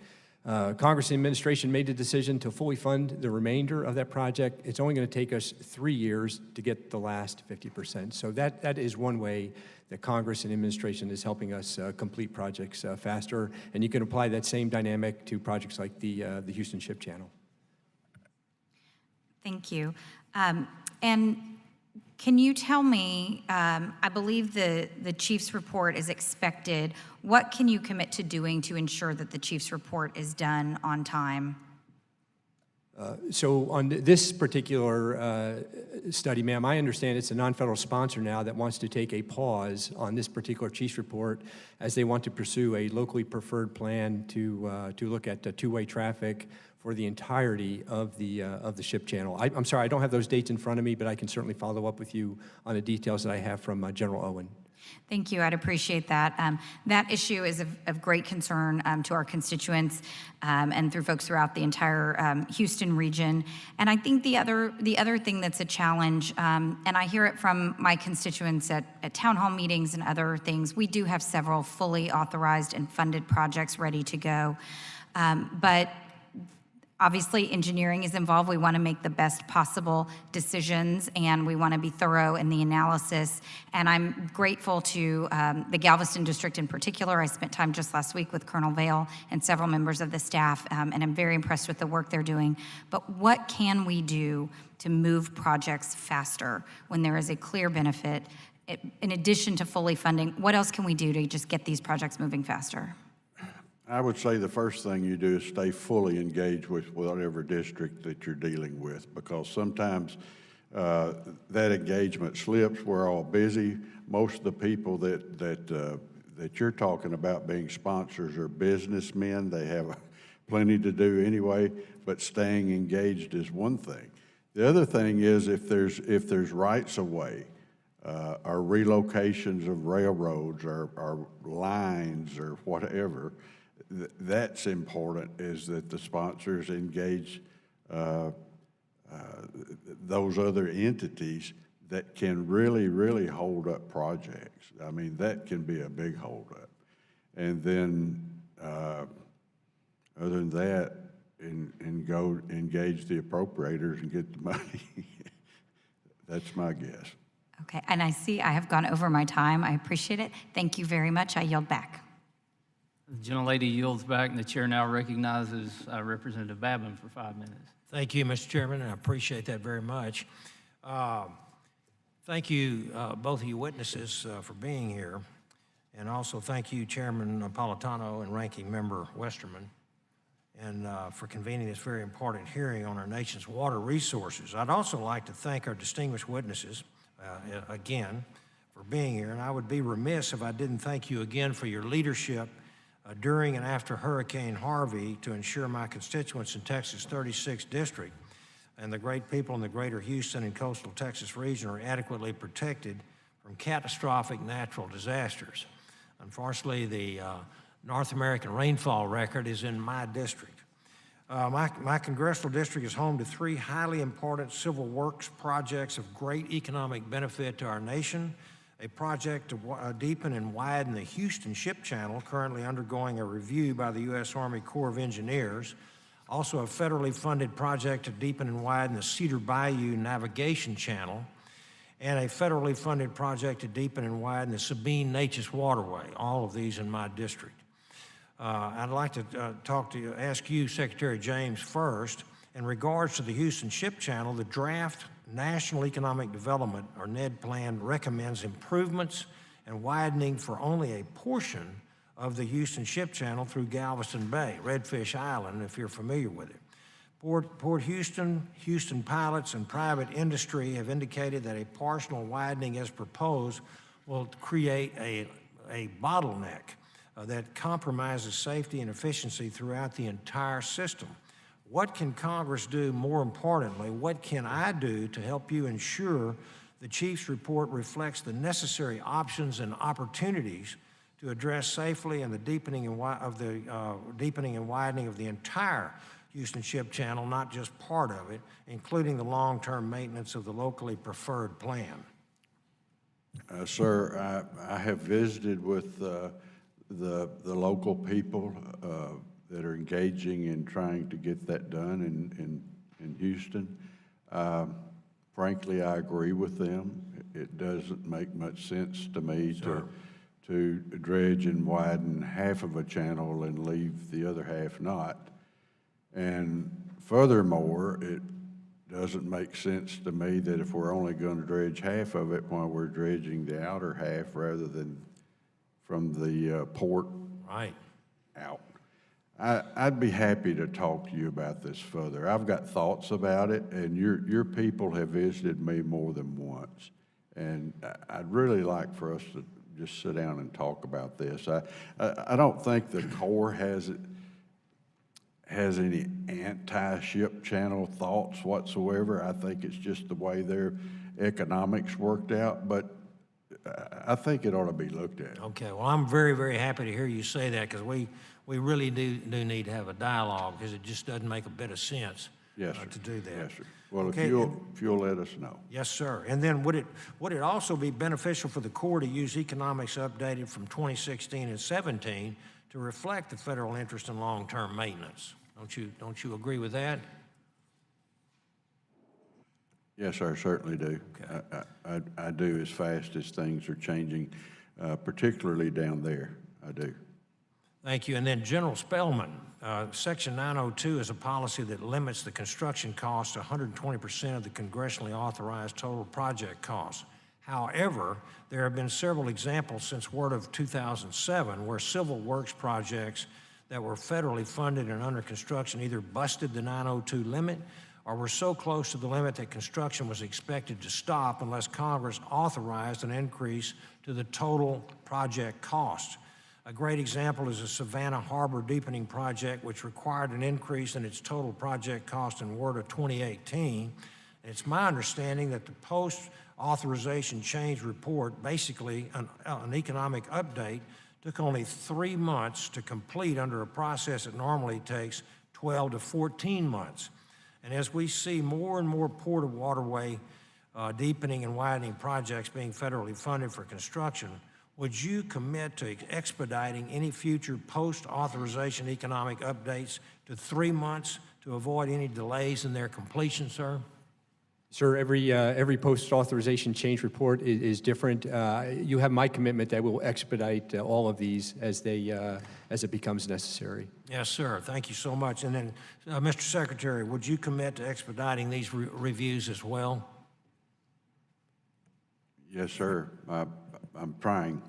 Congress and administration made the decision to fully fund the remainder of that project. It's only going to take us 3 years to get the last 50%. So that is one way that Congress and administration is helping us complete projects faster. And you can apply that same dynamic to projects like the Houston Ship Channel. Thank you. And can you tell me, I believe the chief's report is expected. What can you commit to doing to ensure that the chief's report is done on time? So on this particular study, ma'am, I understand it's a non-federal sponsor now that wants to take a pause on this particular chief's report as they want to pursue a locally preferred plan to look at two-way traffic for the entirety of the ship channel. I'm sorry, I don't have those dates in front of me, but I can certainly follow up with you on the details that I have from General Owen. Thank you. I'd appreciate that. That issue is of great concern to our constituents and through folks throughout the entire Houston region. And I think the other thing that's a challenge, and I hear it from my constituents at town hall meetings and other things, we do have several fully authorized and funded projects ready to go. But obviously, engineering is involved. We want to make the best possible decisions, and we want to be thorough in the analysis. And I'm grateful to the Galveston District in particular. I spent time just last week with Colonel Vail and several members of the staff, and I'm very impressed with the work they're doing. But what can we do to move projects faster when there is a clear benefit? In addition to fully funding, what else can we do to just get these projects moving faster? I would say the first thing you do is stay fully engaged with whatever district that you're dealing with, because sometimes that engagement slips. We're all busy. Most of the people that you're talking about being sponsors are businessmen. They have plenty to do anyway, but staying engaged is one thing. The other thing is if there's rights of way, or relocations of railroads or lines or whatever, that's important, is that the sponsors engage those other entities that can really hold up projects. I mean, that can be a big holdup. And then, other than that, and go engage the appropriators and get the money. That's my guess. Okay, and I see I have gone over my time. I appreciate it. Thank you very much. I yield back. The gentlelady yields back, and the chair now recognizes Representative Babin for 5 minutes. Thank you, Mr. Chairman, and I appreciate that very much. Thank you, both of you witnesses, for being here, and also thank you, Chairman Napolitano and Ranking Member Westerman, and for convening this very important hearing on our nation's water resources. I'd also like to thank our distinguished witnesses again for being here, and I would be remiss if I didn't thank you again for your leadership during and after Hurricane Harvey to ensure my constituents in Texas' 36th district and the great people in the greater Houston and coastal Texas region are adequately protected from catastrophic natural disasters. Unfortunately, the North American rainfall record is in my district. My congressional district is home to 3 highly important civil works projects of great economic benefit to our nation. A project to deepen and widen the Houston Ship Channel, currently undergoing a review by the U.S. Army Corps of Engineers. Also a federally funded project to deepen and widen the Cedar Bayou Navigation Channel, and a federally funded project to deepen and widen the Sabine-Neches Waterway, all of these in my district. I'd like to ask you, Secretary James, first, in regards to the Houston Ship Channel, the draft National Economic Development, or NED plan, recommends improvements and widening for only a portion of the Houston Ship Channel through Galveston Bay, Redfish Island, if you're familiar with it. Port Houston, Houston pilots, and private industry have indicated that a partial widening as proposed will create a bottleneck that compromises safety and efficiency throughout the entire system. What can Congress do? More importantly, what can I do to help you ensure the Chief's report reflects the necessary options and opportunities to address safely and the deepening and widening of the entire Houston Ship Channel, not just part of it, including the long-term maintenance of the locally preferred plan? Sir, I have visited with the local people that are engaging in trying to get that done in Houston. Frankly, I agree with them. It doesn't make much sense to me to dredge and widen half of a channel and leave the other half not. And furthermore, it doesn't make sense to me that if we're only going to dredge half of it, while we're dredging the outer half rather than from the port out. I'd be happy to talk to you about this further. I've got thoughts about it, and your people have visited me more than once. And I'd really like for us to just sit down and talk about this. I don't think the Corps has any anti-ship channel thoughts whatsoever. I think it's just the way their economics worked out, but I think it ought to be looked at. Okay, well, I'm very, very happy to hear you say that, because we really do need to have a dialogue, because it just doesn't make a bit of sense to do that. Yes, sir. Well, okay, if you'll let us know. Yes, sir. And then would it also be beneficial for the Corps to use economics updated from 2016 and 17 to reflect the federal interest in long-term maintenance? Don't you agree with that? Yes, sir, I certainly do. Okay. I do, as fast as things are changing, particularly down there. I do. Thank you. And then General Spellman, Section 902 is a policy that limits the construction cost to 120% of the congressionally authorized total project cost. However, there have been several examples since Word of 2007 where civil works projects that were federally funded and under construction either busted the 902 limit or were so close to the limit that construction was expected to stop unless Congress authorized an increase to the total project cost. A great example is the Savannah Harbor Deepening Project, which required an increase in its total project cost in WRDA 2018. And it's my understanding that the post-authorization change report, basically an economic update, took only 3 months to complete under a process that normally takes 12 to 14 months. And as we see more and more port of waterway deepening and widening projects being federally funded for construction, would you commit to expediting any future post-authorization economic updates to 3 months to avoid any delays in their completion, sir? Sir, every post-authorization change report is different. You have my commitment that we'll expedite all of these as it becomes necessary. Yes, sir. Thank you so much. And then, Mr. Secretary, would you commit to expediting these reviews as well? Yes, sir. I'm trying.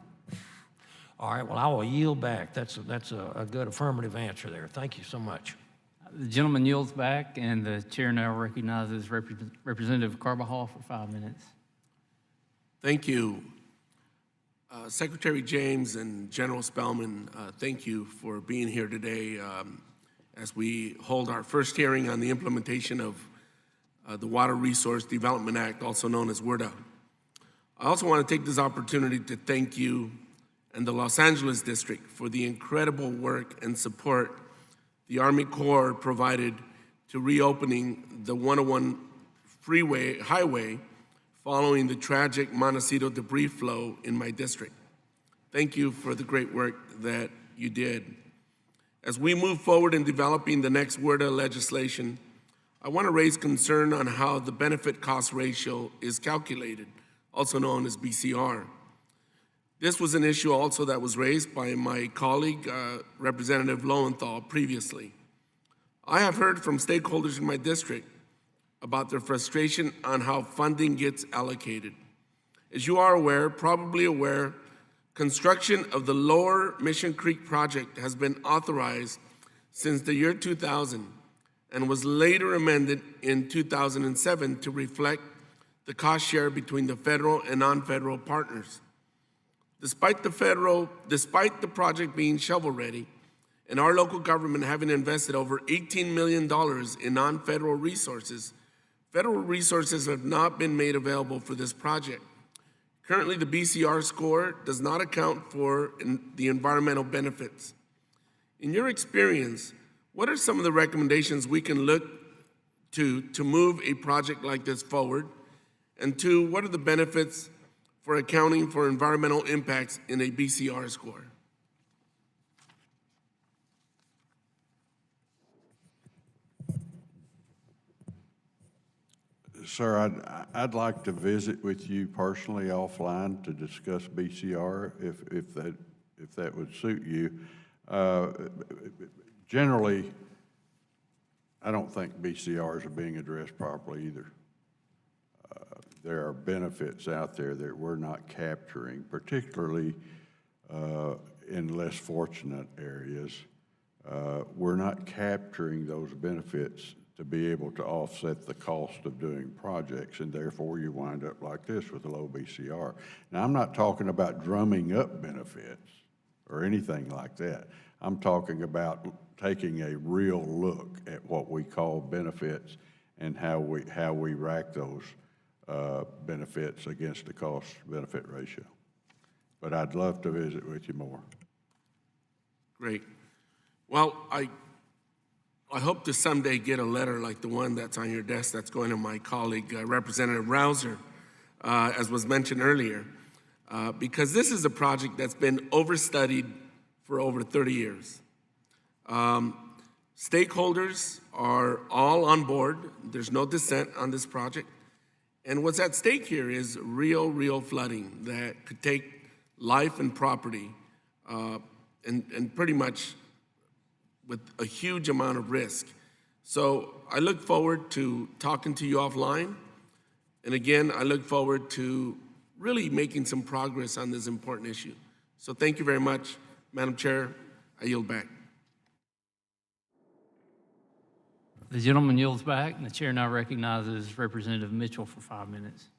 All right. Well, I will yield back. That's a good affirmative answer there. Thank you so much. The gentleman yields back, and the chair now recognizes Representative Carbajal for 5 minutes. Thank you. Secretary James and General Spellman, thank you for being here today as we hold our first hearing on the implementation of the Water Resource Development Act, also known as WRDA. I also want to take this opportunity to thank you and the Los Angeles District for the incredible work and support the Army Corps provided to reopening the 101 highway following the tragic Montecito debris flow in my district. Thank you for the great work that you did. As we move forward in developing the next WRDA legislation, I want to raise concern on how the benefit cost ratio is calculated, also known as BCR. This was an issue also that was raised by my colleague, Representative Lowenthal, previously. I have heard from stakeholders in my district about their frustration on how funding gets allocated. As you are probably aware, construction of the Lower Mission Creek project has been authorized since the year 2000 and was later amended in 2007 to reflect the cost share between the federal and non-federal partners. Despite the project being shovel-ready and our local government having invested over $18 million in non-federal resources, federal resources have not been made available for this project. Currently, the BCR score does not account for the environmental benefits. In your experience, what are some of the recommendations we can look to move a project like this forward? And two, what are the benefits for accounting for environmental impacts in a BCR score? Sir, I'd like to visit with you personally offline to discuss BCR if that would suit you. Generally, I don't think BCRs are being addressed properly either. There are benefits out there that we're not capturing, particularly in less fortunate areas. We're not capturing those benefits to be able to offset the cost of doing projects, and therefore you wind up like this with a low BCR. Now, I'm not talking about drumming up benefits or anything like that. I'm talking about taking a real look at what we call benefits and how we rack those benefits against the cost-benefit ratio. But I'd love to visit with you more. Great. Well, I hope to someday get a letter like the one that's on your desk that's going to my colleague, Representative Rouser, as was mentioned earlier, because this is a project that's been overstudied for over 30 years. Stakeholders are all on board. There's no dissent on this project. And what's at stake here is real flooding that could take life and property and pretty much with a huge amount of risk. So I look forward to talking to you offline. And again, I look forward to really making some progress on this important issue. So thank you very much, Madam Chair. I yield back. The gentleman yields back, and the chair now recognizes Representative Mitchell for 5 minutes.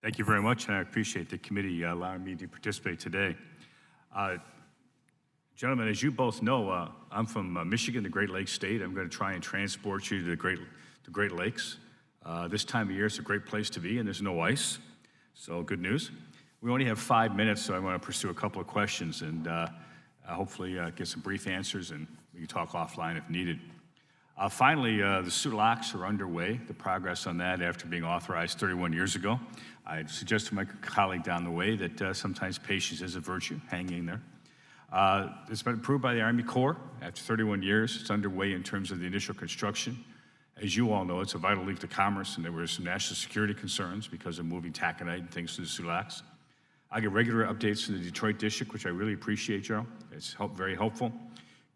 Thank you very much, and I appreciate the committee allowing me to participate today. Gentlemen, as you both know, I'm from Michigan, the Great Lakes state. I'm going to try and transport you to the Great Lakes. This time of year, it's a great place to be, and there's no ice, so good news. We only have 5 minutes, so I want to pursue a couple of questions and hopefully get some brief answers, and we can talk offline if needed. Finally, the SULACs are underway, the progress on that after being authorized 31 years ago. I suggest to my colleague down the way that sometimes patience is a virtue, hanging in there. It's been approved by the Army Corps after 31 years. It's underway in terms of the initial construction. As you all know, it's a vital link to commerce, and there were some national security concerns because of moving taconite and things to the SULACs. I get regular updates from the Detroit District, which I really appreciate, Joe. It's very helpful.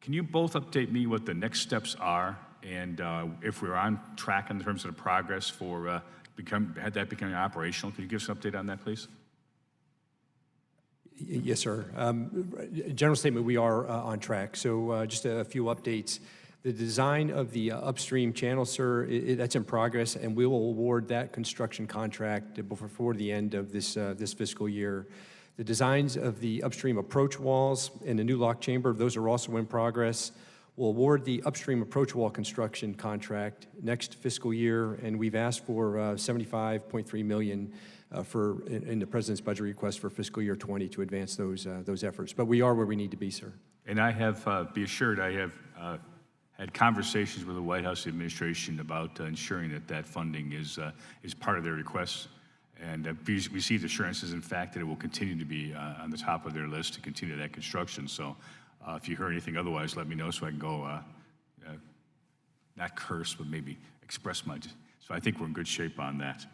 Can you both update me what the next steps are, and if we're on track in terms of the progress for becoming operational? Can you give us an update on that, please? Yes, sir. General statement, we are on track. So just a few updates. The design of the upstream channel, sir, that's in progress, and we will award that construction contract before the end of this fiscal year. The designs of the upstream approach walls and the new lock chamber, those are also in progress. We'll award the upstream approach wall construction contract next fiscal year, and we've asked for $75.3 million in the President's budget request for fiscal year 20 to advance those efforts. But we are where we need to be, sir. And I have, be assured, I have had conversations with the White House administration about ensuring that funding is part of their requests. And we received assurances, in fact, that it will continue to be on the top of their list to continue that construction. So if you heard anything otherwise, let me know so I can go, not curse, but maybe express my. So I think we're in good shape on that.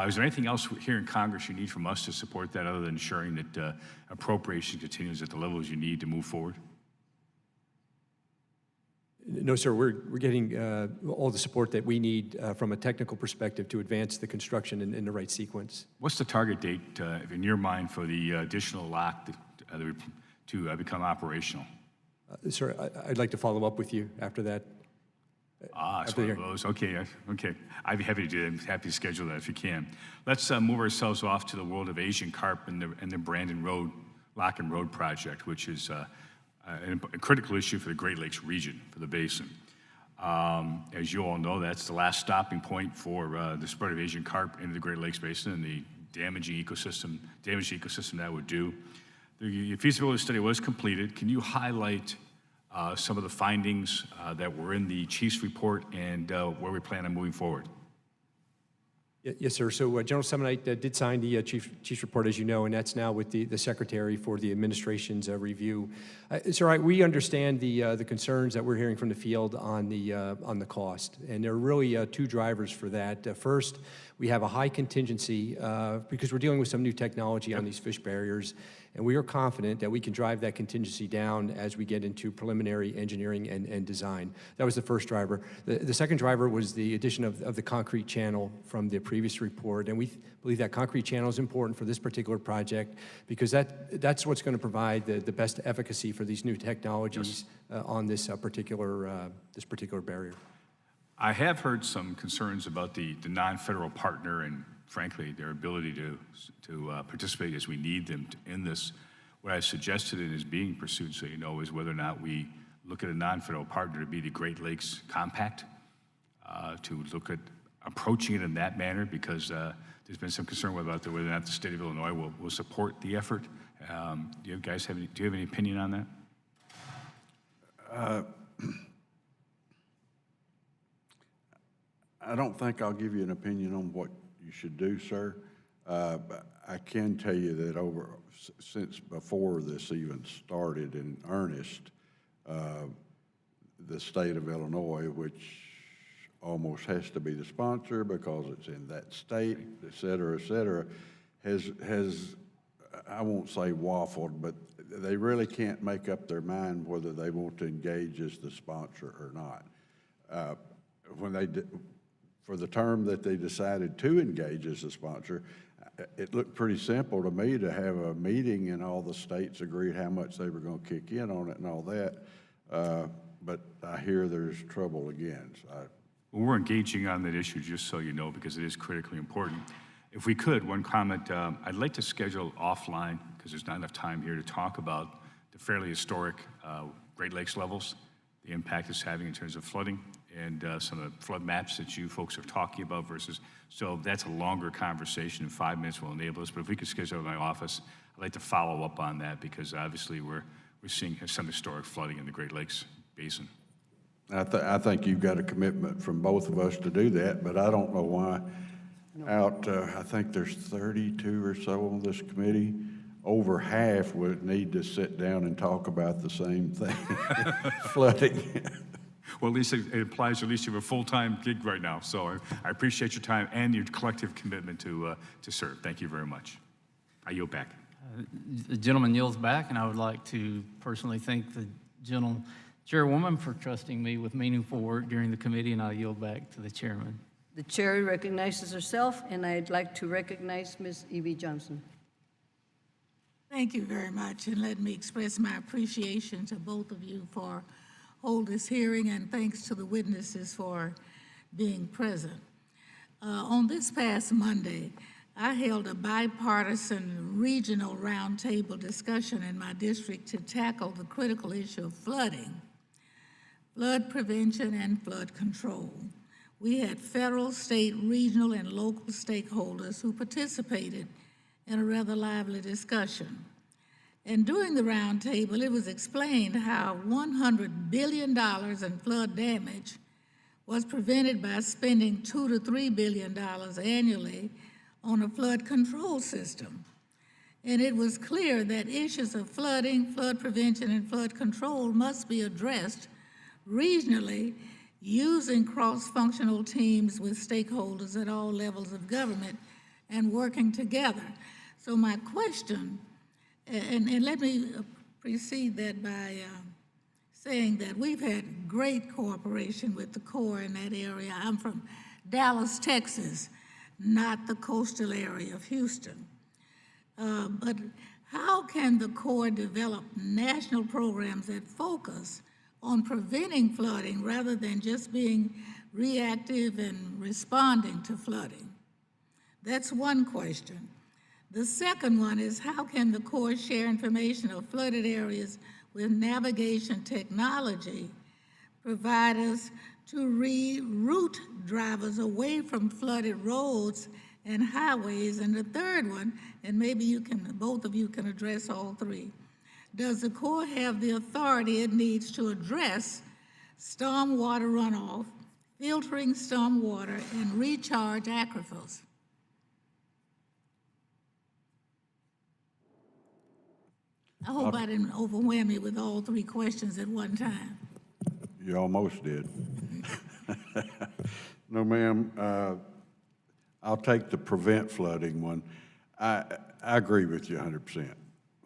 Is there anything else here in Congress you need from us to support that other than ensuring that appropriation continues at the levels you need to move forward? No, sir, we're getting all the support that we need from a technical perspective to advance the construction in the right sequence. What's the target date in your mind for the additional lock to become operational? Sir, I'd like to follow up with you after that. It's one of those. Okay. I'd be happy to do that. I'm happy to schedule that if you can. Let's move ourselves off to the world of Asian carp and the Brandon Road Lock and Road project, which is a critical issue for the Great Lakes region, for the basin. As you all know, that's the last stopping point for the spread of Asian carp into the Great Lakes basin and the damaged ecosystem that would do. The feasibility study was completed. Can you highlight some of the findings that were in the chief's report and where we plan on moving forward? Yes, sir. So General Semonite did sign the chief's report, as you know, and that's now with the secretary for the administration's review. Sir, we understand the concerns that we're hearing from the field on the cost, and there are really two drivers for that. First, we have a high contingency because we're dealing with some new technology on these fish barriers, and we are confident that we can drive that contingency down as we get into preliminary engineering and design. That was the first driver. The second driver was the addition of the concrete channel from the previous report, and we believe that concrete channel is important for this particular project because that's what's going to provide the best efficacy for these new technologies on this particular barrier. I have heard some concerns about the non-federal partner and, frankly, their ability to participate as we need them in this. What I suggested and is being pursued, so you know, is whether or not we look at a non-federal partner to be the Great Lakes Compact, to look at approaching it in that manner, because there's been some concern about whether or not the state of Illinois will support the effort. Do you guys have any opinion on that? I don't think I'll give you an opinion on what you should do, sir. But I can tell you that since before this even started in earnest, the state of Illinois, which almost has to be the sponsor because it's in that state, et cetera, has, I won't say waffled, but they really can't make up their mind whether they want to engage as the sponsor or not. For the term that they decided to engage as a sponsor, it looked pretty simple to me to have a meeting and all the states agreed how much they were going to kick in on it and all that. but I hear there's trouble again. So Well, we're engaging on that issue, just so you know, because it is critically important. If we could, one comment, I'd like to schedule offline, because there's not enough time here to talk about the fairly historic Great Lakes levels, the impact it's having in terms of flooding, and some of the flood maps that you folks are talking about versus, so that's a longer conversation, and 5 minutes will enable us, but if we could schedule it in my office, I'd like to follow up on that, because obviously we're seeing some historic flooding in the Great Lakes Basin. I think you've got a commitment from both of us to do that, but I don't know why I think there's 32 or so on this committee. Over half would need to sit down and talk about the same thing, flooding. Well, at least it implies at least you have a full-time gig right now, so I appreciate your time and your collective commitment to serve. Thank you very much. I yield back. The gentleman yields back, and I would like to personally thank the chairwoman for trusting me with meaningful work during the committee, and I yield back to the chairman. The chair recognizes herself, and I'd like to recognize Ms. Evie Johnson. Thank you very much, and let me express my appreciation to both of you for holding this hearing, and thanks to the witnesses for being present. On this past Monday, I held a bipartisan regional roundtable discussion in my district to tackle the critical issue of flooding, flood prevention, and flood control. We had federal, state, regional, and local stakeholders who participated in a rather lively discussion. And during the roundtable, it was explained how $100 billion in flood damage was prevented by spending $2 to $3 billion annually on a flood control system. And it was clear that issues of flooding, flood prevention, and flood control must be addressed regionally using cross-functional teams with stakeholders at all levels of government and working together. So my question, and let me precede that by saying that we've had great cooperation with the Corps in that area. I'm from Dallas, Texas, not the coastal area of Houston. But how can the Corps develop national programs that focus on preventing flooding rather than just being reactive and responding to flooding? That's one question. The second one is, how can the Corps share information of flooded areas with navigation technology, provide us to reroute drivers away from flooded roads and highways? And the third one, and maybe you can, both of you can address all three, does the Corps have the authority it needs to address stormwater runoff, filtering stormwater, and recharge aquifers? I hope I didn't overwhelm you with all three questions at one time. You almost did. No, ma'am. I'll take the prevent flooding one. I agree with you 100%.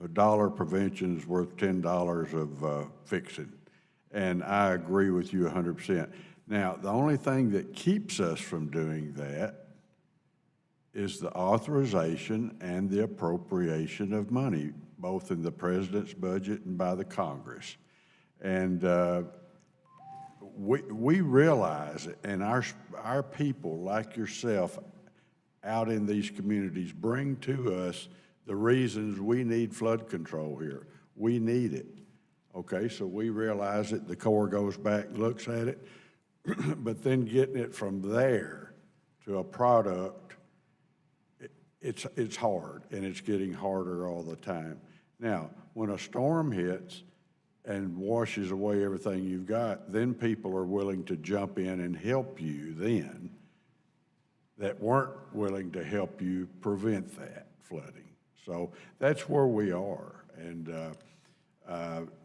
$1 prevention is worth $10 of fixing, and I agree with you 100%. Now, the only thing that keeps us from doing that is the authorization and the appropriation of money, both in the president's budget and by the Congress. And we realize it, and our people like yourself out in these communities bring to us the reasons we need flood control here. We need it. Okay, so we realize it, the Corps goes back, looks at it, but then getting it from there to a product, it's hard, and it's getting harder all the time. Now, when a storm hits and washes away everything you've got, then people are willing to jump in and help you then that weren't willing to help you prevent that flooding. So that's where we are. And,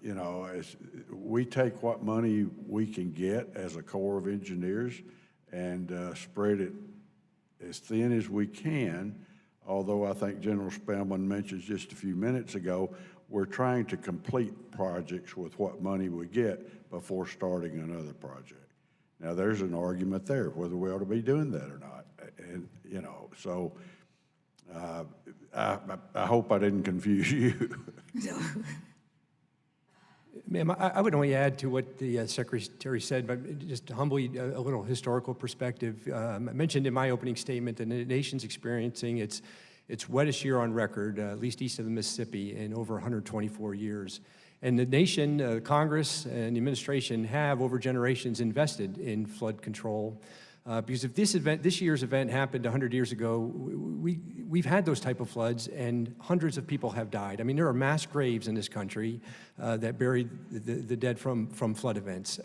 you know, as we take what money we can get as a Corps of Engineers and spread it as thin as we can. Although I think General Spellman mentioned just a few minutes ago, we're trying to complete projects with what money we get before starting another project. Now, there's an argument there, whether we ought to be doing that or not. And, you know, so I hope I didn't confuse you. Ma'am, I would only add to what the Secretary said, but just humbly a little historical perspective. I mentioned in my opening statement that the nation's experiencing its wettest year on record, at least east of the Mississippi, in over 124 years. And the nation, Congress, and the administration have, over generations, invested in flood control. Because if this year's event happened 100 years ago, we've had those type of floods, and hundreds of people have died. I mean, there are mass graves in this country that bury the dead from flood events.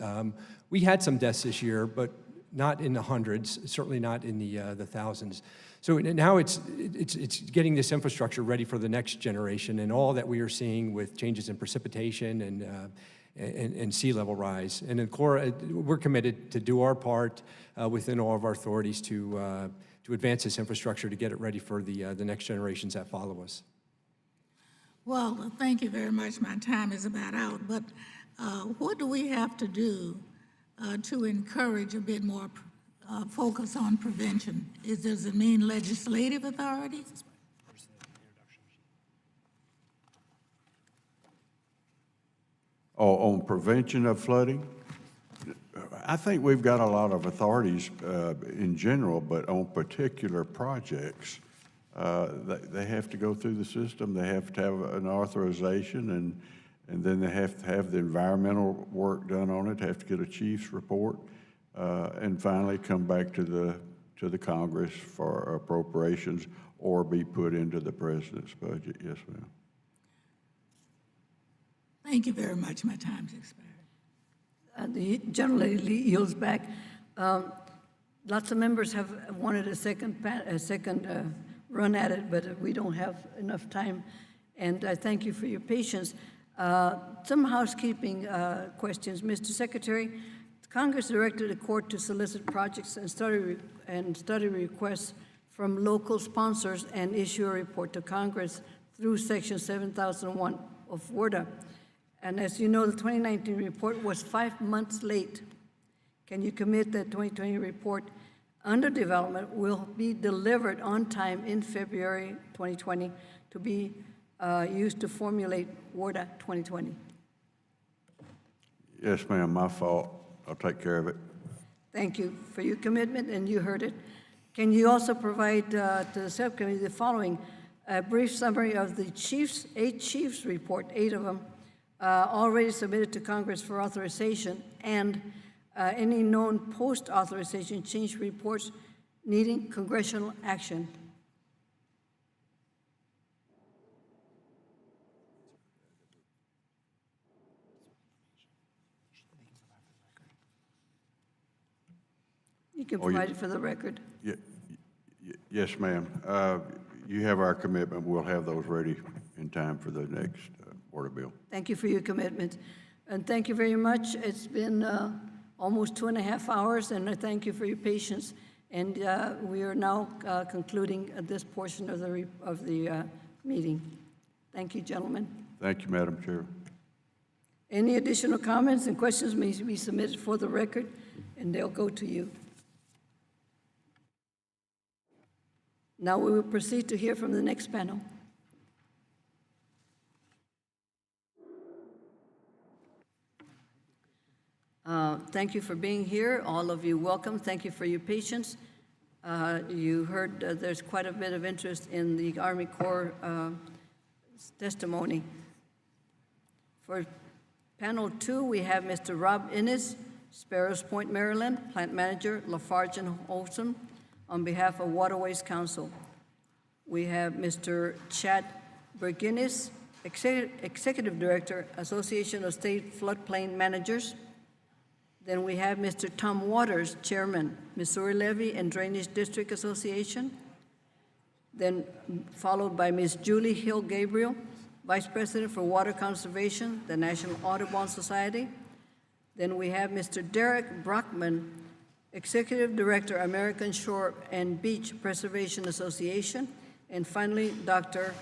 We had some deaths this year, but not in the hundreds, certainly not in the thousands. So now it's getting this infrastructure ready for the next generation, and all that we are seeing with changes in precipitation and sea level rise. And in Corps, we're committed to do our part within all of our authorities to advance this infrastructure to get it ready for the next generations that follow us. Well, thank you very much. My time is about out, but what do we have to do to encourage a bit more focus on prevention? Does it mean legislative authority? On prevention of flooding? I think we've got a lot of authorities in general, but on particular projects, they have to go through the system. They have to have an authorization, and then they have to have the environmental work done on it, have to get a chief's report, and finally come back to the Congress for appropriations or be put into the president's budget. Yes, ma'am. Thank you very much. My time's expired. The gentleman yields back. Lots of members have wanted a second run at it, but we don't have enough time. And I thank you for your patience. Some housekeeping questions. Mr. Secretary, Congress directed the court to solicit projects and study requests from local sponsors and issue a report to Congress through Section 7001 of WRDA. And as you know, the 2019 report was 5 months late. Can you commit that 2020 report under development will be delivered on time in February 2020 to be used to formulate WRDA 2020? Yes, ma'am, my fault. I'll take care of it. Thank you for your commitment, and you heard it. Can you also provide to the subcommittee the following: a brief summary of the eight chiefs report, 8 of them, already submitted to Congress for authorization, and any known post-authorization change reports needing congressional action? You can provide it for the record. Yes, ma'am. You have our commitment. We'll have those ready in time for the next order bill. Thank you for your commitment. And thank you very much. It's been almost 2.5 hours, and I thank you for your patience. And we are now concluding this portion of the meeting. Thank you, gentlemen. Thank you, Madam Chair. Any additional comments and questions may be submitted for the record, and they'll go to you. Now we will proceed to hear from the next panel. Thank you for being here. All of you, welcome. Thank you for your patience. You heard there's quite a bit of interest in the Army Corps testimony. For panel 2, we have Mr. Rob Innes, Sparrows Point, Maryland, Plant Manager, Lafarge and Olson, on behalf of Waterways Council. We have Mr. Chad Berginis, Executive Director, Association of State Floodplain Managers. Then we have Mr. Tom Waters, Chairman, Missouri Levee and Drainage District Association. Then followed by Ms. Julie Hill Gabriel, Vice President for Water Conservation, the National Audubon Society. Then we have Mr. Derek Brockman, Executive Director, American Shore and Beach Preservation Association. And finally, Dr.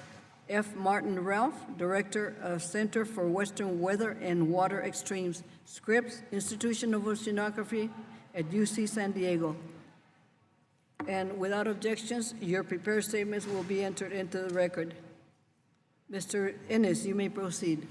F. Martin Ralph, Director of Center for Western Weather and Water Extremes, Scripps Institution of Oceanography at UC San Diego. And without objections, your prepared statements will be entered into the record. Mr. Innes, you may proceed.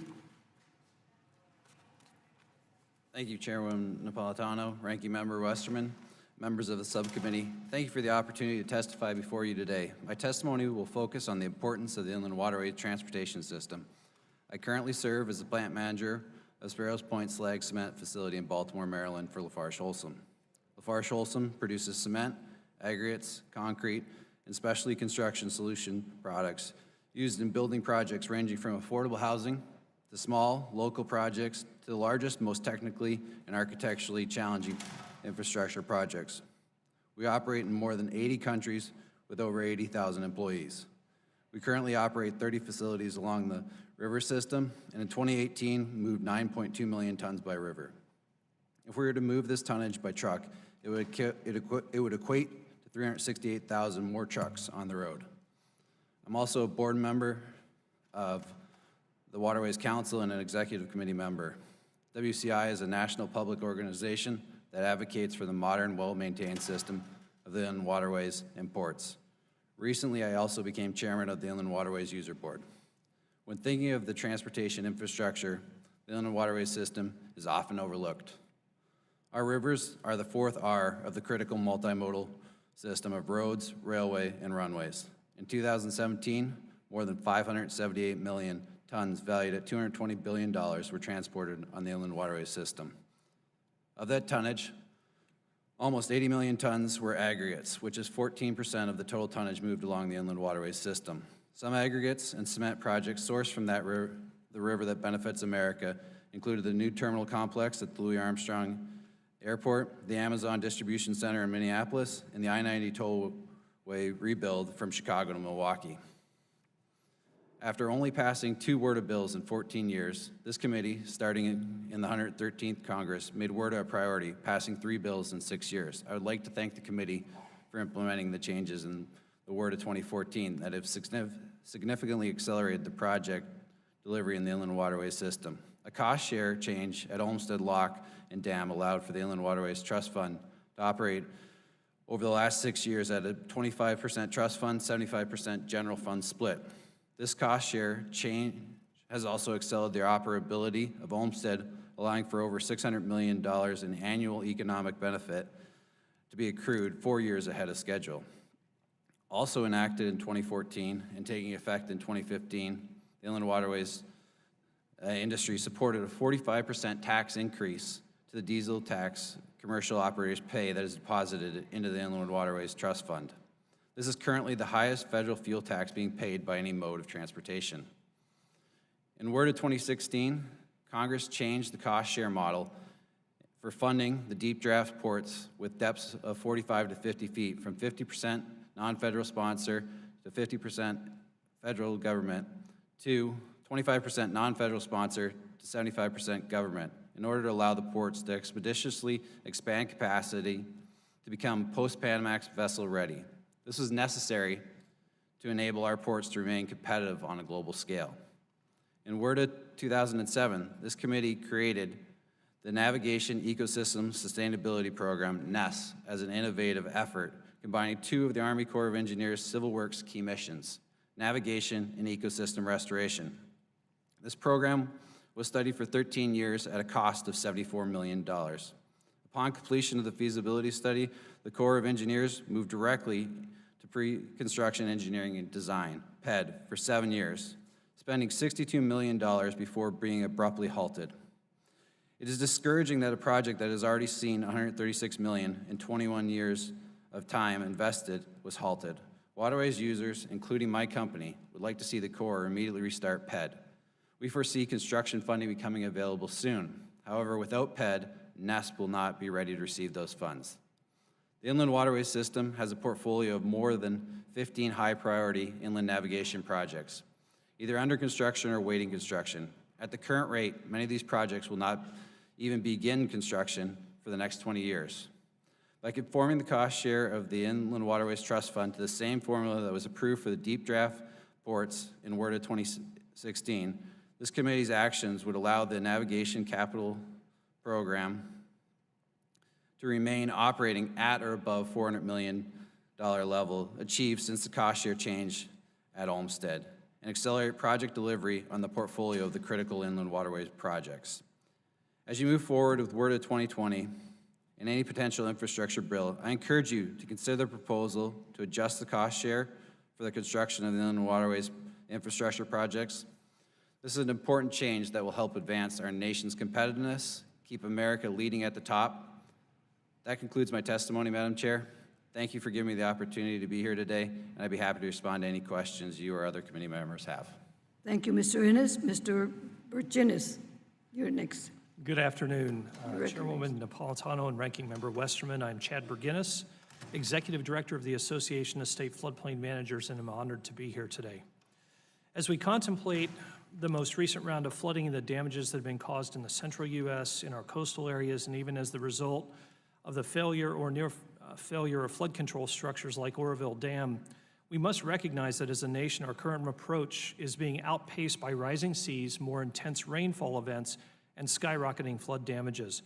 Thank you, Chairwoman Napolitano, Ranking Member Westerman, members of the subcommittee. Thank you for the opportunity to testify before you today. My testimony will focus on the importance of the inland waterway transportation system. I currently serve as the plant manager of Sparrows Point Slag Cement Facility in Baltimore, Maryland for LaFarge-Holcim. LaFarge-Holcim produces cement, aggregates, concrete, and specialty construction solution products used in building projects ranging from affordable housing to small, local projects to the largest, most technically and architecturally challenging infrastructure projects. We operate in more than 80 countries with over 80,000 employees. We currently operate 30 facilities along the river system, and in 2018, moved 9.2 million tons by river. If we were to move this tonnage by truck, it would equate to 368,000 more trucks on the road. I'm also a board member of the Waterways Council and an executive committee member. WCI is a national public organization that advocates for the modern, well-maintained system of the inland waterways and ports. Recently, I also became chairman of the Inland Waterways User Board. When thinking of the transportation infrastructure, the inland waterways system is often overlooked. Our rivers are the fourth R of the critical multimodal system of roads, railway, and runways. In 2017, more than 578 million tons valued at $220 billion were transported on the inland waterway system. Of that tonnage, almost 80 million tons were aggregates, which is 14% of the total tonnage moved along the inland waterway system. Some aggregates and cement projects sourced from that the river that benefits America included the new terminal complex at the Louis Armstrong Airport, the Amazon Distribution Center in Minneapolis, and the I-90 tollway rebuild from Chicago to Milwaukee. After only passing 2 WRDA bills in 14 years, this committee, starting in the 113th Congress, made WRDA a priority, passing 3 bills in 6 years. I would like to thank the committee for implementing the changes in the WRDA 2014 that have significantly accelerated the project delivery in the inland waterway system. A cost share change at Olmsted Lock and Dam allowed for the Inland Waterways Trust Fund to operate over the last 6 years at a 25% trust fund, 75% general fund split. This cost share change has also accelerated the operability of Olmsted, allowing for over $600 million in annual economic benefit to be accrued 4 years ahead of schedule. Also enacted in 2014 and taking effect in 2015, the Inland Waterways industry supported a 45% tax increase to the diesel tax commercial operators pay that is deposited into the Inland Waterways Trust Fund. This is currently the highest federal fuel tax being paid by any mode of transportation. In WRDA 2016, Congress changed the cost share model for funding the deep draft ports with depths of 45 to 50 feet from 50% non-federal sponsor to 50% federal government to 25% non-federal sponsor to 75% government in order to allow the ports to expeditiously expand capacity to become post-Panamax vessel ready. This was necessary to enable our ports to remain competitive on a global scale. In WRDA 2007, this committee created the Navigation Ecosystem Sustainability Program, NESS, as an innovative effort combining 2 of the Army Corps of Engineers Civil Works key missions, navigation and ecosystem restoration. This program was studied for 13 years at a cost of $74 million. Upon completion of the feasibility study, the Corps of Engineers moved directly to pre-construction engineering and design, PED, for 7 years, spending $62 million before being abruptly halted. It is discouraging that a project that has already seen $136 million in 21 years of time invested was halted. Waterways users, including my company, would like to see the Corps immediately restart PED. We foresee construction funding becoming available soon. However, without PED, NESP will not be ready to receive those funds. The Inland Waterways System has a portfolio of more than 15 high-priority inland navigation projects, either under construction or awaiting construction. At the current rate, many of these projects will not even begin construction for the next 20 years. By conforming the cost share of the Inland Waterways Trust Fund to the same formula that was approved for the deep draft ports in WRDA 2016, this committee's actions would allow the navigation capital program to remain operating at or above $400 million level achieved since the cost share change at Olmsted, and accelerate project delivery on the portfolio of the critical inland waterways projects. As you move forward with WRDA 2020 and any potential infrastructure bill, I encourage you to consider the proposal to adjust the cost share for the construction of the inland waterways infrastructure projects. This is an important change that will help advance our nation's competitiveness, keep America leading at the top. That concludes my testimony, Madam Chair. Thank you for giving me the opportunity to be here today, and I'd be happy to respond to any questions you or other committee members have. Thank you, Mr. Innes. Mr. Burchinis, you're next. Good afternoon, You're Chairwoman Napolitano and Ranking Member Westerman. I'm Chad Burginis, Executive Director of the Association of State Floodplain Managers, and I'm honored to be here today. As we contemplate the most recent round of flooding and the damages that have been caused in the central U.S., in our coastal areas, and even as the result of the failure or near failure of flood control structures like Oroville Dam, we must recognize that as a nation, our current approach is being outpaced by rising seas, more intense rainfall events, and skyrocketing flood damages.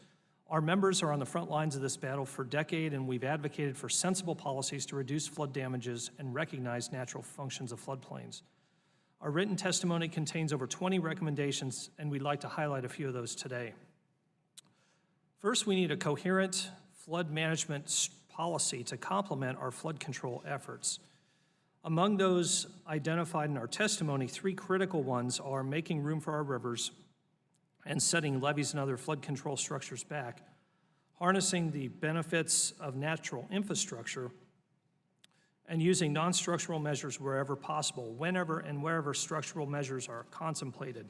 Our members are on the front lines of this battle for decades, and we've advocated for sensible policies to reduce flood damages and recognize natural functions of floodplains. Our written testimony contains over 20 recommendations, and we'd like to highlight a few of those today. First, we need a coherent flood management policy to complement our flood control efforts. Among those identified in our testimony, 3 critical ones are making room for our rivers and setting levees and other flood control structures back, harnessing the benefits of natural infrastructure, and using non-structural measures wherever possible, whenever and wherever structural measures are contemplated.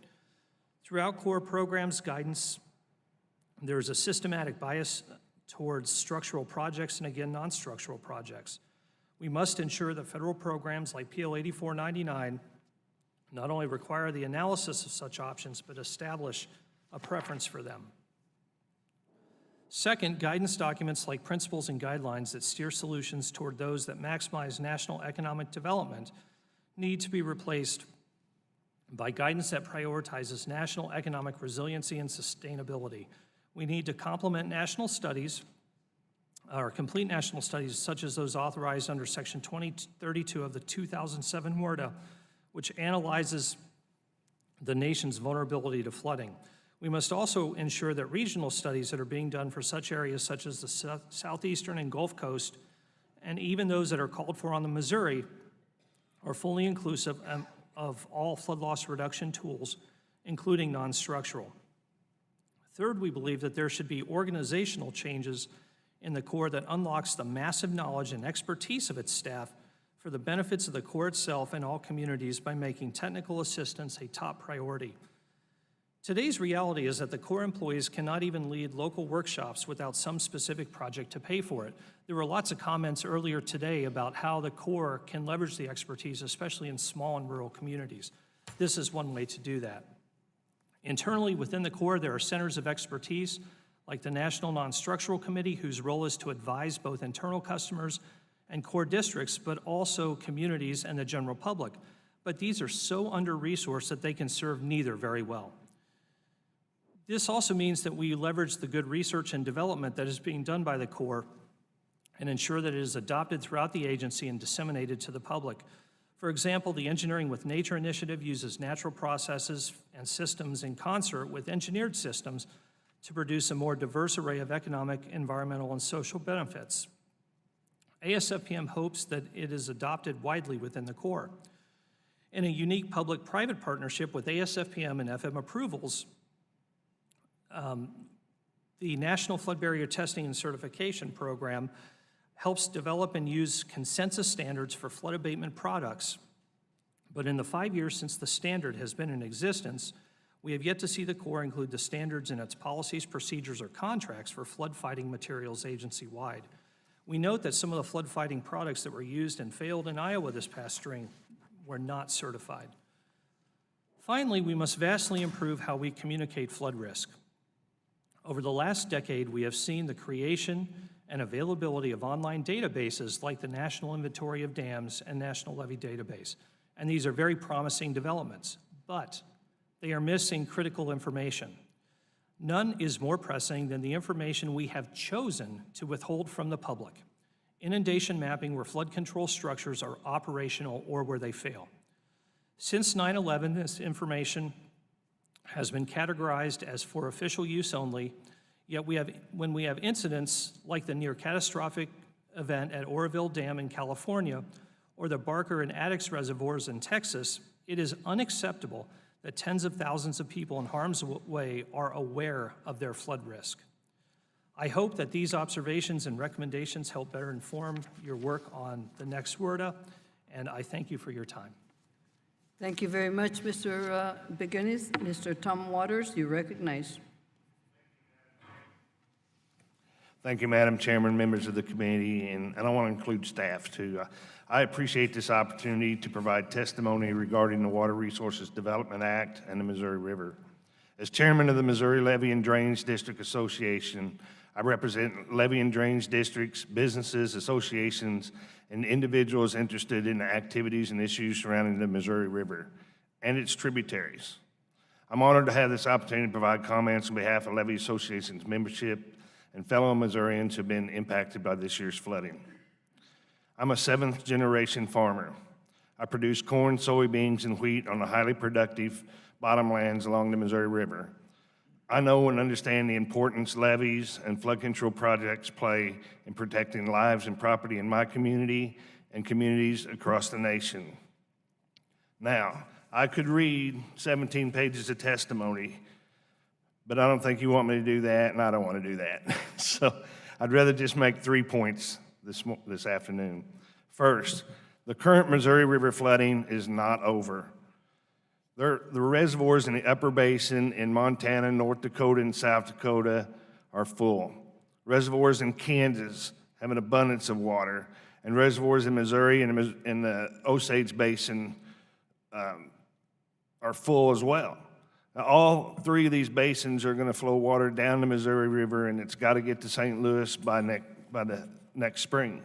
Throughout core programs guidance, there is a systematic bias towards structural projects and, again, non-structural projects. We must ensure that federal programs like PL 8499 not only require the analysis of such options, but establish a preference for them. Second, guidance documents like principles and guidelines that steer solutions toward those that maximize national economic development need to be replaced by guidance that prioritizes national economic resiliency and sustainability. We need to complement national studies, or complete national studies such as those authorized under Section 2032 of the 2007 WRDA, which analyzes the nation's vulnerability to flooding. We must also ensure that regional studies that are being done for such areas such as the southeastern and Gulf Coast, and even those that are called for on the Missouri, are fully inclusive of all flood loss reduction tools, including non-structural. Third, we believe that there should be organizational changes in the Corps that unlocks the massive knowledge and expertise of its staff for the benefits of the Corps itself and all communities by making technical assistance a top priority. Today's reality is that the Corps employees cannot even lead local workshops without some specific project to pay for it. There were lots of comments earlier today about how the Corps can leverage the expertise, especially in small and rural communities. This is one way to do that. Internally within the Corps, there are centers of expertise like the National Non-Structural Committee, whose role is to advise both internal customers and Corps districts, but also communities and the general public. But these are so under-resourced that they can serve neither very well. This also means that we leverage the good research and development that is being done by the Corps and ensure that it is adopted throughout the agency and disseminated to the public. For example, the Engineering with Nature initiative uses natural processes and systems in concert with engineered systems to produce a more diverse array of economic, environmental, and social benefits. ASFPM hopes that it is adopted widely within the Corps. In a unique public-private partnership with ASFPM and FM Approvals, the National Flood Barrier Testing and Certification Program helps develop and use consensus standards for flood abatement products. But in the 5 years since the standard has been in existence, we have yet to see the Corps include the standards in its policies, procedures, or contracts for flood fighting materials agency-wide. We note that some of the flood fighting products that were used and failed in Iowa this past spring were not certified. Finally, we must vastly improve how we communicate flood risk. Over the last decade, we have seen the creation and availability of online databases like the National Inventory of Dams and National Levee Database. And these are very promising developments, but they are missing critical information. None is more pressing than the information we have chosen to withhold from the public. Inundation mapping where flood control structures are operational or where they fail. Since 9/11, this information has been categorized as for official use only, yet when we have incidents like the near catastrophic event at Oroville Dam in California or the Barker and Addicks reservoirs in Texas, it is unacceptable that tens of thousands of people in harm's way are aware of their flood risk. I hope that these observations and recommendations help better inform your work on the next WRDA, and I thank you for your time. Thank you very much, Mr. Beginnis. Mr. Tom Waters, you recognize. Thank you, Madam Chairman, members of the committee, and I want to include staff too. I appreciate this opportunity to provide testimony regarding the Water Resources Development Act and the Missouri River. As chairman of the Missouri Levee and Drainage District Association, I represent levee and drainage districts, businesses, associations, and individuals interested in the activities and issues surrounding the Missouri River and its tributaries. I'm honored to have this opportunity to provide comments on behalf of Levee Association's membership and fellow Missourians who have been impacted by this year's flooding. I'm a seventh-generation farmer. I produce corn, soybeans, and wheat on the highly productive bottomlands along the Missouri River. I know and understand the importance levees and flood control projects play in protecting lives and property in my community and communities across the nation. Now, I could read 17 pages of testimony, but I don't think you want me to do that, and I don't want to do that. So I'd rather just make 3 points this afternoon. First, the current Missouri River flooding is not over. The reservoirs in the upper basin in Montana, North Dakota, and South Dakota are full. Reservoirs in Kansas have an abundance of water, and reservoirs in Missouri and in the Osage Basin are full as well. Now, all three of these basins are going to flow water down the Missouri River, and it's got to get to St. Louis by the next spring.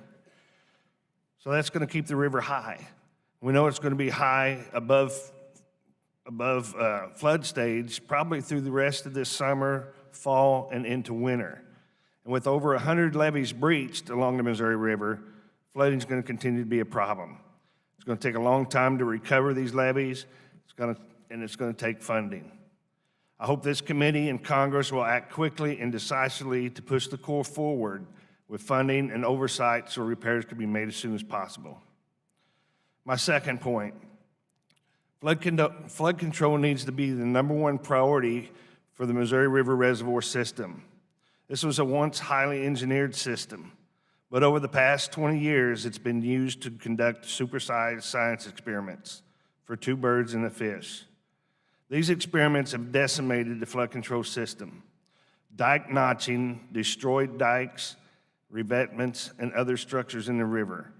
So that's going to keep the river high. We know it's going to be high above flood stage probably through the rest of this summer, fall, and into winter. And with over 100 levees breached along the Missouri River, flooding is going to continue to be a problem. It's going to take a long time to recover these levees, and it's going to take funding. I hope this committee and Congress will act quickly and decisively to push the Corps forward with funding and oversight so repairs can be made as soon as possible. My second point, flood control needs to be the #1 priority for the Missouri River Reservoir system. This was a once highly engineered system, but over the past 20 years, it's been used to conduct supersized science experiments for 2 birds and a fish. These experiments have decimated the flood control system. Dike notching destroyed dikes, revetments, and other structures in the river.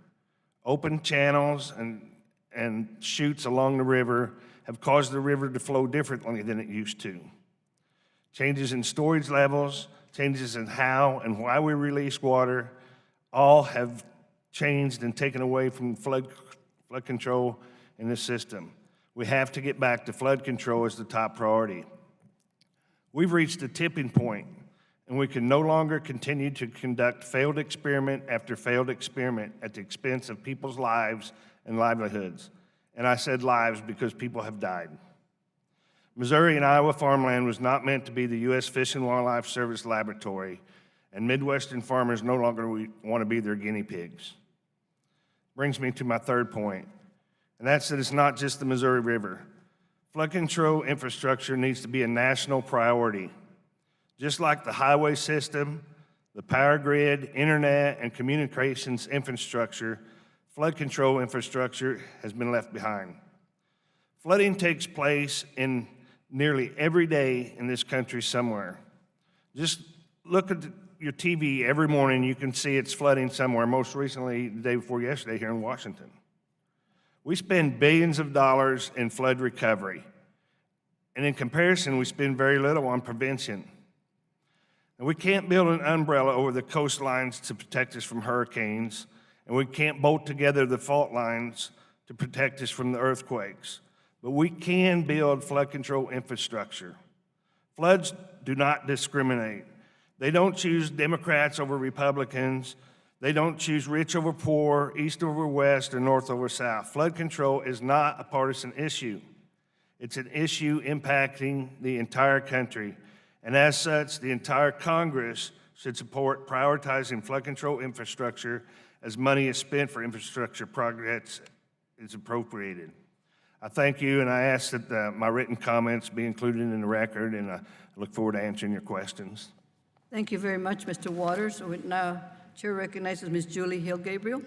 Open channels and chutes along the river have caused the river to flow differently than it used to. Changes in storage levels, changes in how and why we release water, all have changed and taken away from flood control in the system. We have to get back to flood control as the top priority. We've reached a tipping point, and we can no longer continue to conduct failed experiment after failed experiment at the expense of people's lives and livelihoods. And I said lives because people have died. Missouri and Iowa farmland was not meant to be the U.S. Fish and Wildlife Service laboratory, and Midwestern farmers no longer want to be their guinea pigs. Brings me to my third point, and that's that it's not just the Missouri River. Flood control infrastructure needs to be a national priority. Just like the highway system, the power grid, internet, and communications infrastructure, flood control infrastructure has been left behind. Flooding takes place in nearly every day in this country somewhere. Just look at your TV every morning, you can see it's flooding somewhere, most recently the day before yesterday here in Washington. We spend billions of dollars in flood recovery, and in comparison, we spend very little on prevention. And we can't build an umbrella over the coastlines to protect us from hurricanes, and we can't bolt together the fault lines to protect us from the earthquakes. But we can build flood control infrastructure. Floods do not discriminate. They don't choose Democrats over Republicans. They don't choose rich over poor, east over west, or north over south. Flood control is not a partisan issue. It's an issue impacting the entire country, and as such, the entire Congress should support prioritizing flood control infrastructure as money is spent for infrastructure projects is appropriated. I thank you, and I ask that my written comments be included in the record, and I look forward to answering your questions. Thank you very much, Mr. Waters. So now, Chair recognizes Ms. Julie Hill-Gabriel.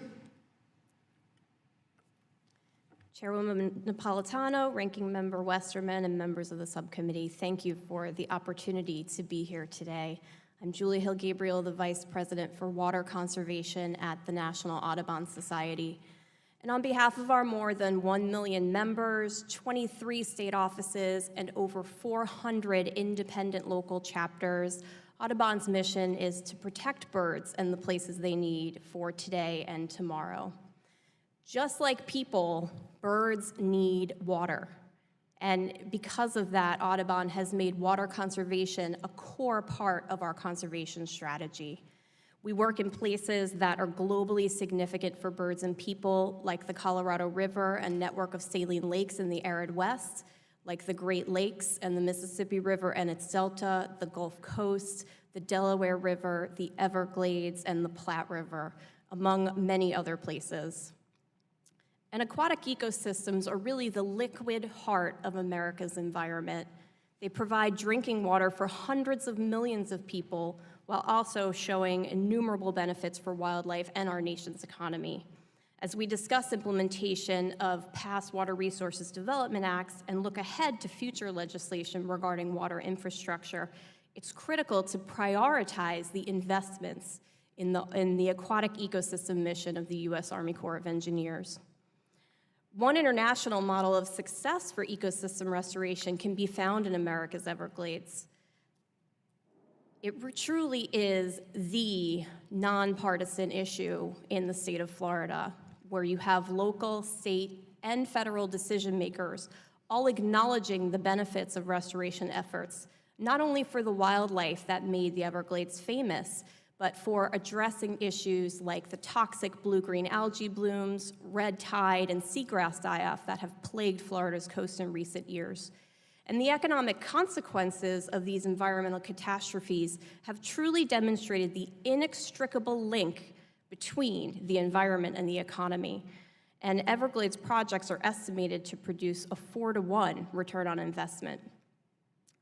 Chairwoman Napolitano, Ranking Member Westerman, and members of the subcommittee, thank you for the opportunity to be here today. I'm Julie Hill-Gabriel, the Vice President for Water Conservation at the National Audubon Society. And on behalf of our more than 1 million members, 23 state offices, and over 400 independent local chapters, Audubon's mission is to protect birds and the places they need for today and tomorrow. Just like people, birds need water. And because of that, Audubon has made water conservation a core part of our conservation strategy. We work in places that are globally significant for birds and people, like the Colorado River and network of saline lakes in the arid West, like the Great Lakes and the Mississippi River and its delta, the Gulf Coast, the Delaware River, the Everglades, and the Platte River, among many other places. And aquatic ecosystems are really the liquid heart of America's environment. They provide drinking water for hundreds of millions of people, while also showing innumerable benefits for wildlife and our nation's economy. As we discuss implementation of past Water Resources Development Acts and look ahead to future legislation regarding water infrastructure, it's critical to prioritize the investments in the aquatic ecosystem mission of the U.S. Army Corps of Engineers. One international model of success for ecosystem restoration can be found in America's Everglades. It truly is the nonpartisan issue in the state of Florida, where you have local, state, and federal decision makers all acknowledging the benefits of restoration efforts, not only for the wildlife that made the Everglades famous, but for addressing issues like the toxic blue-green algae blooms, red tide, and seagrass die-off that have plagued Florida's coast in recent years. And the economic consequences of these environmental catastrophes have truly demonstrated the inextricable link between the environment and the economy. And Everglades projects are estimated to produce a 4-to-1 return on investment.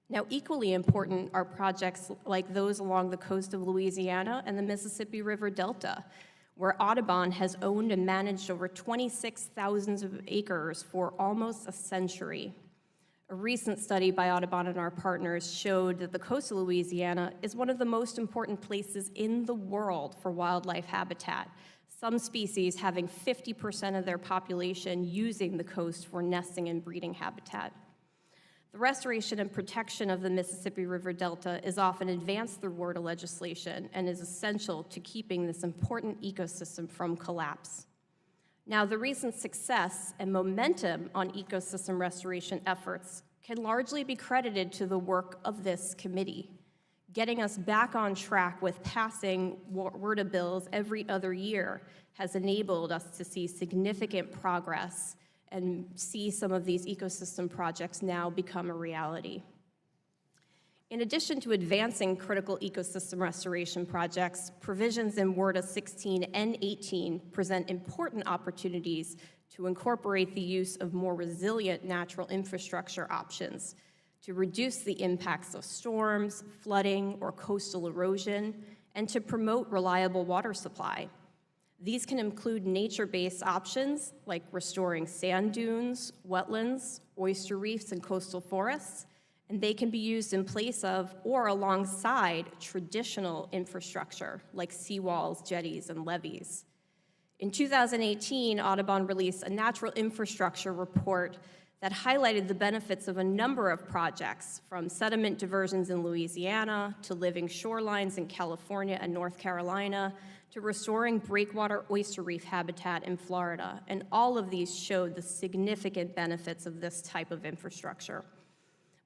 Now, equally important are projects like those along the coast of Louisiana and the Mississippi River Delta, where Audubon has owned and managed over 26,000 acres for almost a century. A recent study by Audubon and our partners showed that the coast of Louisiana is one of the most important places in the world for wildlife habitat, some species having 50% of their population using the coast for nesting and breeding habitat. The restoration and protection of the Mississippi River Delta is often advanced through WRDA legislation and is essential to keeping this important ecosystem from collapse. Now, the recent success and momentum on ecosystem restoration efforts can largely be credited to the work of this committee, getting us back on track with passing WRDA bills every other year has enabled us to see significant progress and see some of these ecosystem projects now become a reality. In addition to advancing critical ecosystem restoration projects, provisions in WRDA 16 and 18 present important opportunities to incorporate the use of more resilient natural infrastructure options to reduce the impacts of storms, flooding, or coastal erosion, and to promote reliable water supply. These can include nature-based options like restoring sand dunes, wetlands, oyster reefs, and coastal forests, and they can be used in place of or alongside traditional infrastructure like seawalls, jetties, and levees. In 2018, Audubon released a natural infrastructure report that highlighted the benefits of a number of projects, from sediment diversions in Louisiana to living shorelines in California and North Carolina, to restoring breakwater oyster reef habitat in Florida, and all of these showed the significant benefits of this type of infrastructure.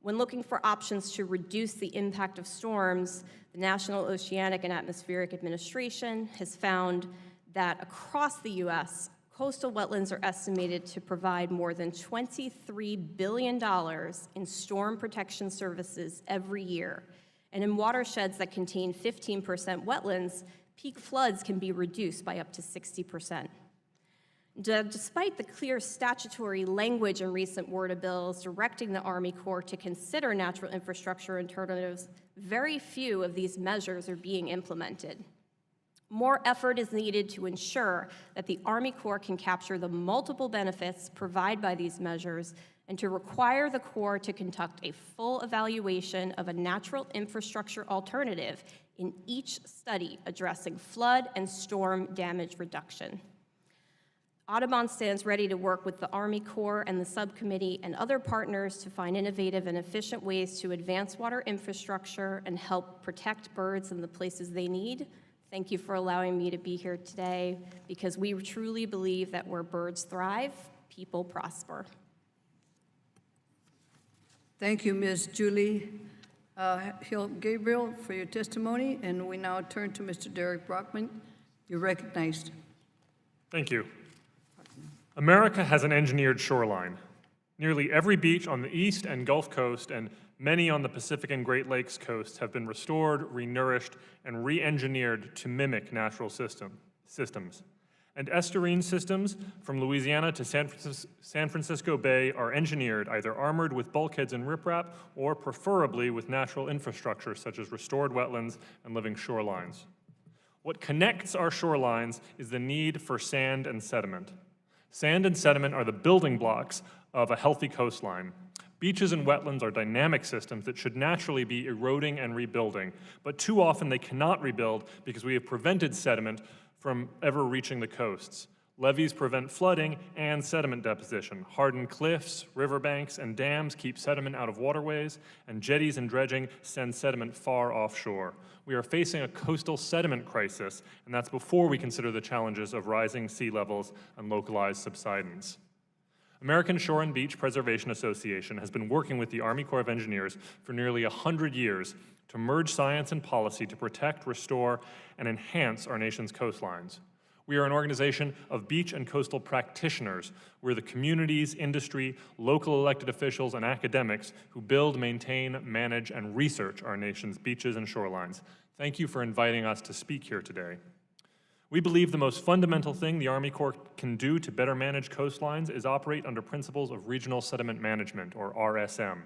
When looking for options to reduce the impact of storms, the National Oceanic and Atmospheric Administration has found that across the U.S., Coastal wetlands are estimated to provide more than $23 billion in storm protection services every year. And in watersheds that contain 15% wetlands, peak floods can be reduced by up to 60%. Despite the clear statutory language in recent WRDA bills directing the Army Corps to consider natural infrastructure alternatives, very few of these measures are being implemented. More effort is needed to ensure that the Army Corps can capture the multiple benefits provided by these measures and to require the Corps to conduct a full evaluation of a natural infrastructure alternative in each study addressing flood and storm damage reduction. Audubon stands ready to work with the Army Corps and the subcommittee and other partners to find innovative and efficient ways to advance water infrastructure and help protect birds in the places they need. Thank you for allowing me to be here today, because we truly believe that where birds thrive, people prosper. Thank you, Ms. Julie Hill Gabriel, for your testimony. And we now turn to Mr. Derek Brockman. You're recognized. Thank you. America has an engineered shoreline. Nearly every beach on the East and Gulf Coast and many on the Pacific and Great Lakes coasts have been restored, renourished, and re-engineered to mimic natural systems. And estuarine systems from Louisiana to San Francisco Bay are engineered, either armored with bulkheads and riprap, or preferably with natural infrastructure such as restored wetlands and living shorelines. What connects our shorelines is the need for sand and sediment. Sand and sediment are the building blocks of a healthy coastline. Beaches and wetlands are dynamic systems that should naturally be eroding and rebuilding, but too often they cannot rebuild because we have prevented sediment from ever reaching the coasts. Levees prevent flooding and sediment deposition. Hardened cliffs, riverbanks, and dams keep sediment out of waterways, and jetties and dredging send sediment far offshore. We are facing a coastal sediment crisis, and that's before we consider the challenges of rising sea levels and localized subsidence. American Shore and Beach Preservation Association has been working with the Army Corps of Engineers for nearly 100 years to merge science and policy to protect, restore, and enhance our nation's coastlines. We are an organization of beach and coastal practitioners. We're the communities, industry, local elected officials, and academics who build, maintain, manage, and research our nation's beaches and shorelines. Thank you for inviting us to speak here today. We believe the most fundamental thing the Army Corps can do to better manage coastlines is operate under principles of regional sediment management, or RSM.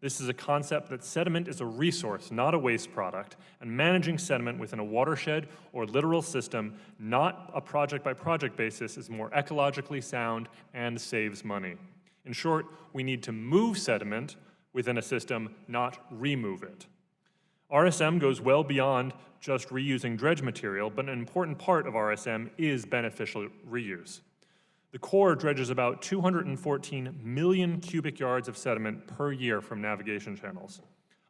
This is a concept that sediment is a resource, not a waste product, and managing sediment within a watershed or littoral system, not a project-by-project basis, is more ecologically sound and saves money. In short, we need to move sediment within a system, not remove it. RSM goes well beyond just reusing dredge material, but an important part of RSM is beneficial reuse. The Corps dredges about 214 million cubic yards of sediment per year from navigation channels.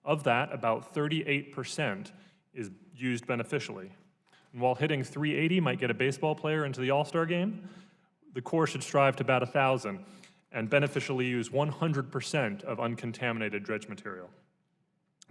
Of that, about 38% is used beneficially. And while hitting 380 might get a baseball player into the All-Star game, the Corps should strive to bat 1,000 and beneficially use 100% of uncontaminated dredge material.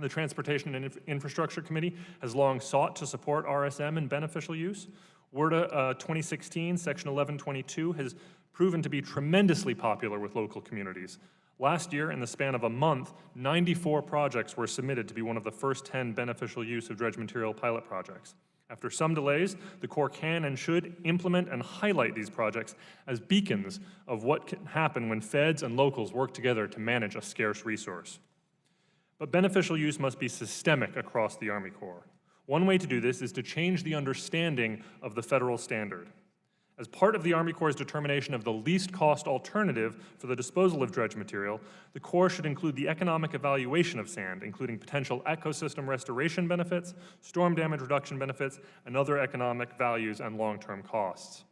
The Transportation and Infrastructure Committee has long sought to support RSM in beneficial use. WRDA 2016, Section 1122, has proven to be tremendously popular with local communities. Last year, in the span of a month, 94 projects were submitted to be one of the first 10 beneficial use of dredge material pilot projects. After some delays, the Corps can and should implement and highlight these projects as beacons of what can happen when feds and locals work together to manage a scarce resource. But beneficial use must be systemic across the Army Corps. One way to do this is to change the understanding of the federal standard. As part of the Army Corps' determination of the least cost alternative for the disposal of dredge material, the Corps should include the economic evaluation of sand, including potential ecosystem restoration benefits, storm damage reduction benefits, and other economic values and long-term costs.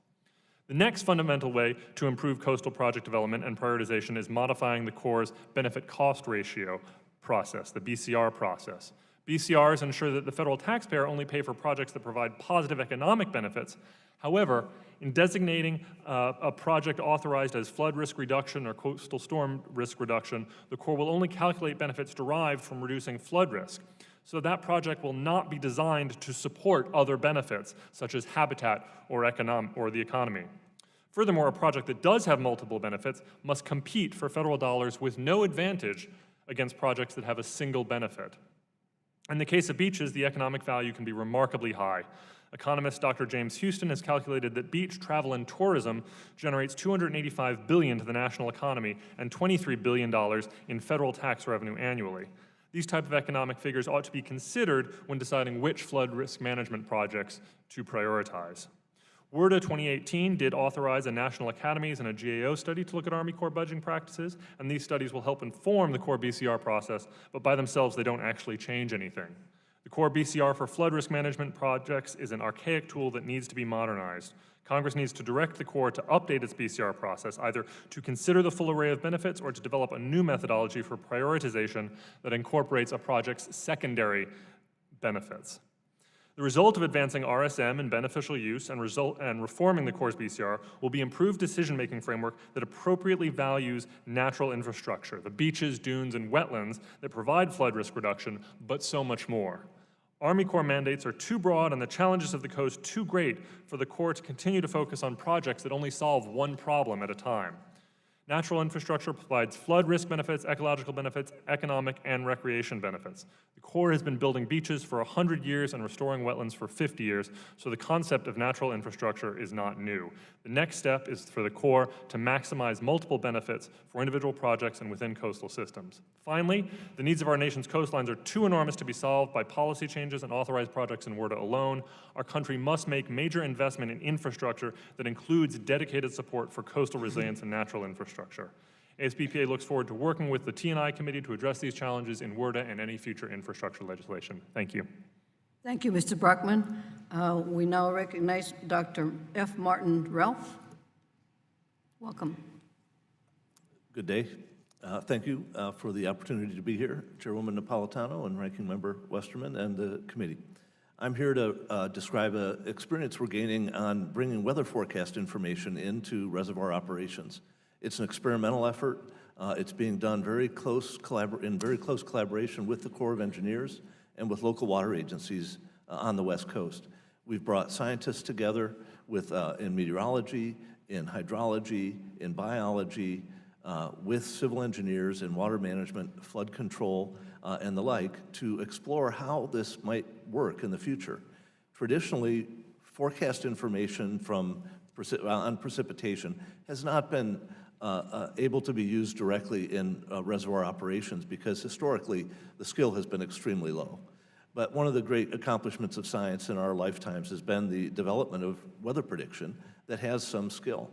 The next fundamental way to improve coastal project development and prioritization is modifying the Corps' benefit-cost ratio process, the BCR process. BCRs ensure that the federal taxpayer only pay for projects that provide positive economic benefits. However, in designating a project authorized as flood risk reduction or coastal storm risk reduction, the Corps will only calculate benefits derived from reducing flood risk. So that project will not be designed to support other benefits, such as habitat or the economy. Furthermore, a project that does have multiple benefits must compete for federal dollars with no advantage against projects that have a single benefit. In the case of beaches, the economic value can be remarkably high. Economist Dr. James Houston has calculated that beach travel and tourism generates $285 billion to the national economy and $23 billion in federal tax revenue annually. These type of economic figures ought to be considered when deciding which flood risk management projects to prioritize. WRDA 2018 did authorize a National Academies and a GAO study to look at Army Corps budgeting practices, and these studies will help inform the Corps BCR process, but by themselves they don't actually change anything. The Corps BCR for flood risk management projects is an archaic tool that needs to be modernized. Congress needs to direct the Corps to update its BCR process, either to consider the full array of benefits or to develop a new methodology for prioritization that incorporates a project's secondary benefits. The result of advancing RSM and beneficial use and reforming the Corps BCR will be improved decision-making framework that appropriately values natural infrastructure, the beaches, dunes, and wetlands that provide flood risk reduction, but so much more. Army Corps mandates are too broad and the challenges of the coast too great for the Corps to continue to focus on projects that only solve one problem at a time. Natural infrastructure provides flood risk benefits, ecological benefits, economic and recreation benefits. The Corps has been building beaches for 100 years and restoring wetlands for 50 years, so the concept of natural infrastructure is not new. The next step is for the Corps to maximize multiple benefits for individual projects and within coastal systems. Finally, the needs of our nation's coastlines are too enormous to be solved by policy changes and authorized projects in WRDA alone. Our country must make major investment in infrastructure that includes dedicated support for coastal resilience and natural infrastructure. ASBPA looks forward to working with the T&I Committee to address these challenges in WRDA and any future infrastructure legislation. Thank you. Thank you, Mr. Brockman. We now recognize Dr. F. Martin Ralph. Welcome. Good day. Thank you for the opportunity to be here, Chairwoman Napolitano and Ranking Member Westerman and the committee. I'm here to describe an experience we're gaining on bringing weather forecast information into reservoir operations. It's an experimental effort. It's being done in very close collaboration with the Corps of Engineers and with local water agencies on the West Coast. We've brought scientists together in meteorology, in hydrology, in biology, with civil engineers in water management, flood control, and the like, to explore how this might work in the future. Traditionally, forecast information on precipitation has not been able to be used directly in reservoir operations because historically the skill has been extremely low. But one of the great accomplishments of science in our lifetimes has been the development of weather prediction that has some skill.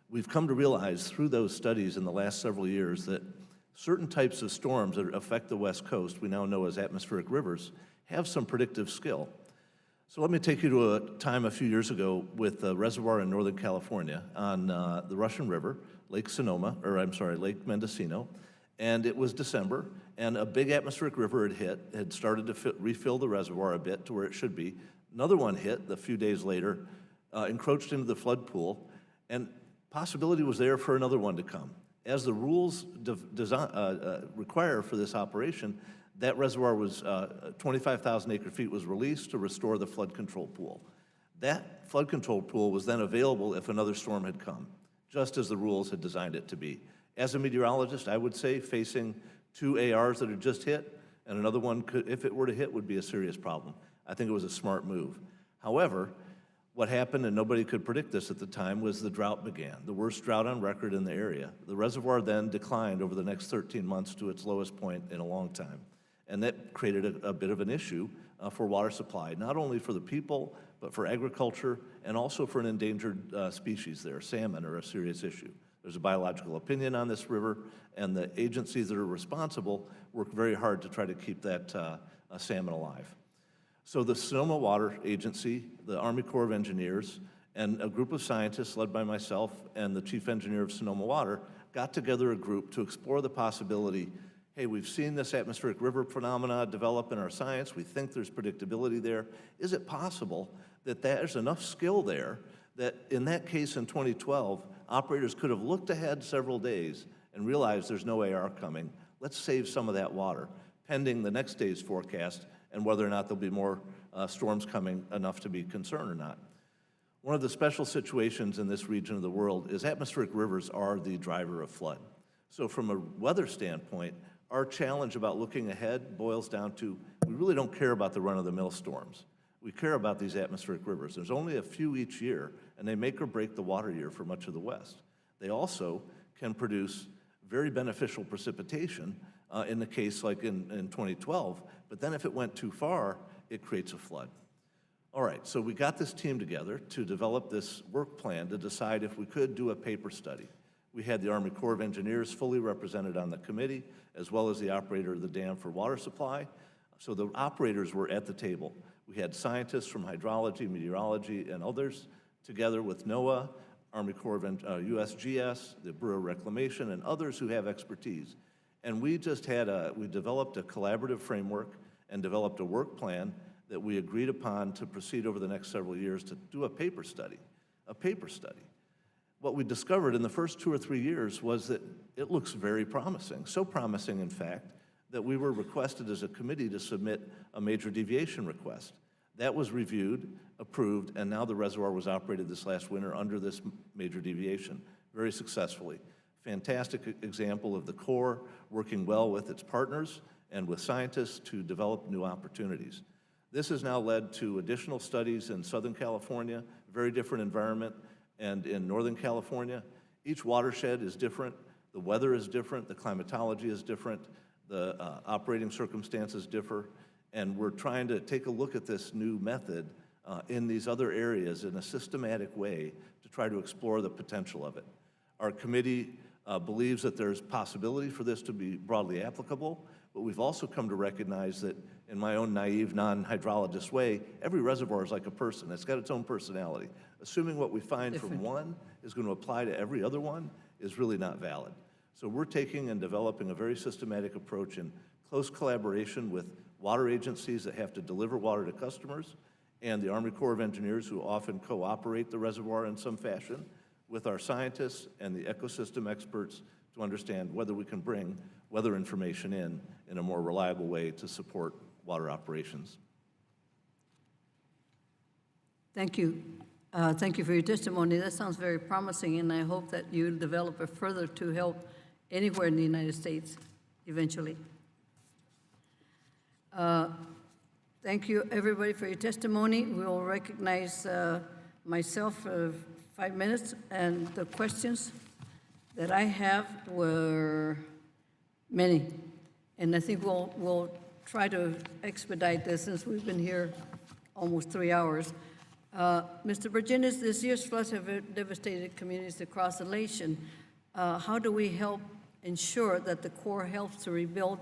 We've come to realize through those studies in the last several years that certain types of storms that affect the West Coast, we now know as atmospheric rivers, have some predictive skill. So let me take you to a time a few years ago with a reservoir in Northern California on the Russian River, Lake Mendocino, and it was December, and a big atmospheric river had started to refill the reservoir a bit to where it should be. Another one hit a few days later, encroached into the flood pool, and possibility was there for another one to come. As the rules require for this operation, that reservoir was 25,000 acre-feet was released to restore the flood control pool. That flood control pool was then available if another storm had come, just as the rules had designed it to be. As a meteorologist, I would say facing two ARs that had just hit, and another one, if it were to hit, would be a serious problem. I think it was a smart move. However, what happened, and nobody could predict this at the time, was the drought began, the worst drought on record in the area. The reservoir then declined over the next 13 months to its lowest point in a long time. And that created a bit of an issue for water supply, not only for the people, but for agriculture, and also for an endangered species there. Salmon are a serious issue. There's a biological opinion on this river, and the agencies that are responsible work very hard to try to keep that salmon alive. So the Sonoma Water Agency, the Army Corps of Engineers, and a group of scientists led by myself and the chief engineer of Sonoma Water got together a group to explore the possibility, hey, we've seen this atmospheric river phenomena develop in our science. We think there's predictability there. Is it possible that there's enough skill there that in that case in 2012, operators could have looked ahead several days and realized there's no AR coming. Let's save some of that water, pending the next day's forecast and whether or not there'll be more storms coming enough to be concerned or not. One of the special situations in this region of the world is atmospheric rivers are the driver of flood. So from a weather standpoint, our challenge about looking ahead boils down to we really don't care about the run-of-the-mill storms. We care about these atmospheric rivers. There's only a few each year, and they make or break the water year for much of the West. They also can produce very beneficial precipitation in the case like in 2012, but then if it went too far, it creates a flood. All right, so we got this team together to develop this work plan to decide if we could do a paper study. We had the Army Corps of Engineers fully represented on the committee, as well as the operator of the dam for water supply. So the operators were at the table. We had scientists from hydrology, meteorology, and others, together with NOAA, Army Corps of USGS, the Bureau of Reclamation, and others who have expertise. And we just had we developed a collaborative framework and developed a work plan that we agreed upon to proceed over the next several years to do a paper study. What we discovered in the first 2 or 3 years was that it looks very promising. So promising, in fact, that we were requested as a committee to submit a major deviation request. That was reviewed, approved, and now the reservoir was operated this last winter under this major deviation very successfully. Fantastic example of the Corps working well with its partners and with scientists to develop new opportunities. This has now led to additional studies in Southern California, very different environment, and in Northern California. Each watershed is different, the weather is different, the climatology is different, the operating circumstances differ, and we're trying to take a look at this new method in these other areas in a systematic way to try to explore the potential of it. Our committee believes that there's possibility for this to be broadly applicable, but we've also come to recognize that in my own naive, non-hydrologist way, every reservoir is like a person. It's got its own personality. Assuming what we find from one is going to apply to every other one is really not valid. So we're taking and developing a very systematic approach in close collaboration with water agencies that have to deliver water to customers and the Army Corps of Engineers who often cooperate the reservoir in some fashion with our scientists and the ecosystem experts to understand whether we can bring weather information in a more reliable way to support water operations. Thank you. Thank you for your testimony. That sounds very promising, and I hope that you develop it further to help anywhere in the United States eventually. Thank you, everybody, for your testimony. We will recognize myself for 5 minutes, and the questions that I have were many, and I think we'll try to expedite this since we've been here almost 3 hours. Mr. Virginis, this year's floods have devastated communities across the nation. How do we help ensure that the Corps helps to rebuild?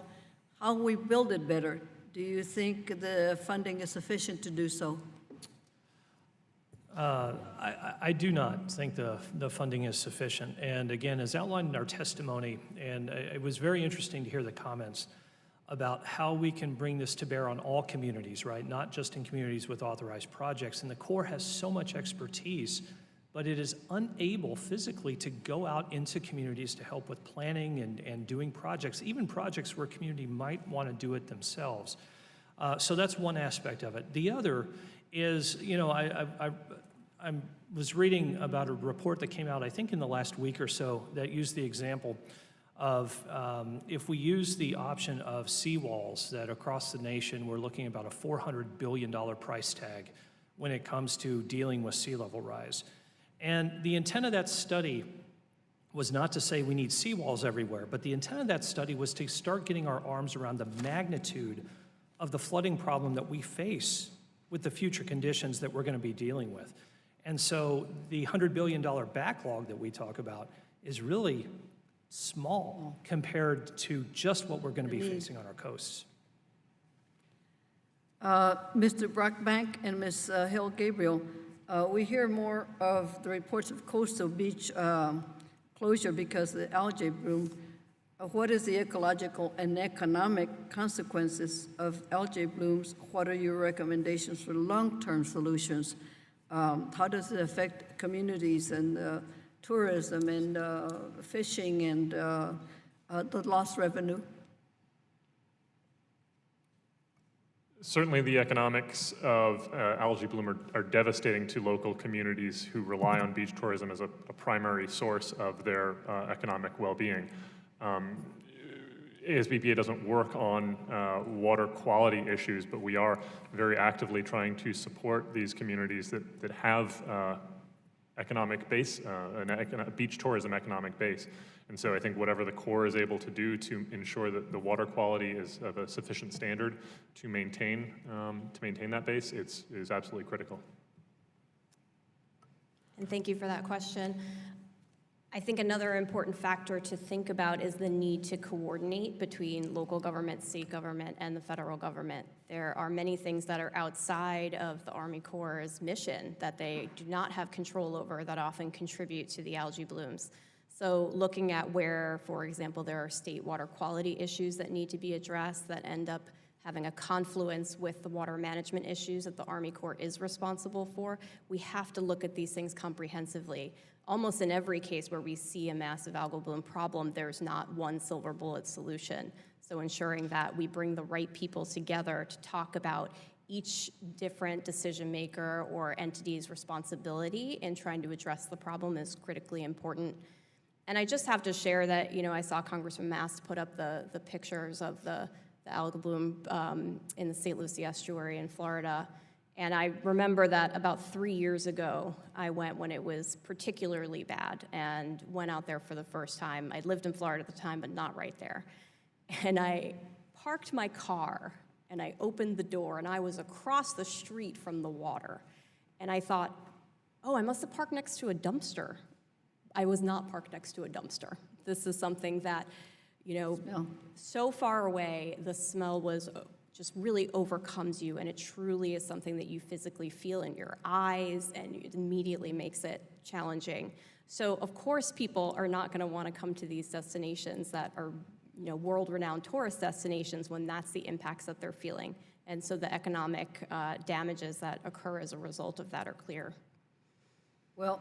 How we build it better? Do you think the funding is sufficient to do so? I do not think the funding is sufficient. And again, as outlined in our testimony, and it was very interesting to hear the comments about how we can bring this to bear on all communities, right? Not just in communities with authorized projects. And the Corps has so much expertise, but it is unable physically to go out into communities to help with planning and doing projects, even projects where a community might want to do it themselves. So that's one aspect of it. The other is, you know, I was reading about a report that came out, I think in the last week or so, that used the example of if we use the option of seawalls, that across the nation we're looking at about a $400 billion price tag when it comes to dealing with sea level rise. And the intent of that study was not to say we need seawalls everywhere, but the intent of that study was to start getting our arms around the magnitude of the flooding problem that we face with the future conditions that we're going to be dealing with. And so the $100 billion backlog that we talk about is really small compared to just what we're going to be facing on our coasts. Mr. Brockbank and Ms. Hill Gabriel, we hear more of the reports of coastal beach closure because of the algae bloom. What is the ecological and economic consequences of algae blooms? What are your recommendations for long-term solutions? How does it affect communities and tourism and fishing and the lost revenue? Certainly the economics of algae bloom are devastating to local communities who rely on beach tourism as a primary source of their economic well-being. ASBPA doesn't work on water quality issues, but we are very actively trying to support these communities that have economic base, beach tourism economic base. And so I think whatever the Corps is able to do to ensure that the water quality is of a sufficient standard to maintain that base, is absolutely critical. And thank you for that question. I think another important factor to think about is the need to coordinate between local government, state government, and the federal government. There are many things that are outside of the Army Corps' mission that they do not have control over that often contribute to the algae blooms. So looking at where, for example, there are state water quality issues that need to be addressed that end up having a confluence with the water management issues that the Army Corps is responsible for, we have to look at these things comprehensively. Almost in every case where we see a massive algal bloom problem, there's not one silver bullet solution. So ensuring that we bring the right people together to talk about each different decision maker or entity's responsibility in trying to address the problem is critically important. And I just have to share that, I saw Congressman Mast put up the pictures of the algal bloom in the St. Lucie estuary in Florida. And I remember that about 3 years ago, I went when it was particularly bad and went out there for the first time. I lived in Florida at the time, but not right there. And I parked my car and I opened the door and I was across the street from the water. And I thought, oh, I must have parked next to a dumpster. I was not parked next to a dumpster. This is something that, so far away, the smell was just really overcomes you, and it truly is something that you physically feel in your eyes, and it immediately makes it challenging. So, of course, people are not going to want to come to these destinations that are, world-renowned tourist destinations when that's the impacts that they're feeling. And so the economic damages that occur as a result of that are clear. Well,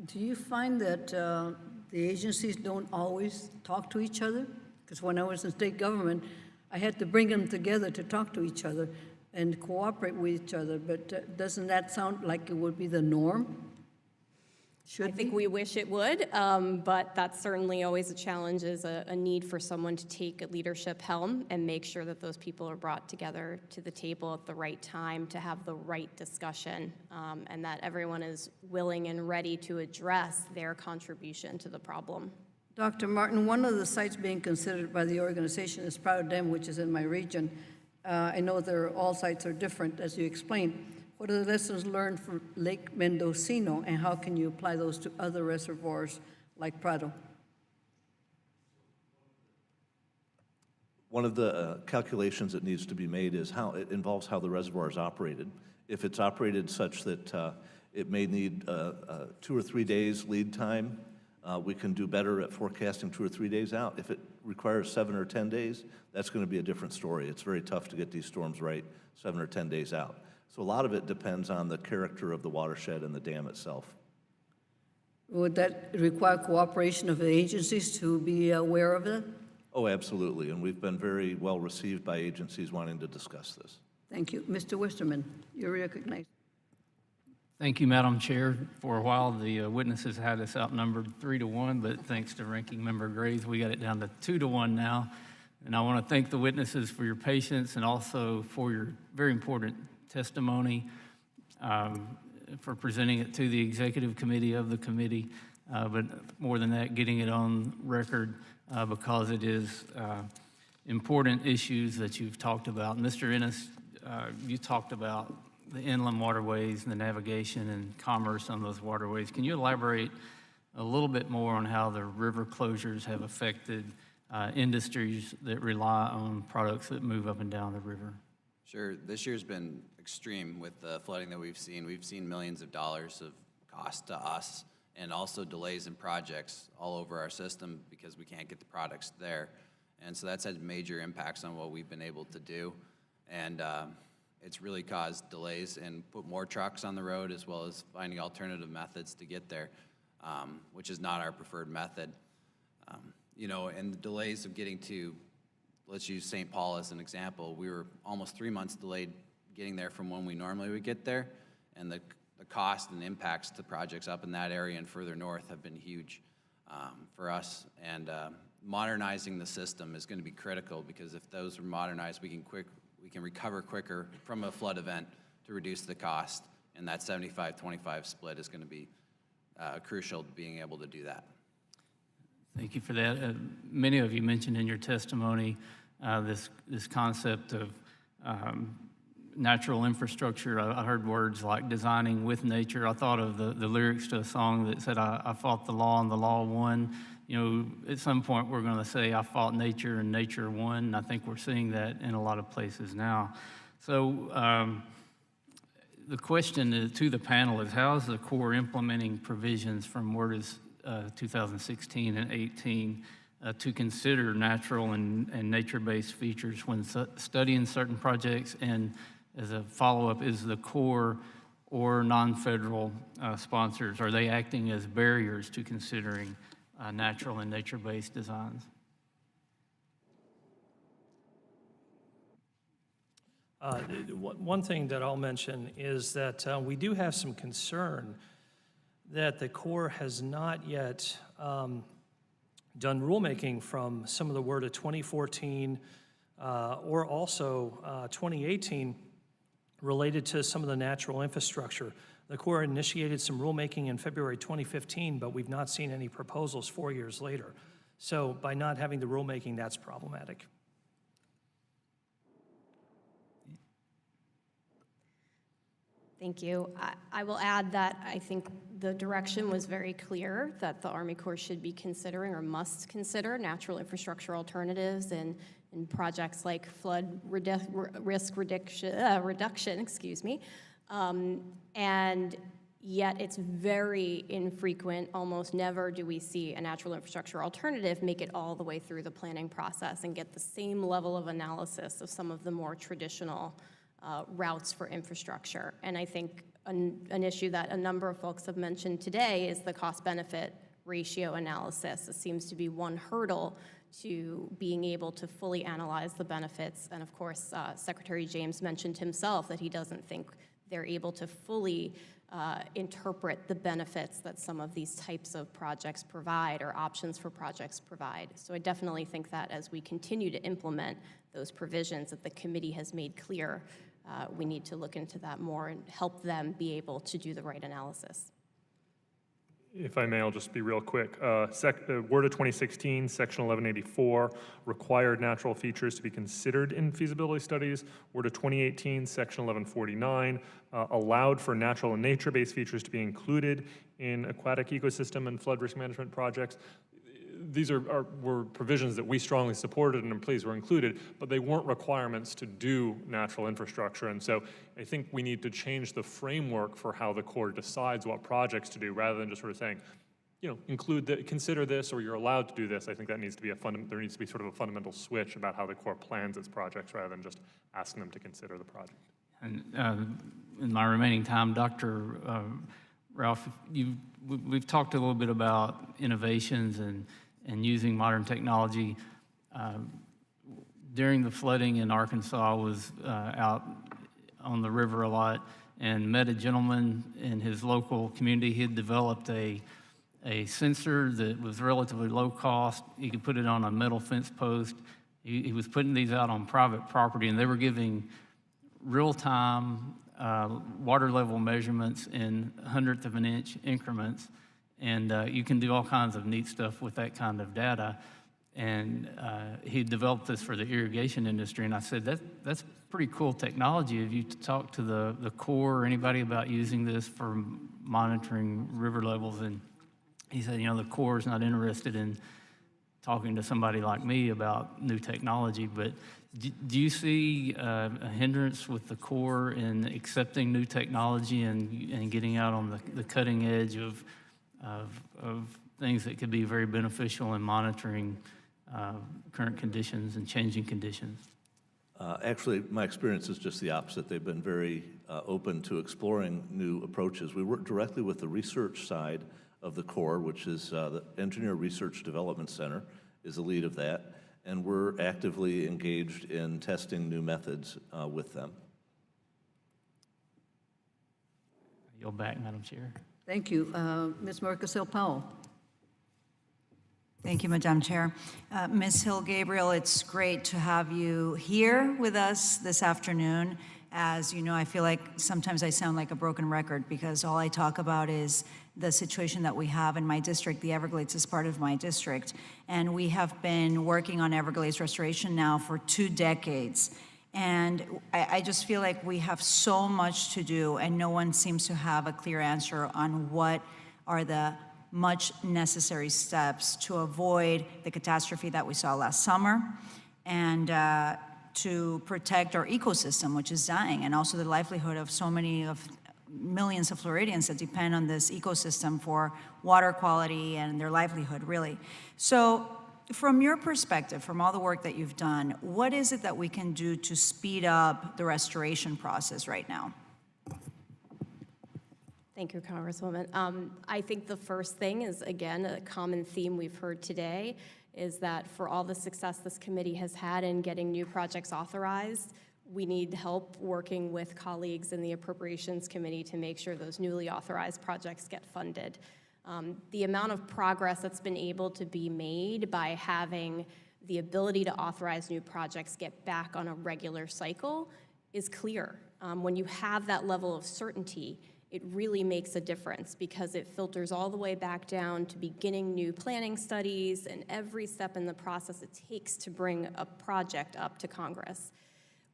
do you find that the agencies don't always talk to each other? Because when I was in state government, I had to bring them together to talk to each other and cooperate with each other, but doesn't that sound like it would be the norm? I think we wish it would, but that's certainly always a challenge, is a need for someone to take a leadership helm and make sure that those people are brought together to the table at the right time to have the right discussion, and that everyone is willing and ready to address their contribution to the problem. Dr. Martin, one of the sites being considered by the organization is Prado Dam, which is in my region. I know all sites are different, as you explained. What are the lessons learned from Lake Mendocino, and how can you apply those to other reservoirs like Prado? One of the calculations that needs to be made is it involves how the reservoir is operated. If it's operated such that it may need 2 or 3 days lead time, we can do better at forecasting 2 or 3 days out. If it requires 7 or 10 days, that's going to be a different story. It's very tough to get these storms right 7 or 10 days out. So a lot of it depends on the character of the watershed and the dam itself. Would that require cooperation of the agencies to be aware of it? Oh, absolutely, and we've been very well received by agencies wanting to discuss this. Thank you. Mr. Westerman, you're recognized. Thank you, Madam Chair. For a while, the witnesses had us outnumbered 3-1, but thanks to Ranking Member Graves, we got it down to 2-1 now. And I want to thank the witnesses for your patience and also for your very important testimony, for presenting it to the executive committee of the committee, but more than that, getting it on record because it is important issues that you've talked about. Mr. Ennis, you talked about the inland waterways and the navigation and commerce on those waterways. Can you elaborate a little bit more on how the river closures have affected industries that rely on products that move up and down the river? Sure. This year's been extreme with the flooding that we've seen. We've seen millions of dollars of cost to us and also delays in projects all over our system because we can't get the products there. And so that's had major impacts on what we've been able to do. And it's really caused delays and put more trucks on the road, as well as finding alternative methods to get there, which is not our preferred method. And the delays of getting to let's use St. Paul as an example. We were almost 3 months delayed getting there from when we normally would get there, and the cost and impacts to projects up in that area and further north have been huge for us. And modernizing the system is going to be critical, because if those are modernized, we can recover quicker from a flood event to reduce the cost, and that 75-25 split is going to be crucial to being able to do that. Thank you for that. Many of you mentioned in your testimony this concept of natural infrastructure. I heard words like designing with nature. I thought of the lyrics to a song that said, I fought the law and the law won. You know, at some point we're going to say, I fought nature and nature won. And I think we're seeing that in a lot of places now. So the question to the panel is, how is the Corps implementing provisions from WRDA's 2016 and 18 to consider natural and nature-based features when studying certain projects? And as a follow-up, is the Corps or non-federal sponsors, are they acting as barriers to considering natural and nature-based designs? One thing that I'll mention is that we do have some concern that the Corps has not yet done rulemaking from some of the WRDA 2014 or also 2018 related to some of the natural infrastructure. The Corps initiated some rulemaking in February 2015, but we've not seen any proposals 4 years later. So by not having the rulemaking, that's problematic. Thank you. I will add that I think the direction was very clear that the Army Corps should be considering or must consider natural infrastructure alternatives in projects like flood risk reduction, excuse me. And yet it's very infrequent, almost never do we see a natural infrastructure alternative make it all the way through the planning process and get the same level of analysis of some of the more traditional routes for infrastructure. And I think an issue that a number of folks have mentioned today is the cost-benefit ratio analysis. It seems to be one hurdle to being able to fully analyze the benefits. And of course, Secretary James mentioned himself that he doesn't think they're able to fully interpret the benefits that some of these types of projects provide or options for projects provide. So I definitely think that as we continue to implement those provisions that the committee has made clear, we need to look into that more and help them be able to do the right analysis. If I may, I'll just be real quick. WRDA 2016, Section 1184, required natural features to be considered in feasibility studies. WRDA 2018, Section 1149, allowed for natural and nature-based features to be included in aquatic ecosystem and flood risk management projects. These were provisions that we strongly supported and I'm pleased were included, but they weren't requirements to do natural infrastructure. And so I think we need to change the framework for how the Corps decides what projects to do, rather than just sort of saying, you know, consider this, or you're allowed to do this. I think that needs to be there needs to be sort of a fundamental switch about how the Corps plans its projects, rather than just asking them to consider the project. And in my remaining time, Dr. Ralph, we've talked a little bit about innovations and using modern technology. During the flooding in Arkansas, I was out on the river a lot and met a gentleman in his local community. He had developed a sensor that was relatively low cost. He could put it on a metal fence post. He was putting these out on private property, and they were giving real-time water level measurements in 1/100 of an inch increments. And you can do all kinds of neat stuff with that kind of data. And he developed this for the irrigation industry. And I said, that's pretty cool technology. Have you talked to the Corps or anybody about using this for monitoring river levels? And he said, you know, the Corps is not interested in talking to somebody like me about new technology. But do you see a hindrance with the Corps in accepting new technology and getting out on the cutting edge of things that could be very beneficial in monitoring current conditions and changing conditions? Actually, my experience is just the opposite. They've been very open to exploring new approaches. We work directly with the research side of the Corps, which is the Engineer Research Development Center is the lead of that. and we're actively engaged in testing new methods with them. Yield back, Madam Chair. Thank you. Ms. Marcusel Powell. Thank you, Madam Chair. Ms. Hill Gabriel, it's great to have you here with us this afternoon. As you know, I feel like sometimes I sound like a broken record because all I talk about is the situation that we have in my district. The Everglades is part of my district, and we have been working on Everglades restoration now for 2 decades. And I just feel like we have so much to do, and no one seems to have a clear answer on what are the much necessary steps to avoid the catastrophe that we saw last summer, and to protect our ecosystem, which is dying, and also the livelihood of so many of millions of Floridians that depend on this ecosystem for water quality and their livelihood, really. So from your perspective, from all the work that you've done, what is it that we can do to speed up the restoration process right now? Thank you, Congresswoman. I think the first thing is, again, a common theme we've heard today, is that for all the success this committee has had in getting new projects authorized, we need help working with colleagues in the Appropriations Committee to make sure those newly authorized projects get funded. The amount of progress that's been able to be made by having the ability to authorize new projects get back on a regular cycle is clear. When you have that level of certainty, it really makes a difference because it filters all the way back down to beginning new planning studies and every step in the process it takes to bring a project up to Congress.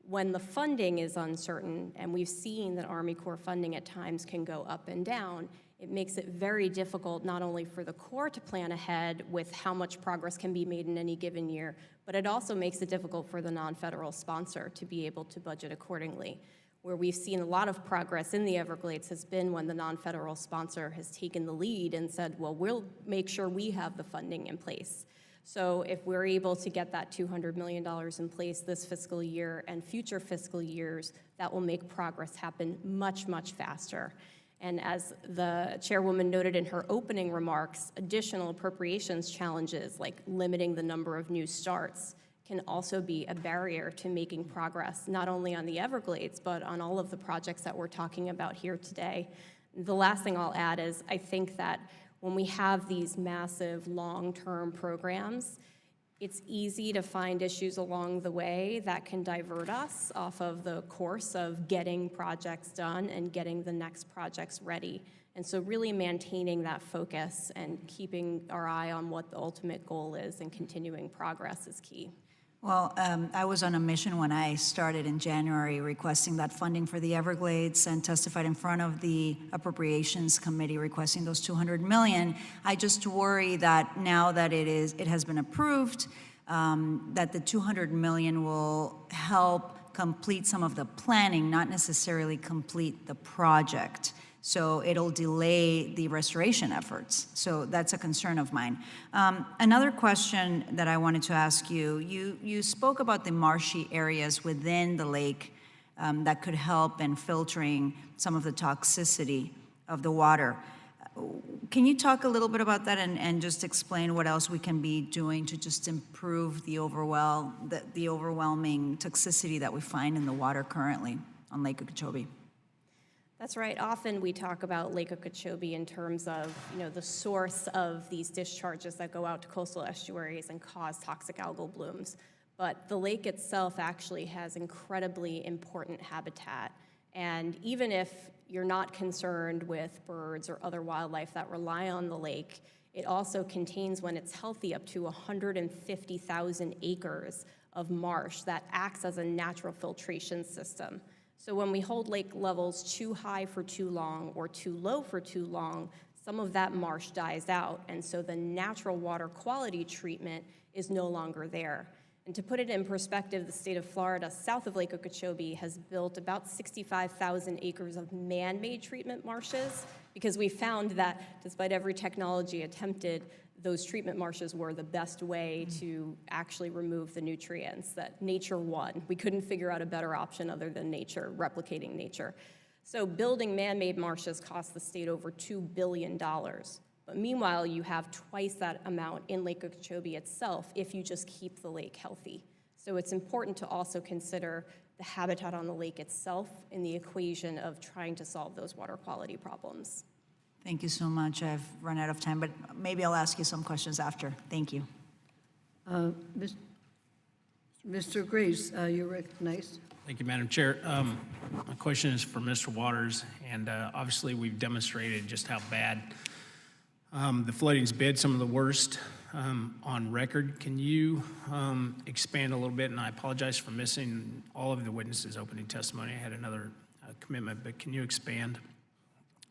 When the funding is uncertain, and we've seen that Army Corps funding at times can go up and down, it makes it very difficult not only for the Corps to plan ahead with how much progress can be made in any given year, but it also makes it difficult for the non-federal sponsor to be able to budget accordingly. Where we've seen a lot of progress in the Everglades has been when the non-federal sponsor has taken the lead and said, well, we'll make sure we have the funding in place. So if we're able to get that $200 million in place this fiscal year and future fiscal years, that will make progress happen much, much faster. And as the chairwoman noted in her opening remarks, additional appropriations challenges like limiting the number of new starts can also be a barrier to making progress, not only on the Everglades, but on all of the projects that we're talking about here today. The last thing I'll add is I think that when we have these massive long-term programs, it's easy to find issues along the way that can divert us off of the course of getting projects done and getting the next projects ready. And so really maintaining that focus and keeping our eye on what the ultimate goal is and continuing progress is key. Well, I was on a mission when I started in January requesting that funding for the Everglades and testified in front of the Appropriations Committee requesting those $200 million. I just worry that now that it has been approved, that the $200 million will help complete some of the planning, not necessarily complete the project. So it'll delay the restoration efforts. So that's a concern of mine. Another question that I wanted to ask you, you spoke about the marshy areas within the lake that could help in filtering some of the toxicity of the water. Can you talk a little bit about that and just explain what else we can be doing to just improve the overwhelming toxicity that we find in the water currently on Lake Okeechobee? That's right. Often we talk about Lake Okeechobee in terms of, the source of these discharges that go out to coastal estuaries and cause toxic algal blooms. But the lake itself actually has incredibly important habitat. And even if you're not concerned with birds or other wildlife that rely on the lake, it also contains, when it's healthy, up to 150,000 acres of marsh that acts as a natural filtration system. So when we hold lake levels too high for too long or too low for too long, some of that marsh dies out, and so the natural water quality treatment is no longer there. And to put it in perspective, the state of Florida, south of Lake Okeechobee, has built about 65,000 acres of man-made treatment marshes because we found that despite every technology attempted, those treatment marshes were the best way to actually remove the nutrients, that nature won. We couldn't figure out a better option other than nature, replicating nature. So building man-made marshes cost the state over $2 billion. But meanwhile, you have twice that amount in Lake Okeechobee itself if you just keep the lake healthy. So it's important to also consider the habitat on the lake itself in the equation of trying to solve those water quality problems. Thank you so much. I've run out of time, but maybe I'll ask you some questions after. Thank you. Mr. Graves, you're recognized. Thank you, Madam Chair. My question is for Mr. Waters, and obviously we've demonstrated just how bad the flooding's been, some of the worst on record. Can you expand a little bit? And I apologize for missing all of the witnesses' opening testimony. I had another commitment, but can you expand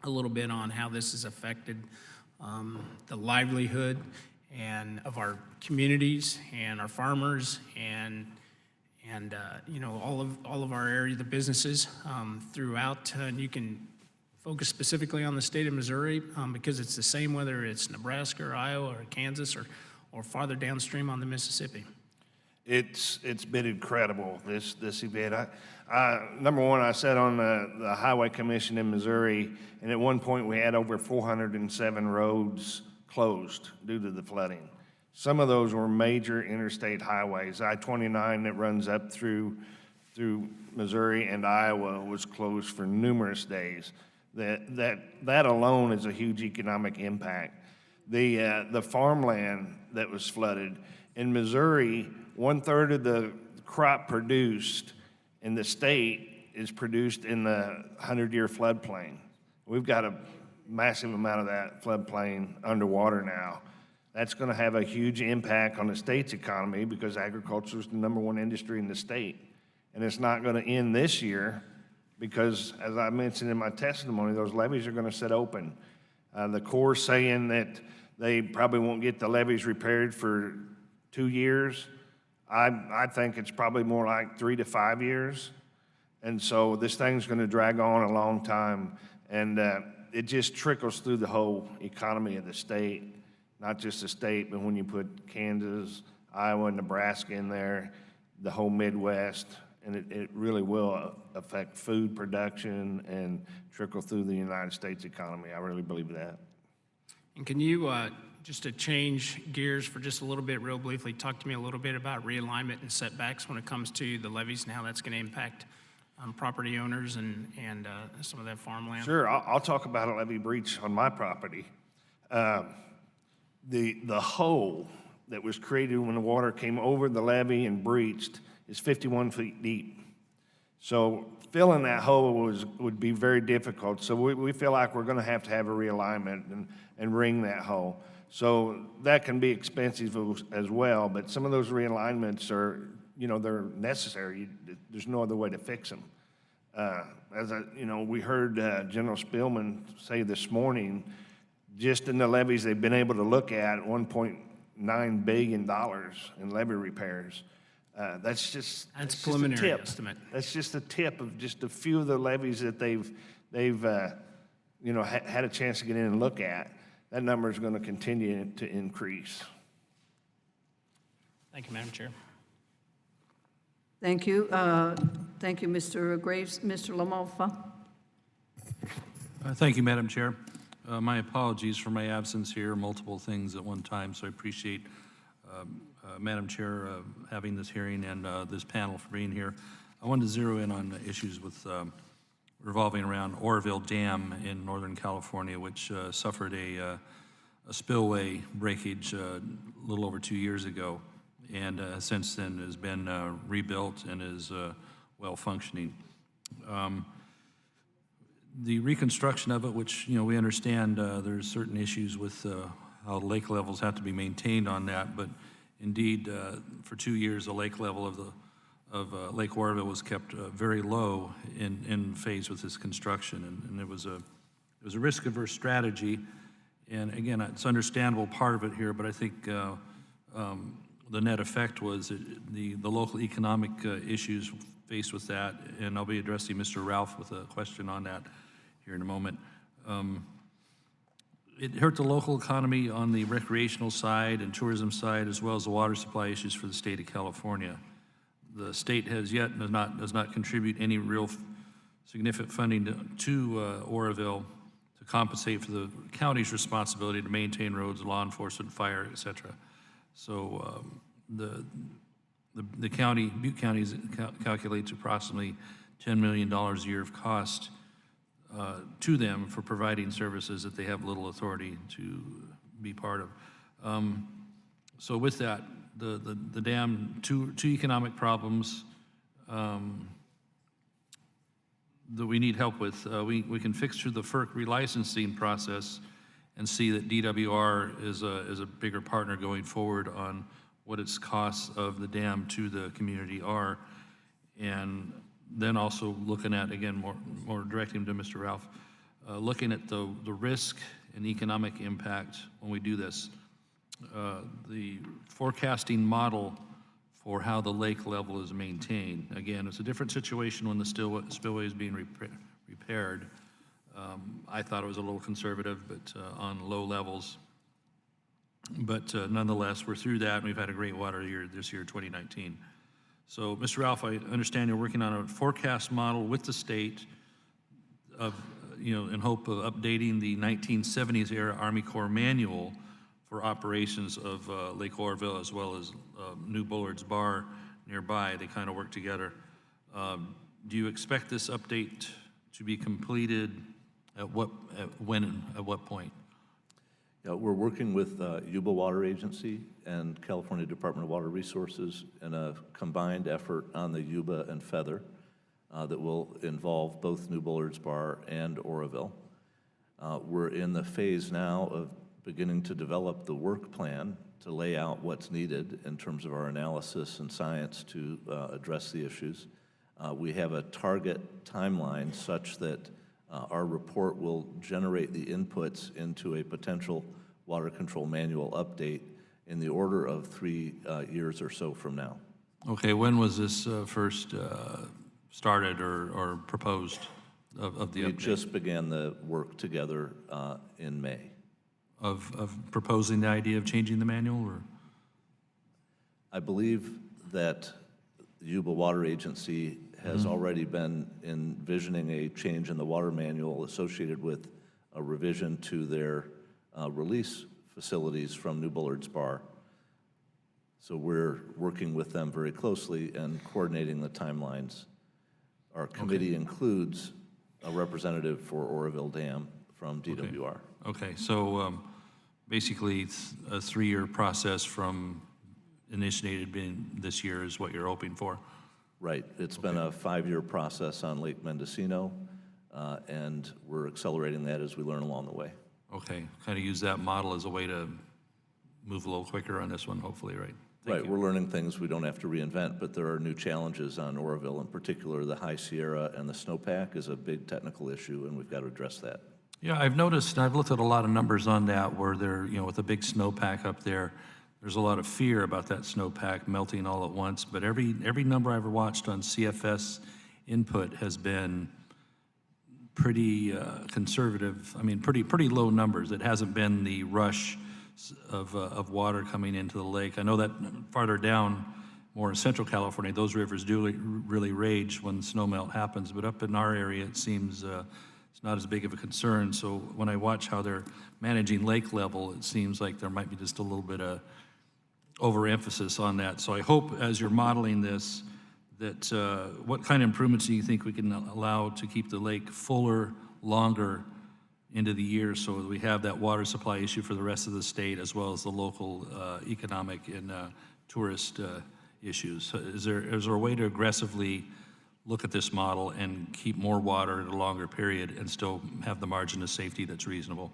a little bit on how this has affected the livelihood and of our communities and our farmers and you know, all of our area, the businesses throughout, and you can focus specifically on the state of Missouri because it's the same whether it's Nebraska or Iowa or Kansas or farther downstream on the Mississippi. It's been incredible, this event. Number one, I sat on the Highway Commission in Missouri, and at one point we had over 407 roads closed due to the flooding. Some of those were major interstate highways. I-29 that runs up through Missouri and Iowa was closed for numerous days. That alone is a huge economic impact. The farmland that was flooded in Missouri, 1/3 of the crop produced in the state is produced in the 100-year floodplain. We've got a massive amount of that floodplain underwater now. That's going to have a huge impact on the state's economy because agriculture is the #1 industry in the state. And it's not going to end this year because, as I mentioned in my testimony, those levees are going to sit open. The Corps is saying that they probably won't get the levees repaired for 2 years. I think it's probably more like 3 to 5 years. And so this thing's going to drag on a long time. And it just trickles through the whole economy of the state. Not just the state, but when you put Kansas, Iowa, Nebraska in there, the whole Midwest, and it really will affect food production and trickle through the United States economy. I really believe that. And can you, just to change gears for just a little bit, real briefly, talk to me a little bit about realignment and setbacks when it comes to the levees and how that's going to impact property owners and some of that farmland? Sure, I'll talk about a levee breach on my property. The hole that was created when the water came over the levee and breached is 51 feet deep. So filling that hole would be very difficult. So we feel like we're going to have a realignment and ring that hole. So that can be expensive as well, but some of those realignments are, you know, they're necessary. There's no other way to fix them. We heard General Spillman say this morning, just in the levees they've been able to look at, $1.9 billion in levee repairs. That's preliminary estimate. That's just a tip of just a few of the levees that they've had a chance to get in and look at. That number is going to continue to increase. Thank you, Madam Chair. Thank you. Thank you, Mr. Graves. Mr. LaMalfa. Thank you, Madam Chair. My apologies for my absence here, multiple things at one time, so I appreciate Madam Chair having this hearing and this panel for being here. I wanted to zero in on issues with revolving around Oroville Dam in Northern California, which suffered a spillway breakage a little over 2 years ago, and since then has been rebuilt and is well functioning. The reconstruction of it, which we understand there's certain issues with how lake levels have to be maintained on that, but indeed for 2 years the lake level of Lake Oroville was kept very low in phase with this construction, and it was a risk-averse strategy. And again, it's understandable part of it here, but I think the net effect was the local economic issues faced with that, and I'll be addressing Mr. Ralph with a question on that here in a moment. It hurt the local economy on the recreational side and tourism side, as well as the water supply issues for the state of California. The state has yet does not contribute any real significant funding to Oroville to compensate for the county's responsibility to maintain roads, law enforcement, fire, et cetera. So the county, Butte County calculates approximately $10 million a year of cost to them for providing services that they have little authority to be part of. So with that, the dam, two economic problems that we need help with. We can fix through the FERC relicensing process and see that DWR is a bigger partner going forward on what its costs of the dam to the community are. And then also looking at, again, more directing to Mr. Ralph, looking at the risk and economic impact when we do this. The forecasting model for how the lake level is maintained. Again, it's a different situation when the spillway is being repaired. I thought it was a little conservative, but on low levels. But nonetheless, we're through that, and we've had a great water year this year, 2019. So, Mr. Ralph, I understand you're working on a forecast model with the state of, in hope of updating the 1970s era Army Corps manual for operations of Lake Oroville as well as New Bullard's Bar nearby. They kind of work together. Do you expect this update to be completed at what point? Yeah, we're working with Yuba Water Agency and California Department of Water Resources in a combined effort on the Yuba and Feather that will involve both New Bullard's Bar and Oroville. We're in the phase now of beginning to develop the work plan to lay out what's needed in terms of our analysis and science to address the issues. We have a target timeline such that our report will generate the inputs into a potential water control manual update in the order of 3 years or so from now. Okay, when was this first started or proposed of the update? We just began the work together in May. Of proposing the idea of changing the manual, or? I believe that the Yuba Water Agency has already been envisioning a change in the water manual associated with a revision to their release facilities from New Bullard's Bar. So we're working with them very closely and coordinating the timelines. Our committee includes a representative for Oroville Dam from DWR. Okay, so basically it's a 3-year process from initiated being this year is what you're hoping for? Right. It's been a 5-year process on Lake Mendocino, and we're accelerating that as we learn along the way. Okay, kind of use that model as a way to move a little quicker on this one, hopefully, right? Right, we're learning things we don't have to reinvent, but there are new challenges on Oroville. In particular, the High Sierra and the snowpack is a big technical issue, and we've got to address that. Yeah, I've noticed, I've looked at a lot of numbers on that where they're, with the big snowpack up there, there's a lot of fear about that snowpack melting all at once, but every number I ever watched on CFS input has been pretty conservative. I mean, pretty low numbers. It hasn't been the rush of water coming into the lake. I know that farther down, more in Central California, those rivers do really rage when snowmelt happens, but up in our area, it seems it's not as big of a concern. So when I watch how they're managing lake level, it seems like there might be just a little bit of overemphasis on that. So I hope as you're modeling this, that what kind of improvements do you think we can allow to keep the lake fuller longer into the year so that we have that water supply issue for the rest of the state as well as the local economic and tourist issues? Is there a way to aggressively look at this model and keep more water in a longer period and still have the margin of safety that's reasonable?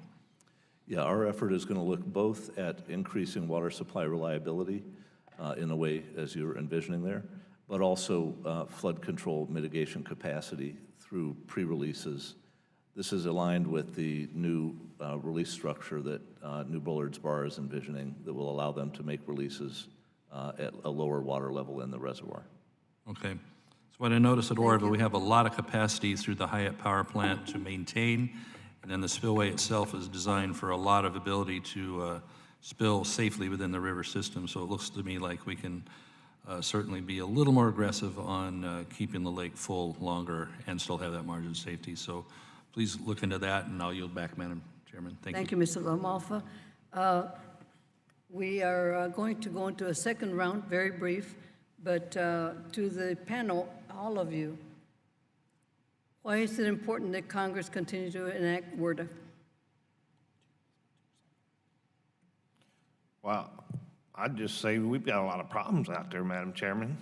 Yeah, our effort is going to look both at increasing water supply reliability in a way as you're envisioning there, but also flood control mitigation capacity through pre-releases. This is aligned with the new release structure that New Bullard's Bar is envisioning that will allow them to make releases at a lower water level in the reservoir. Okay. So what I noticed at Oroville, we have a lot of capacity through the Hyatt power plant to maintain, and then the spillway itself is designed for a lot of ability to spill safely within the river system. So it looks to me like we can certainly be a little more aggressive on keeping the lake full longer and still have that margin of safety. So please look into that, and I'll yield back, Madam Chairman. Thank you. Thank you, Mr. Lamalfa. We are going to go into a second round, very brief, but to the panel, all of you, why is it important that Congress continue to enact WRDA? Well, I'd just say we've got a lot of problems out there, Madam Chairman.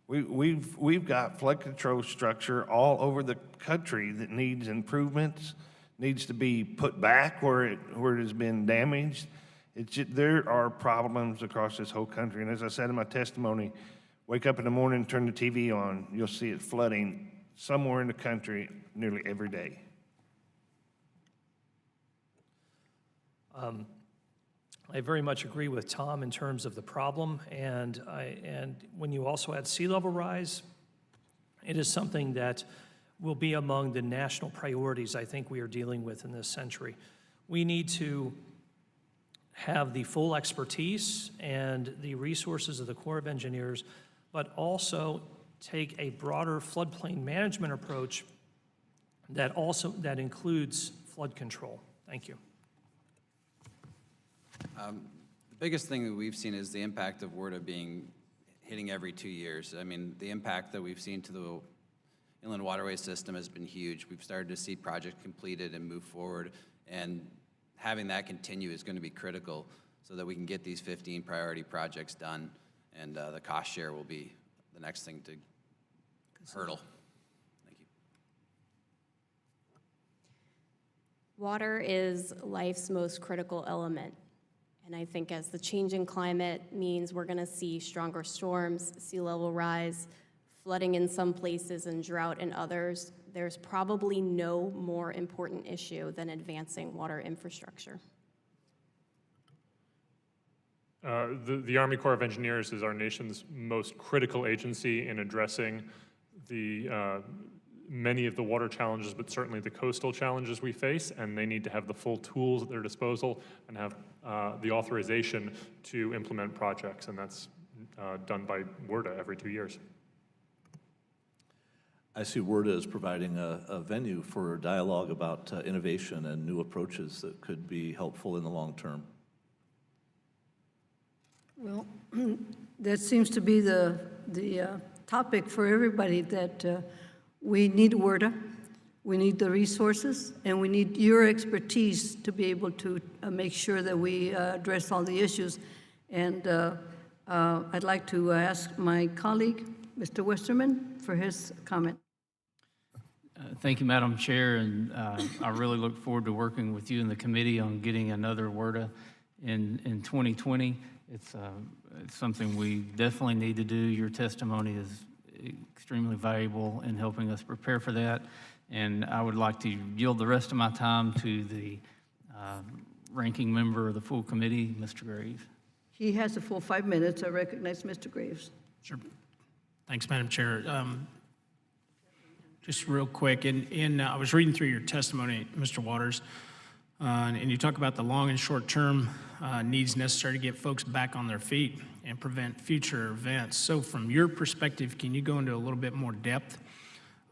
We've got flood control structure all over the country that needs improvements, needs to be put back where it has been damaged. There are problems across this whole country, and as I said in my testimony, wake up in the morning, turn the TV on, you'll see it flooding somewhere in the country nearly every day. I very much agree with Tom in terms of the problem, and when you also add sea level rise, it is something that will be among the national priorities I think we are dealing with in this century. We need to have the full expertise and the resources of the Corps of Engineers, but also take a broader floodplain management approach that includes flood control. Thank you. The biggest thing that we've seen is the impact of WRDA hitting every 2 years. I mean, the impact that we've seen to the inland waterway system has been huge. We've started to see projects completed and move forward, and having that continue is going to be critical so that we can get these 15 priority projects done, and the cost share will be the next thing to hurdle. Thank you. Water is life's most critical element. And I think as the changing climate means we're going to see stronger storms, sea level rise, flooding in some places and drought in others, there's probably no more important issue than advancing water infrastructure. The Army Corps of Engineers is our nation's most critical agency in addressing many of the water challenges, but certainly the coastal challenges we face, and they need to have the full tools at their disposal and have the authorization to implement projects, and that's done by WRDA every 2 years. I see WRDA as providing a venue for dialogue about innovation and new approaches that could be helpful in the long term. Well, that seems to be the topic for everybody, that we need WRDA, we need the resources, and we need your expertise to be able to make sure that we address all the issues. And I'd like to ask my colleague, Mr. Westerman, for his comment. Thank you, Madam Chair, and I really look forward to working with you in the committee on getting another WRDA in 2020. It's something we definitely need to do. Your testimony is extremely valuable in helping us prepare for that, and I would like to yield the rest of my time to the ranking member of the full committee, Mr. Graves. He has a full 5 minutes. I recognize Mr. Graves. Sure. Thanks, Madam Chair. Just real quick, I was reading through your testimony, Mr. Waters, and you talk about the long and short-term needs necessary to get folks back on their feet and prevent future events. So from your perspective, can you go into a little bit more depth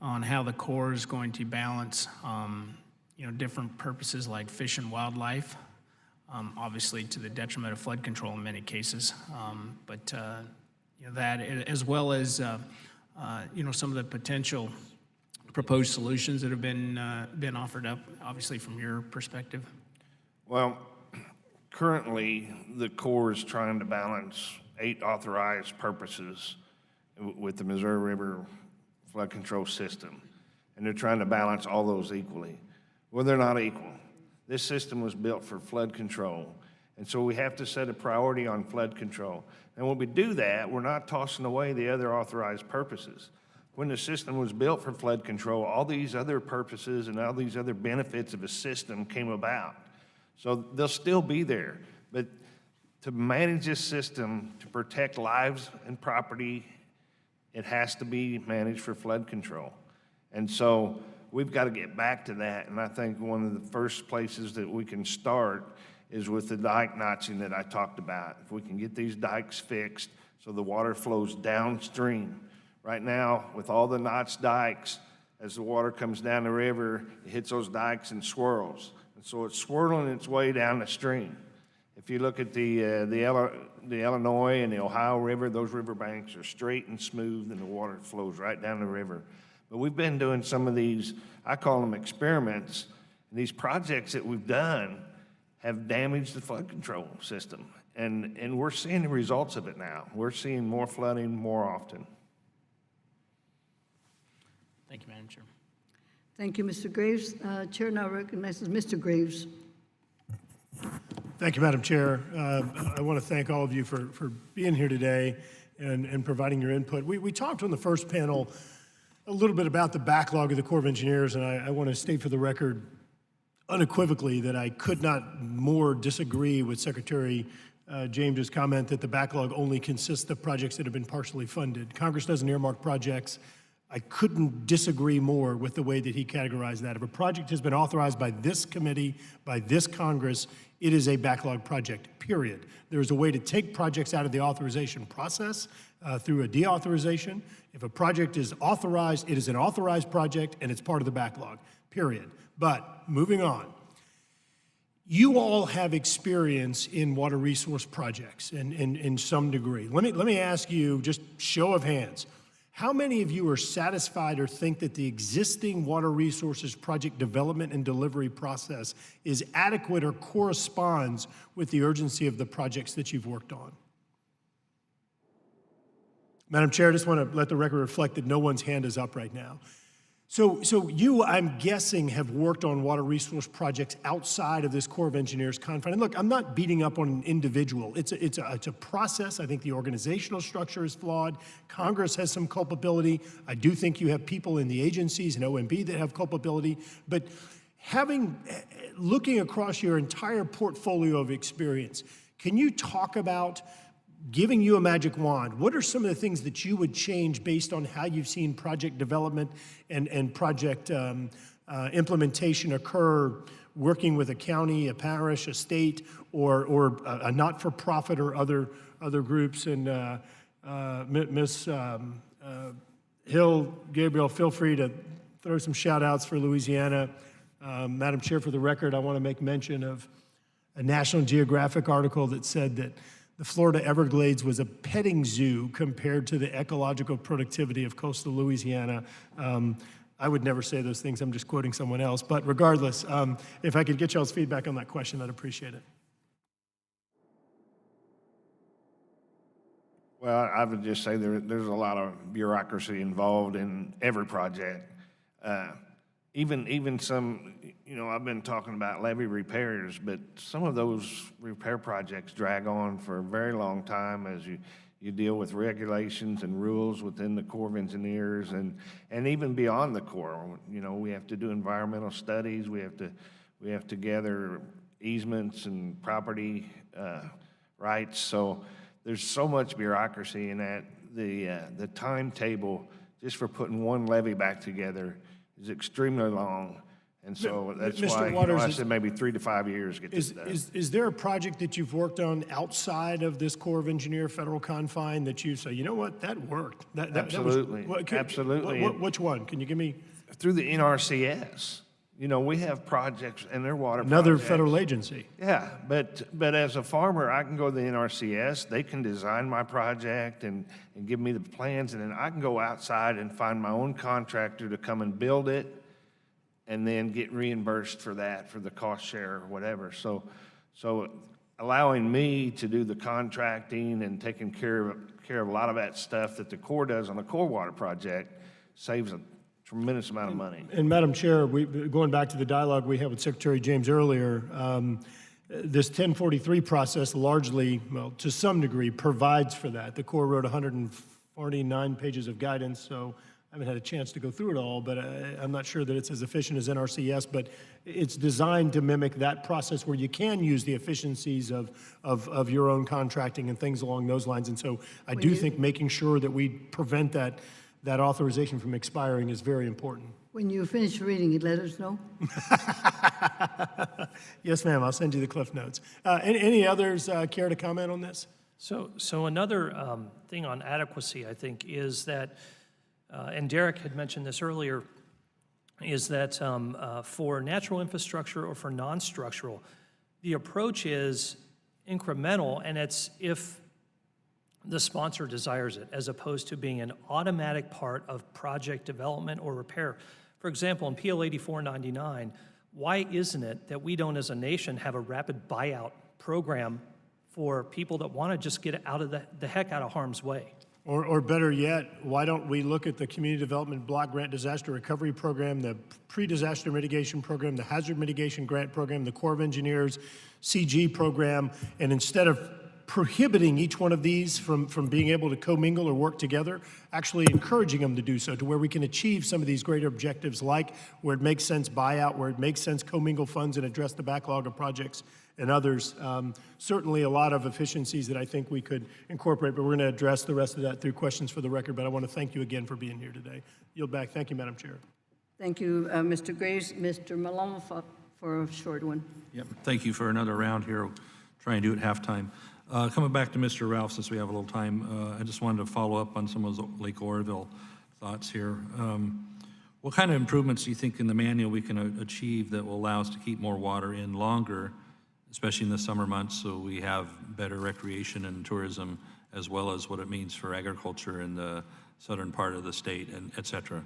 on how the Corps is going to balance different purposes like fish and wildlife, obviously to the detriment of flood control in many cases, but that as well as some of the potential proposed solutions that have been offered up, obviously from your perspective? Well, currently, the Corps is trying to balance 8 authorized purposes with the Missouri River flood control system, and they're trying to balance all those equally. Well, they're not equal. This system was built for flood control, and so we have to set a priority on flood control. And when we do that, we're not tossing away the other authorized purposes. When the system was built for flood control, all these other purposes and all these other benefits of a system came about. So they'll still be there, but to manage this system, to protect lives and property, it has to be managed for flood control. And so we've got to get back to that, and I think one of the first places that we can start is with the dike notching that I talked about. If we can get these dikes fixed so the water flows downstream. Right now, with all the notched dikes, as the water comes down the river, it hits those dikes and swirls. And so it's swirling its way down the stream. If you look at the Illinois and the Ohio River, those riverbanks are straight and smooth, and the water flows right down the river. But we've been doing some of these, I call them experiments, and these projects that we've done have damaged the flood control system. And we're seeing the results of it now. We're seeing more flooding more often. Thank you, Madam Chair. Thank you, Mr. Graves. Chair now recognizes Mr. Graves. Thank you, Madam Chair. I want to thank all of you for being here today and providing your input. We talked on the first panel a little bit about the backlog of the Corps of Engineers, and I want to state for the record unequivocally that I could not more disagree with Secretary James's comment that the backlog only consists of projects that have been partially funded. Congress doesn't earmark projects. I couldn't disagree more with the way that he categorized that. If a project has been authorized by this committee, by this Congress, it is a backlog project, period. There's a way to take projects out of the authorization process through a deauthorization. If a project is authorized, it is an authorized project and it's part of the backlog, period. But moving on, you all have experience in water resource projects in some degree. Let me ask you, just show of hands, how many of you are satisfied or think that the existing water resources project development and delivery process is adequate or corresponds with the urgency of the projects that you've worked on? Madam Chair, I just want to let the record reflect that no one's hand is up right now. So you, I'm guessing, have worked on water resource projects outside of this Corps of Engineers confine. And look, I'm not beating up on an individual. It's a process. I think the organizational structure is flawed. Congress has some culpability. I do think you have people in the agencies and OMB that have culpability. But looking across your entire portfolio of experience, can you talk about, giving you a magic wand, what are some of the things that you would change based on how you've seen project development and project implementation occur working with a county, a parish, a state, or a not-for-profit or other groups? And Ms. Hill, Gabriel, feel free to throw some shout-outs for Louisiana. Madam Chair, for the record, I want to make mention of a National Geographic article that said that the Florida Everglades was a petting zoo compared to the ecological productivity of coastal Louisiana. I would never say those things. I'm just quoting someone else. But regardless, if I could get y'all's feedback on that question, I'd appreciate it. Well, I would just say there's a lot of bureaucracy involved in every project. Even some, I've been talking about levee repairs, but some of those repair projects drag on for a very long time as you deal with regulations and rules within the Corps of Engineers and even beyond the Corps. We have to do environmental studies. We have to gather easements and property rights. So there's so much bureaucracy in that. The timetable just for putting one levee back together is extremely long, and so that's Mr. why Waters, I said maybe 3 to 5 years to get this done. Is there a project that you've worked on outside of this Corps of Engineer federal confine that you say, you know what, that worked? Absolutely, absolutely. Which one? Can you give me? Through the NRCS. We have projects and they're water Another projects. federal agency. Yeah, but as a farmer, I can go to the NRCS, they can design my project and give me the plans, and then I can go outside and find my own contractor to come and build it and then get reimbursed for that, for the cost share or whatever. So allowing me to do the contracting and taking care of a lot of that stuff that the Corps does on the Corps water project saves a tremendous amount of money. And Madam Chair, going back to the dialogue we had with Secretary James earlier, this 1043 process largely, well, to some degree, provides for that. The Corps wrote 149 pages of guidance, so I haven't had a chance to go through it all, but I'm not sure that it's as efficient as NRCS, but it's designed to mimic that process where you can use the efficiencies of your own contracting and things along those lines. And so I do think making sure that we prevent that authorization from expiring is very important. When you finish reading it, let us know. Yes, ma'am, I'll send you the Cliff Notes. Any others care to comment on this? So another thing on adequacy, I think, is that, and Derek had mentioned this earlier, is that for natural infrastructure or for non-structural, the approach is incremental, and it's if the sponsor desires it, as opposed to being an automatic part of project development or repair. For example, in PL 8499, why isn't it that we don't, as a nation, have a rapid buyout program for people that want to just get out of the heck out of harm's way? Or better yet, why don't we look at the Community Development Block Grant Disaster Recovery Program, the Pre-Disaster Mitigation Program, the Hazard Mitigation Grant Program, the Corps of Engineers CG program, and instead of prohibiting each one of these from being able to commingle or work together, actually encouraging them to do so, to where we can achieve some of these greater objectives, like where it makes sense buyout, where it makes sense commingle funds and address the backlog of projects and others. Certainly a lot of efficiencies that I think we could incorporate, but we're going to address the rest of that through questions for the record. But I want to thank you again for being here today. Yield back. Thank you, Madam Chair. Thank you, Mr. Graves. Mr. Malone for a short one. Yep. Thank you for another round here. We'll try and do it halftime. Coming back to Mr. Ralph, since we have a little time, I just wanted to follow up on some of those Lake Oroville thoughts here. What kind of improvements do you think in the manual we can achieve that will allow us to keep more water in longer, especially in the summer months, so we have better recreation and tourism, as well as what it means for agriculture in the southern part of the state, and et cetera?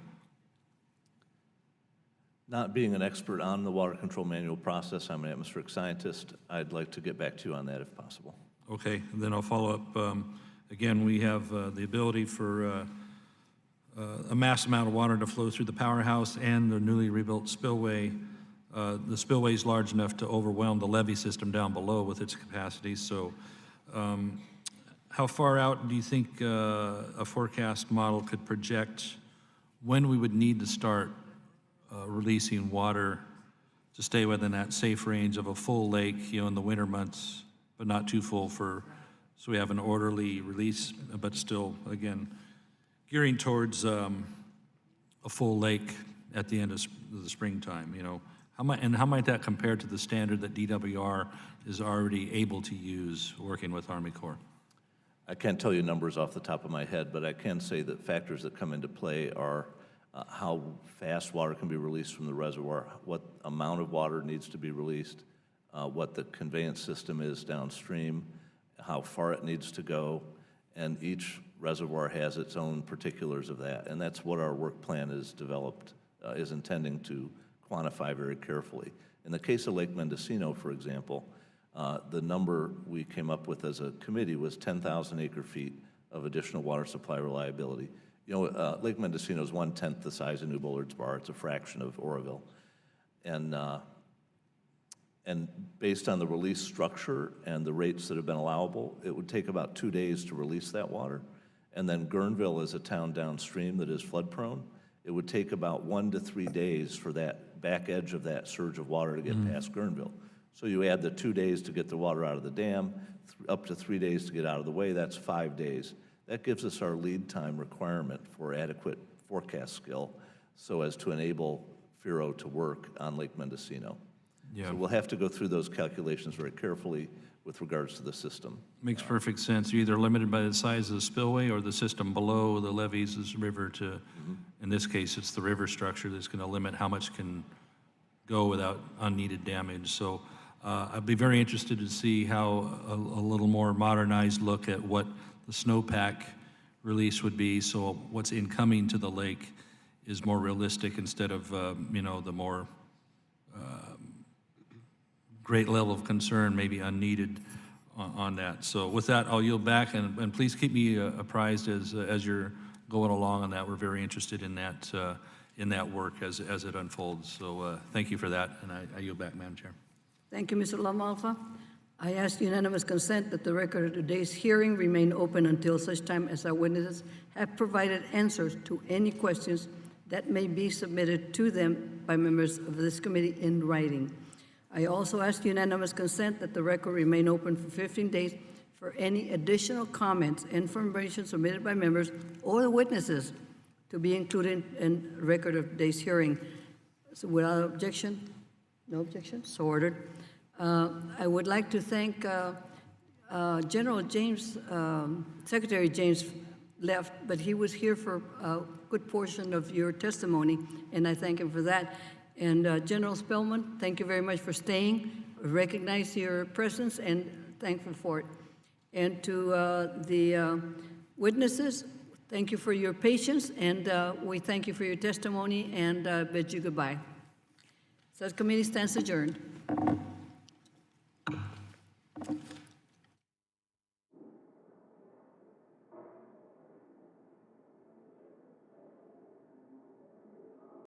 Not being an expert on the water control manual process, I'm an atmospheric scientist. I'd like to get back to you on that if possible. Okay, then I'll follow up. Again, we have the ability for a mass amount of water to flow through the powerhouse and the newly rebuilt spillway. The spillway is large enough to overwhelm the levee system down below with its capacity. So how far out do you think a forecast model could project when we would need to start releasing water to stay within that safe range of a full lake, in the winter months, but not too full so we have an orderly release, but still, again, gearing towards a full lake at the end of the springtime, How might that compare to the standard that DWR is already able to use working with Army Corps? I can't tell you numbers off the top of my head, but I can say that factors that come into play are how fast water can be released from the reservoir, what amount of water needs to be released, what the conveyance system is downstream, how far it needs to go, and each reservoir has its own particulars of that. And that's what our work plan is developed, is intending to quantify very carefully. In the case of Lake Mendocino, for example, the number we came up with as a committee was 10,000 acre-feet of additional water supply reliability. Lake Mendocino is 1/10 the size of New Bullards Bar. It's a fraction of Oroville. And based on the release structure and the rates that have been allowable, it would take about 2 days to release that water. And then Guerneville is a town downstream that is flood prone. It would take about 1 to 3 days for that back edge of that surge of water to get past Guerneville. So you add the 2 days to get the water out of the dam, up to 3 days to get out of the way, that's 5 days. That gives us our lead time requirement for adequate forecast skill so as to enable FERO to work on Lake Mendocino. Yeah. So we'll have to go through those calculations very carefully with regards to the system. Makes perfect sense. You're either limited by the size of the spillway or the system below the levees, this river to, in this case, it's the river structure that's going to limit how much can go without unneeded damage. So I'd be very interested to see how a little more modernized look at what the snowpack release would be, so what's incoming to the lake is more realistic instead of, the more great level of concern, maybe unneeded on that. So with that, I'll yield back, and please keep me apprised as you're going along on that. We're very interested in that work as it unfolds. So thank you for that, and I yield back, Madam Chair. Thank you, Mr. Lamalfa. I ask unanimous consent that the record of today's hearing remain open until such time as our witnesses have provided answers to any questions that may be submitted to them by members of this committee in writing. I also ask unanimous consent that the record remain open for 15 days for any additional comments, information submitted by members or the witnesses to be included in record of today's hearing. So without objection? No objection? So ordered. I would like to thank General James, Secretary James, left, but he was here for a good portion of your testimony, and I thank him for that. And General Spellman, thank you very much for staying. We recognize your presence and thankful for it. And to the witnesses, thank you for your patience, and we thank you for your testimony and bid you goodbye. Subcommittee stands adjourned.